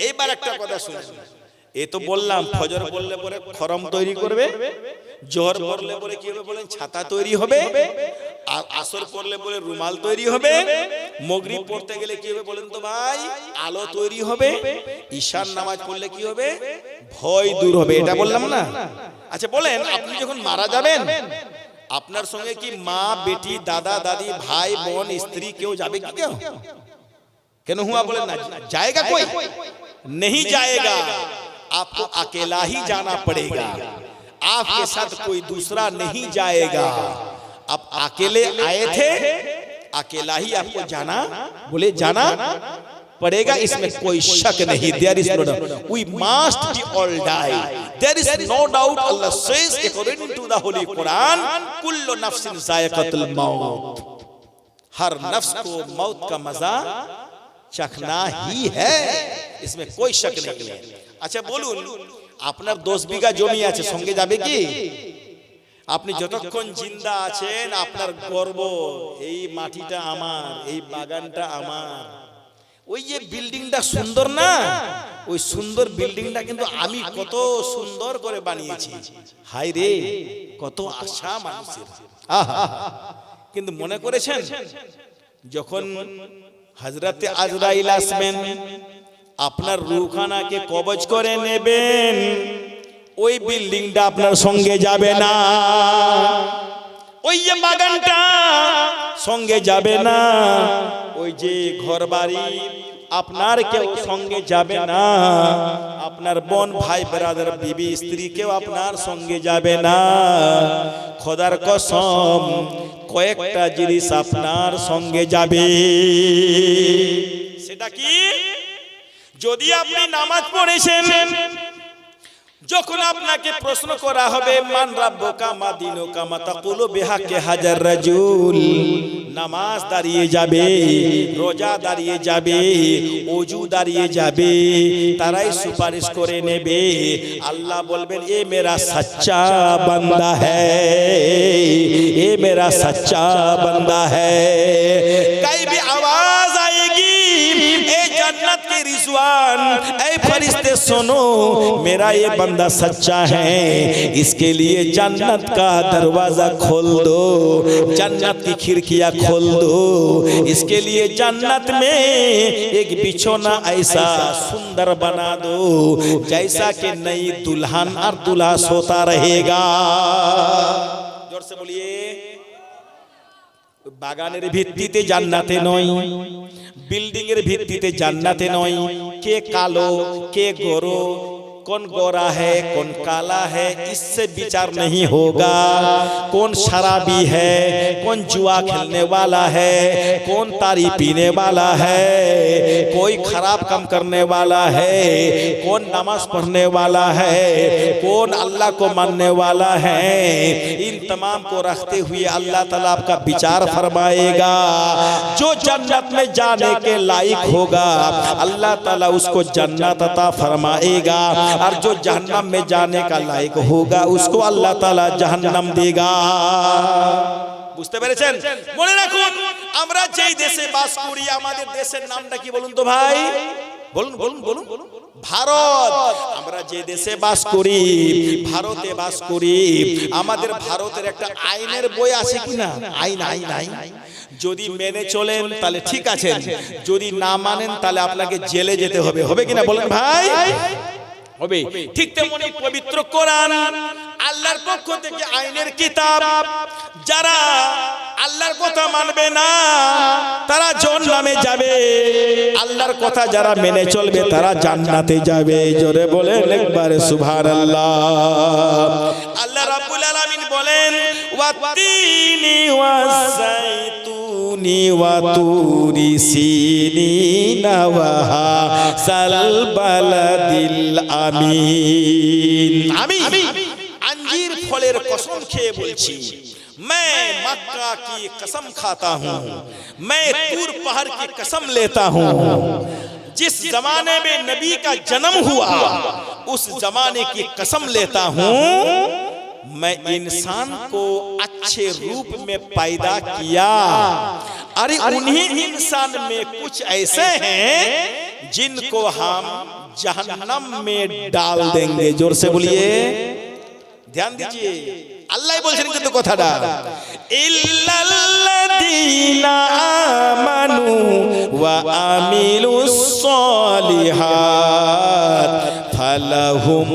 এইবার একটা কথা শুনুন। এই তো বললাম ফজর পড়লে পরে খরম তৈরি করবে, জোহর পড়লে পরে কি হবে বলেন ছাতা তৈরি হবে, আর আসর পড়লে পরে রুমাল তৈরি হবে, মাগরিব পড়তে গেলে কি হবে বলেন তো ভাই আলো তৈরি হবে, ঈশার নামাজ পড়লে কি হবে ভয় দূর হবে। এটা বললাম না? আচ্ছা বলেন আপনি যখন মারা যাবেন আপনার সঙ্গে কি মা বেটি দাদা দাদি ভাই বোন স্ত্রী কেউ যাবে কি? কেন হুয়া বলেন না? जाएगा कोई नहीं जाएगा, आपको अकेला ही जाना पड़ेगा, आपके साथ कोई दूसरा नहीं जाएगा। आप अकेले आए थे, अकेला ही आपको जाना बोले जाना पड़ेगा, इसमें कोई शक नहीं। There is no doubt. We must be all die. There is no doubt. Allah says according to the Holy Quran, kullu nafsin zaiqatul maut. हर नफ्स को मौत का मजा चखना ही है, इसमें कोई शक नहीं है। আচ্ছা বলুন, আপনার 10 বিঘা জমি আছে, সঙ্গে যাবে কি? আপনি যতক্ষণ জিন্দা আছেন আপনার গর্ব, এই মাটিটা আমার, এই বাগানটা আমার। ওই যে বিল্ডিংটা সুন্দর না, ওই সুন্দর বিল্ডিংটা কিন্তু আমি কত সুন্দর করে বানিয়েছি। হায় রে, কত আশা মানুষের। আহা, কিন্তু মনে করেছেন যখন হযরতে আজরাইল আসবেন, আপনার রূহখানাকে কবজ করে নেবেন, ওই বিল্ডিংটা আপনার সঙ্গে যাবে না, ওই যে বাগানটা সঙ্গে যাবে না, ওই যে ঘরবাড়ি আপনার কেউ সঙ্গে যাবে না, আপনার বোন ভাই ব্রাদার বিবি স্ত্রী কেউ আপনার সঙ্গে যাবে না। খোদার কসম, কয়েকটা জিনিস আপনার সঙ্গে যাবে। সেটা কি? যদি আপনি নামাজ পড়েছেন, যখন আপনাকে প্রশ্ন করা হবে মান রাব্বুকা মা দীনুকা মা তাকুলু বিহাক্কি হাজার রাজুল, নামাজ দাঁড়িয়ে যাবে, রোজা দাঁড়িয়ে যাবে, ওযু দাঁড়িয়ে যাবে, তারাই সুপারিশ করে নেবে। আল্লাহ বলবেন এ মেরা সচ্চা বান্দা হ্যায়, এ মেরা সচ্চা বান্দা হ্যায়। কই भी आवाज आएगी, ए जन्नत के रिजवान, ए फरिश्ते सुनो, मेरा ये बंदा सच्चा है, इसके लिए जन्नत का दरवाजा खोल दो, जन्नत की खिड़कियां खोल दो, इसके लिए जन्नत में एक बिछौना ऐसा सुंदर बना दो जैसा कि नई दुल्हन और दूल्हा सोता रहेगा। जोर से बोलिए। বাগানের ভিত্তিতে জান্নাতে নয়, বিল্ডিং এর ভিত্তিতে জান্নাতে নয়। কে কালো কে গোরা, कौन गोरा है कौन काला है, इससे विचार नहीं होगा। कौन शराबी है, कौन जुआ खेलने वाला है, कौन तारी पीने वाला है, कोई खराब काम करने वाला है, कौन नमाज पढ़ने वाला है, कौन अल्लाह को मानने वाला है, इन तमाम को रखते हुए अल्लाह ताला आपका विचार फरमाएगा। जो जन्नत में जाने के लायक होगा अल्लाह ताला उसको जन्नत अता फरमाएगा, और जो जहन्नम में जाने का लायक होगा उसको अल्लाह ताला जहन्नम देगा। বুঝতে পেরেছেন? মনে রাখুন, আমরা যেই দেশে বাস করি, আমাদের দেশের নামটা কি বলুন তো ভাই? বলুন বলুন বলুন। ভারত। আমরা যে দেশে বাস করি, ভারতে বাস করি, আমাদের ভারতের একটা আইনের বই আছে কি না? আইন আইন আইন। যদি মেনে চলেন তাহলে ঠিক আছেন, যদি না মানেন তাহলে আপনাকে জেলে যেতে হবে। হবে কিনা বলেন ভাই? হবে। ঠিক তেমনি পবিত্র কোরআন আল্লাহর পক্ষ থেকে আইনের কিতাব। যারা আল্লাহর কথা মানবে না তারা জাহান্নামে যাবে, আল্লাহর কথা যারা মেনে চলবে তারা জান্নাতে যাবে। জোরে বলেন একবার সুবহানাল্লাহ। আল্লাহ রাব্বুল আলামিন বলেন ওয়াতিনি ওয়াসাইতুনি ওয়া তুরি সিনিনা ওয়া হাসাল বালাদিল আমিন। আমি अंजीर फलेर कसम खेए बोलছি, मैं मक्का की कसम खाता हूँ, मैं तूर पहाड़ की कसम लेता हूँ। जिस जमाने में नबी का जन्म हुआ उस जमाने की कसम लेता हूँ, मैं इंसान को अच्छे रूप में पैदा किया, अरे उन्हीं इंसान में कुछ ऐसे हैं जिनको हम जहन्नम में डाल देंगे। जोर से बोलिए, ध्यान दीजिए। अल्लाह बोलছেন কিন্তু কথাটা, ইল্লাল্লাযীনা আমানু ওয়া আমিলুস সলিহাত ফালাহুম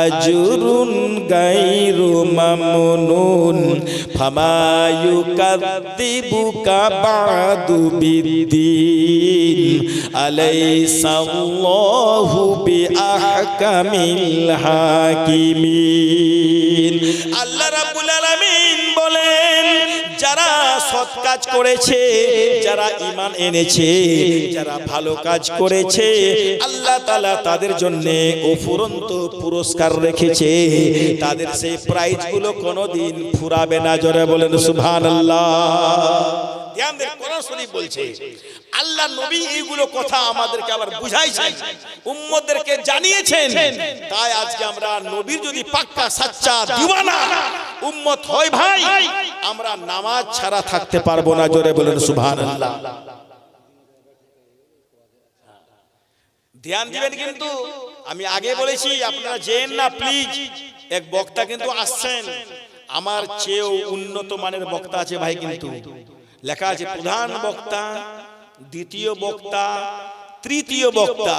আজরুন গায়রু মামনুন ফামা ইউকাযযিবুকা বা'দু বিদ্দীন আলাইসাল্লাহু বিআহকামিল হাকিমিন। আল্লাহ রাব্বুল আলামিন বলেন যারা সৎ কাজ করেছে, যারা ঈমান এনেছে, যারা ভালো কাজ করেছে, আল্লাহ তাআলা তাদের জন্য অফুরন্ত পুরস্কার রেখেছে। তাদের সেই প্রাইজগুলো কোনোদিন ফুরাবে না। জোরে বলেন সুবহানাল্লাহ। ধ্যান দেন, কোরআন শরীফ বলছে, আল্লাহ নবী এইগুলো কথা আমাদেরকে আবার বুঝাইছেন, উম্মতদেরকে জানিয়েছেন। তাই আজকে আমরা নবীর যদি পাক্কা সাচ্চা দিওয়ানা উম্মত হয় ভাই, আমরা নামাজ ছাড়া থাকতে পারবো না। জোরে বলেন সুবহানাল্লাহ। ধ্যান দিবেন, কিন্তু আমি আগে বলেছি আপনারা জেন না প্লিজ। এক বক্তা কিন্তু আসছেন, আমার চেয়েও উন্নত মানের বক্তা আছে ভাই, কিন্তু লেখা আছে প্রধান বক্তা, দ্বিতীয় বক্তা, তৃতীয় বক্তা।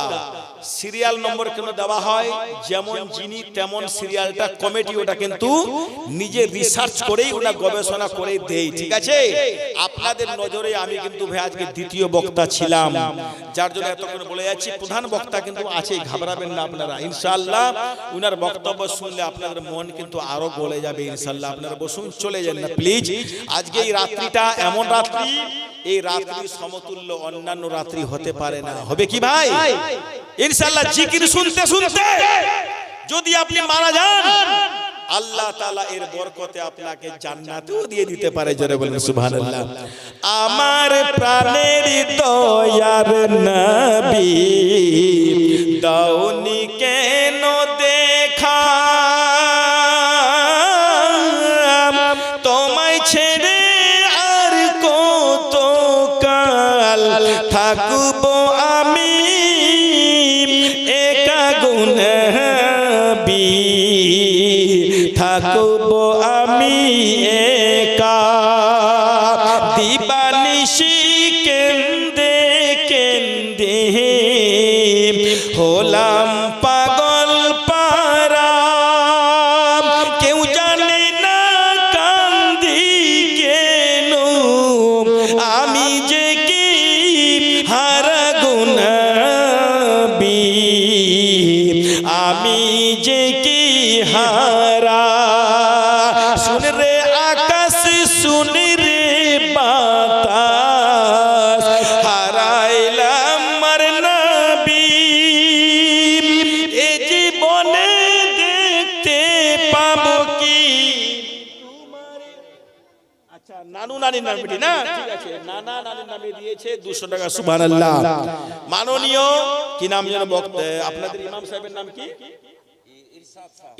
সিরিয়াল নম্বর কেন দেওয়া হয়? যেমন যিনি তেমন সিরিয়ালটা কমিটি ওটা কিন্তু নিজে রিসার্চ করেই ওটা গবেষণা করে দেয়। ঠিক আছে, আপনাদের নজরে আমি কিন্তু ভাই আজকে দ্বিতীয় বক্তা ছিলাম, যার জন্য এতক্ষণ বলে যাচ্ছি প্রধান বক্তা কিন্তু আছে, ঘাবড়াবেন না আপনারা। ইনশাআল্লাহ উনার বক্তব্য শুনলে আপনাদের মন কিন্তু আরো গলে যাবে ইনশাআল্লাহ। আপনারা বসুন, চলে যান না প্লিজ। আজকে এই রাত্রিটা এমন রাত্রি, এই রাত্রি সমতুল্য অন্যান্য রাত্রি হতে পারে না। হবে কি ভাই? ইনশাআল্লাহ জিকির শুনতে শুনতে যদি আপনি মারা যান, আল্লাহ তাআলা এর বরকতে আপনাকে জান্নাতেও দিয়ে দিতে পারে। জোরে বলেন সুবহানাল্লাহ। আমার প্রাণের দয়ার নবী, দাওনি কেন দেখা, তোমায় ছেড়ে আর কত কাল থাকবো আমি একা গুনাহী, থাকবো আমি একা দিবানিশি কেন্দে কেন্দে, হলাম পাগল পারা, কেউ জানে না কান্দি কেন, আমি যে কি হারা গুনাহী, আমি যে কি হারা। শুন রে আকাশ, শুন রে বাতাস, হারাইলাম আমার নবী, এ জীবনে দেখতে পাবো কি তোমার। আচ্ছা, নানু নানির নাম বেটি না? ঠিক আছে, নানা নানির নামে দিয়েছে 200 টাকা। সুবহানাল্লাহ। মাননীয় কি নাম যেন বক্তা, আপনাদের ইমাম সাহেবের নাম কি?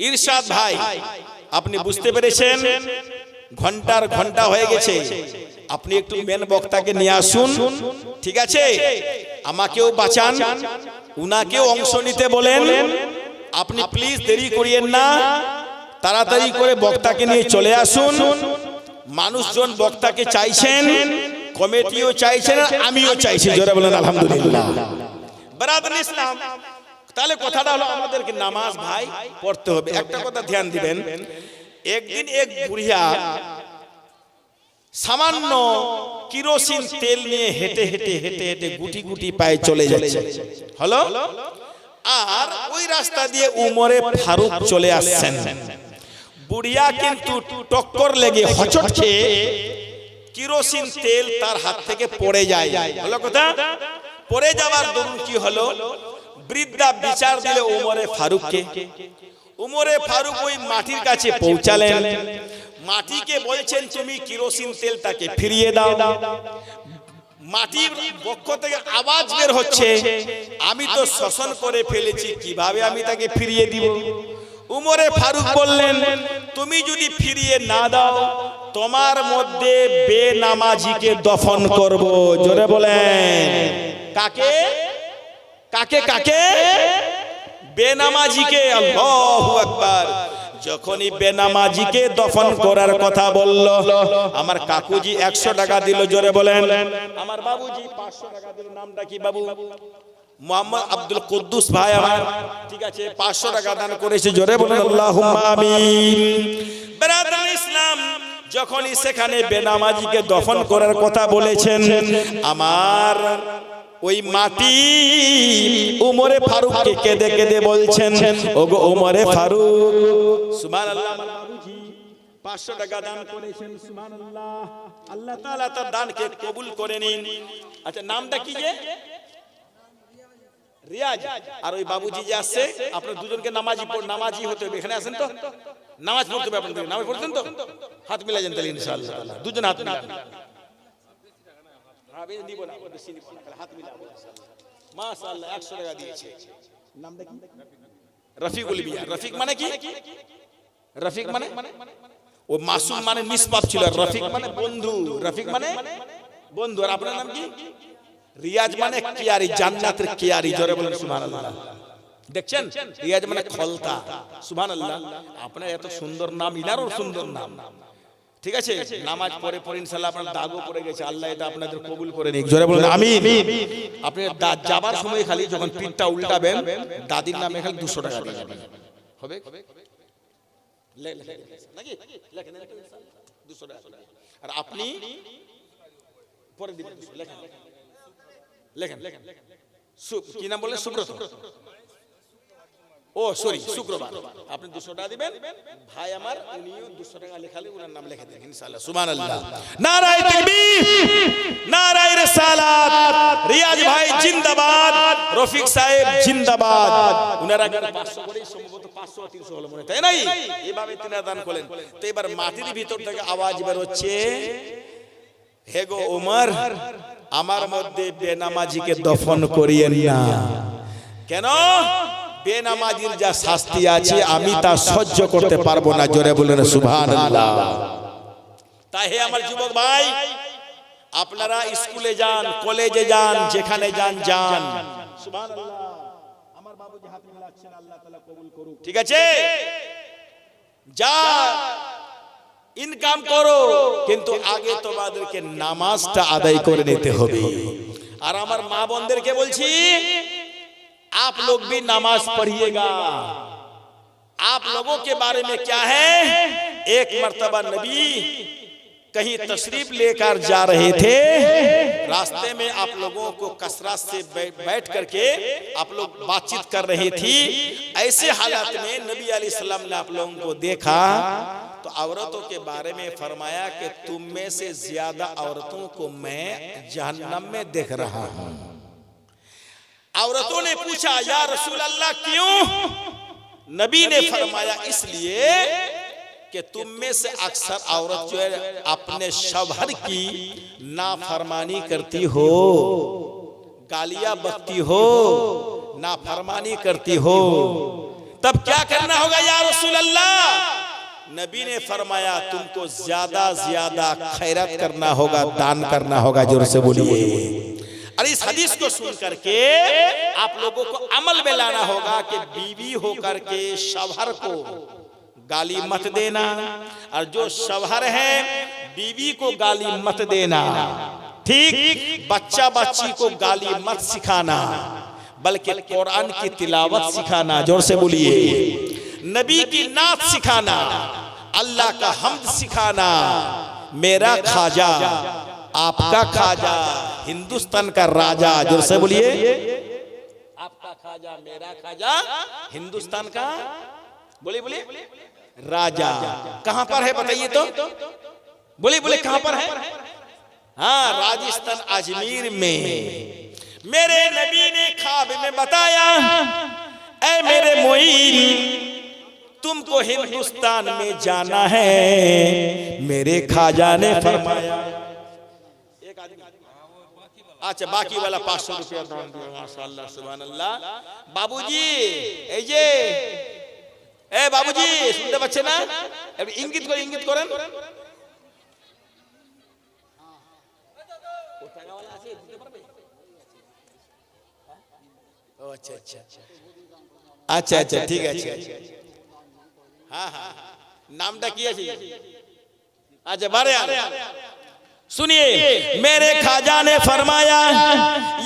ইরশাদ ভাই। আপনি বুঝতে পেরেছেন, ঘন্টার ঘন্টা হয়ে গেছে, আপনি একটু মেন বক্তাকে নিয়ে আসুন। ঠিক আছে, আমাকেও বাঁচান, উনাকেও অংশ নিতে বলেন। আপনি প্লিজ দেরি করিয়েন না, তাড়াতাড়ি করে বক্তাকে নিয়ে চলে আসুন। মানুষজন বক্তাকে চাইছেন, কমিটিও চাইছেন, আমিও চাইছি। জোরে বলেন আলহামদুলিল্লাহ। বারাদার ইসলাম, তাহলে কথাটা হলো আমাদেরকে নামাজ ভাই পড়তে হবে। একটা কথা ধ্যান দিবেন, একদিন এক বুড়িয়া সামান্য কিরোসিন তেল নিয়ে হেঁটে হেঁটে হেঁটে হেঁটে গুটি গুটি পায়ে চলে যাচ্ছে। হলো, আর ওই রাস্তা দিয়ে উমরে ফারুক চলে আসছেন। বুড়িয়া কিন্তু টক্কর লেগে হচট খেয়ে কিরোসিন তেল তার হাত থেকে পড়ে যায়। হলো কথা, পড়ে যাওয়ার দরুন কি হলো, বৃদ্ধা বিচার দিলে উমরে ফারুককে। উমরে ফারুক ওই মাটির কাছে পৌঁছালেন, মাটিকে বলছেন তুমি কিরোসিন তেলটাকে ফিরিয়ে দাও। মাটির পক্ষ থেকে আওয়াজ বের হচ্ছে, আমি তো শোষণ করে ফেলেছি, কিভাবে আমি তাকে ফিরিয়ে দিব? উমরে ফারুক বললেন, তুমি যদি ফিরিয়ে না দাও, তোমার মধ্যে বেনামাজিকে দফন করব। জোরে বলেন, কাকে কাকে কাকে? বেনামাজিকে। আল্লাহু আকবার। যখনই বেনামাজিকে দফন করার কথা বলল, আমার কাকুজি 100 টাকা দিল। জোরে বলেন। আমার বাবুজি 500 টাকা দিল। নামটা কি বাবু? মোহাম্মদ আব্দুল কুদ্দুস ভাই আমার। ঠিক আছে, 500 টাকা দান করেছে। জোরে বলেন আল্লাহুম্মা আমিন। ব্রাদার ইসলাম, যখনই সেখানে বেনামাজিকে দফন করার কথা বলেছেন, আমার ওই মাটি উমরে ফারুককে কেঁদে কেঁদে বলছেন, ওগো উমরে ফারুক। সুবহানাল্লাহ। 500 টাকা দান করেছেন, সুবহানাল্লাহ। আল্লাহ তাআলা তার দানকে কবুল করে নিন। আচ্ছা, নামটা কি যে? রিয়াজ। আর ওই বাবুজি যে আসছে, আপনারা দুজনকে নামাজি হতে হবে। এখানে আছেন তো? নামাজ পড়তে হবে আপনাদের। নামাজ পড়ছেন তো? হাত মিলাবেন তাহলে ইনশাআল্লাহ। দুজন হাত মিলাবেন। হ্যাঁ, বেশি দিব না, বেশি দিব না, হাত মিলাবেন ইনশাআল্লাহ। মাশাআল্লাহ, 100 টাকা দিয়েছে। নামটা কি? রফিকুল বিয়া। রফিক মানে কি? রফিক মানে ও মাসুম মানে নিষ্পাপ ছিল। রফিক মানে বন্ধু। রফিক মানে বন্ধু। আর আপনার নাম কি? রিয়াজ মানে কিয়ারি, জান্নাতের কিয়ারি। জোরে বলেন সুবহানাল্লাহ। দেখছেন, রিয়াজ মানে খলতা। সুবহানাল্লাহ। আপনার এত সুন্দর নাম, ইনারও সুন্দর নাম। ঠিক আছে, নামাজ পড়ে পড়ে ইনশাআল্লাহ আপনার দাগও পড়ে গেছে। আল্লাহ এটা আপনাদের কবুল করে নিক। জোরে বলেন আমিন। আপনি যাবার সময় খালি যখন পিঠটা উল্টাবেন, দাদির নামে খালি 200 টাকা দিয়ে যাবেন। হবে নাকি? লেখেন 200 টাকা। আর আপনি পরে দিবেন। লেখেন লেখেন। কি নাম বললেন? সুব্রত। ও সরি, শুক্রবার। আপনি 200 টাকা দিবেন। ভাই আমার উনিও 200 টাকা লেখালে ওনার নাম লিখে দেন ইনশাআল্লাহ। সুবহানাল্লাহ। নারায়ে তাকবীর, নারায়ে রিসালাত। রিয়াজ ভাই জিন্দাবাদ, রফিক সাহেব জিন্দাবাদ। উনারা 500 করে সম্ভবত 500 300 হলো মনে, তাই নাই? এইভাবে তিনারা দান করলেন। তো এবার মাটির ভিতর থেকে আওয়াজ বের হচ্ছে, হে গো ওমর, আমার মধ্যে বেনামাজিকে দফন করিয়েন না। কেন? বেনামাজির যা শাস্তি আছে আমি তা সহ্য করতে পারবো না। জোরে বলেন সুবহানাল্লাহ। তাই হে আমার যুবক ভাই, আপনারা স্কুলে যান, কলেজে যান, যেখানে যান যান। সুবহানাল্লাহ। আমার বাবুজি হাত মিলাচ্ছেন, আল্লাহ তাআলা কবুল করুক। ঠিক আছে, যা ইনকাম করো, কিন্তু আগে তোমাদেরকে নামাজটা আদায় করে নিতে হবে। আর আমার মা বোনদেরকে বলছি, आप लोग भी नमाज पढ़िएगा। आप लोगों के बारे में क्या है, एक मर्तबा नबी कहीं तशरीफ लेकर जा रहे थे, रास्ते में आप लोगों को कसरत से बैठ करके आप लोग बातचीत कर रही थी। ऐसे हालात में नबी अलैहि सलाम ने आप लोगों को देखा तो औरतों के बारे में फरमाया कि तुम में से ज्यादा औरतों को मैं जहन्नम में देख रहा हूं। औरतों ने पूछा, या रसूल अल्लाह क्यों? नबी ने फरमाया, इसलिए कि तुम में से अक्सर औरत जो है अपने शौहर की नाफरमानी करती हो, गालियां बकती हो, नाफरमानी करती हो। तब क्या करना होगा या रसूल अल्लाह? नबी ने फरमाया, तुमको ज्यादा ज्यादा खैरत करना होगा, दान करना होगा। जोर से बोलिए। और इस हदीस को सुन करके आप लोगों को अमल में लाना होगा कि बीवी होकर के शौहर को गाली मत देना, और जो शौहर है बीवी को गाली मत देना। ठीक, बच्चा बच्ची को गाली मत सिखाना, बल्कि कुरान की तिलावत सिखाना। जोर से बोलिए। नबी की नात सिखाना, अल्लाह का हम्द सिखाना। मेरा खाजा, आपका खाजा, हिंदुस्तान का राजा। जोर से बोलिए। आपका खाजा, मेरा खाजा, हिंदुस्तान का बोलिए बोलिए राजा। कहां पर है बताइए तो? बोलिए बोलिए, कहां पर है? हाँ, राजस्थान अजमेर में। मेरे नबी ने ख्वाब में बताया, ऐ मेरे मोइन, तुमको हिंदुस्तान में जाना है। मेरे खाजा ने फरमाया। अच्छा, बाकी वाला 500 रुपया दान दिया। माशाअल्लाह, सुभानअल्लाह। बाबूजी, এই যে বাবুজি শুনতে পাচ্ছেন না? ইঙ্গিত করে ইঙ্গিত করেন। ও টাকাওয়ালা আছে, দিতে পারবে? ও আচ্ছা আচ্ছা আচ্ছা আচ্ছা, ঠিক আছে। হ্যাঁ হ্যাঁ, নামটা কি আছে? अच्छा बारे सुनिए, मेरे खाजा ने फरमाया,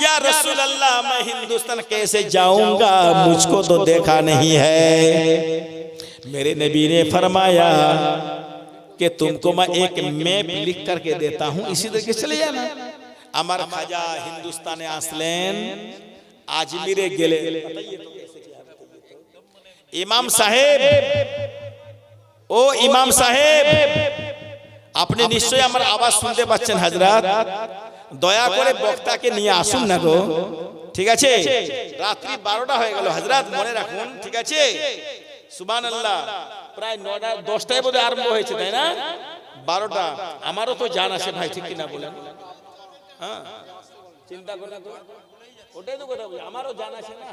या रसूल अल्लाह मैं हिंदुस्तान कैसे जाऊंगा, मुझको तो देखा नहीं है। मेरे नबी ने फरमाया कि तुमको मैं एक मैप लिख करके देता हूं, इसी तरीके से चले जाना। আমার খাজা হিন্দুস্তানে আসলেন, আজমিরে গেলেন। ইমাম সাহেব ও ইমাম সাহেব, আপনি নিশ্চয়ই আমার আওয়াজ শুনতে পাচ্ছেন হযরত, দয়া করে বক্তাকে নিয়ে আসুন না গো। ঠিক আছে, রাত্রি 12টা হয়ে গেল হযরত, মনে রাখুন। ঠিক আছে, সুবহানাল্লাহ। প্রায় 9টা 10টায় বোধহয় আরম্ভ হয়েছে, তাই না? 12টা। আমারও তো জান আছে ভাই, ঠিক কিনা বলেন? হ্যাঁ, চিন্তা করেন তো, ওটাই তো কথা বলি, আমারও জান আছে না।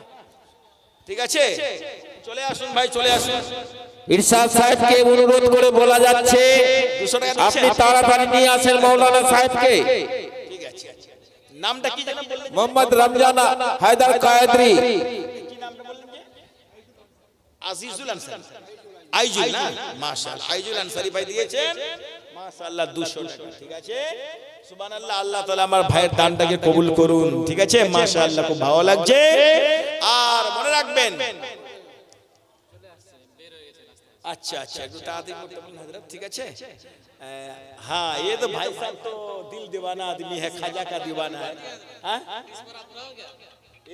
ঠিক আছে, চলে আসুন ভাই, চলে আসুন। ইরশাদ সাহেবকে অনুরোধ করে বলা যাচ্ছে 200 টাকা দিচ্ছেন? আপনি তাড়াতাড়ি নিয়ে আসেন মাওলানা সাহেবকে। ঠিক আছে, নামটা কি যেন বললেন? মোহাম্মদ রমজানা হায়দার কায়েদরি। কি নামটা বললেন যে? আজিজুল আনসারী, আইজুল না? মাশাআল্লাহ, আইজুল আনসারী ভাই দিয়েছেন মাশাআল্লাহ 200 টাকা। ঠিক আছে, সুবহানাল্লাহ। আল্লাহ তাআলা আমার ভাইয়ের দানটাকে কবুল করুন। ঠিক আছে, মাশাআল্লাহ, খুব ভালো লাগছে। আর মনে রাখবেন, अच्छा अच्छा, একটু তাড়াতাড়ি করতে বলুন হযরত। ঠিক আছে, हाँ, ये तो भाई साहब तो दिल दीवाना आदमी है, खाजा का दीवाना है। हाँ,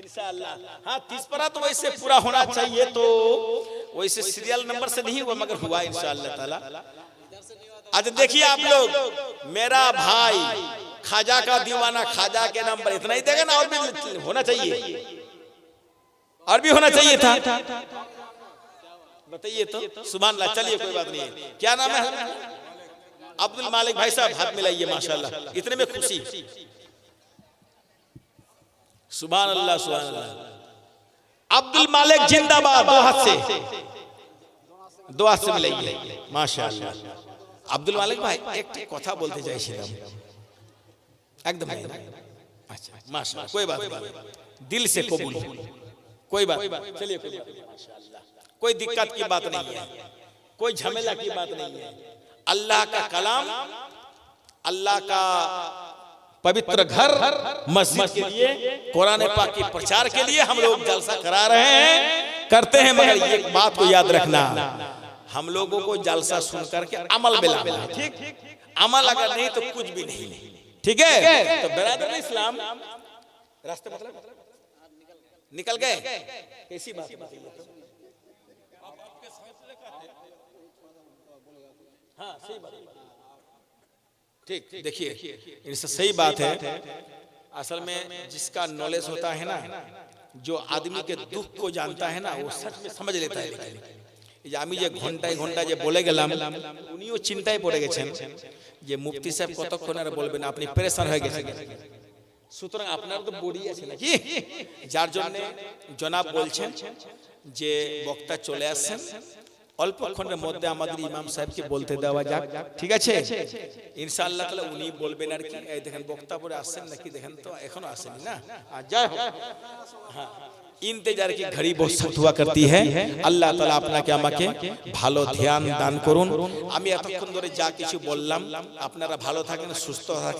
इंशाअल्लाह। हाँ, 30 पारा तो वैसे पूरा होना चाहिए, तो वैसे सीरियल नंबर से नहीं हुआ, मगर हुआ इंशाअल्लाह ताला। अच्छा देखिए आप लोग, मेरा भाई खाजा का दीवाना, खाजा के नंबर इतना ही देगा ना, और भी होना चाहिए, और भी होना चाहिए था, बताइए तो। सुभान अल्लाह। चलिए कोई बात नहीं है। क्या नाम है? अब्दुल मालिक भाई साहब, हाथ मिलाइए। माशाल्लाह, इतने में खुशी। सुभान अल्लाह, सुभान अल्लाह। अब्दुल मालिक जिंदाबाद। दो हाथ से मिलाइए। माशाल्लाह। अब्दुल मालिक भाई, एक কথা বলতে চাইছিলাম, একদম। अच्छा, माशाल्लाह, कोई बात नहीं, दिल से कबूल, कोई बात। चलिए, कोई बात नहीं, माशाल्लाह, कोई दिक्कत की बात नहीं है, कोई झमेला की बात नहीं है। अल्लाह का कलाम, अल्लाह का पवित्र घर मस्जिद के लिए, कुरान पाक के प्रचार के लिए हम लोग जलसा करा रहे हैं, करते हैं। मगर ये बात को याद रखना, हम लोगों को जलसा सुन करके अमल में लाना है। ठीक, अमल अगर नहीं तो कुछ भी नहीं। ठीक है, तो बिरादर इस्लाम, रास्ते मतलब निकल गए, कैसी बात बताइए तो? हाँ, सही बात। ठीक, देखिए, इससे सही बात है। असल में जिसका नॉलेज होता है ना, जो आदमी के दुख को जानता है ना, वो सच में समझ लेता है। এই যে আমি যে ঘন্টায় ঘন্টা যে বলে গেলাম, উনিও চিন্তায় পড়ে গেছেন যে মুফতি সাহেব কতক্ষণ আর বলবেন, আপনি পেরেশান হয়ে গেছেন। সুতরাং আপনার তো বডি আছে নাকি, যার জন্য জনাব বলছেন যে বক্তা চলে আসছেন, অল্পক্ষণের মধ্যে আমাদের ইমাম সাহেবকে বলতে দেওয়া যাক। ঠিক আছে, ইনশাআল্লাহ তাআলা উনি বলবেন। আর কি, এই দেখেন বক্তা পরে আসছেন নাকি, দেখেন তো, এখনো আসেনি না। জয় হোক। হ্যাঁ, इंतजार की घड़ी बहुत सख्त हुआ करती है। अल्लाह ताला আপনাকে আমাকে ভালো ধ্যান দান করুন। আমি এতক্ষণ ধরে যা কিছু বললাম, আপনারা ভালো থাকেন, সুস্থ থাকেন।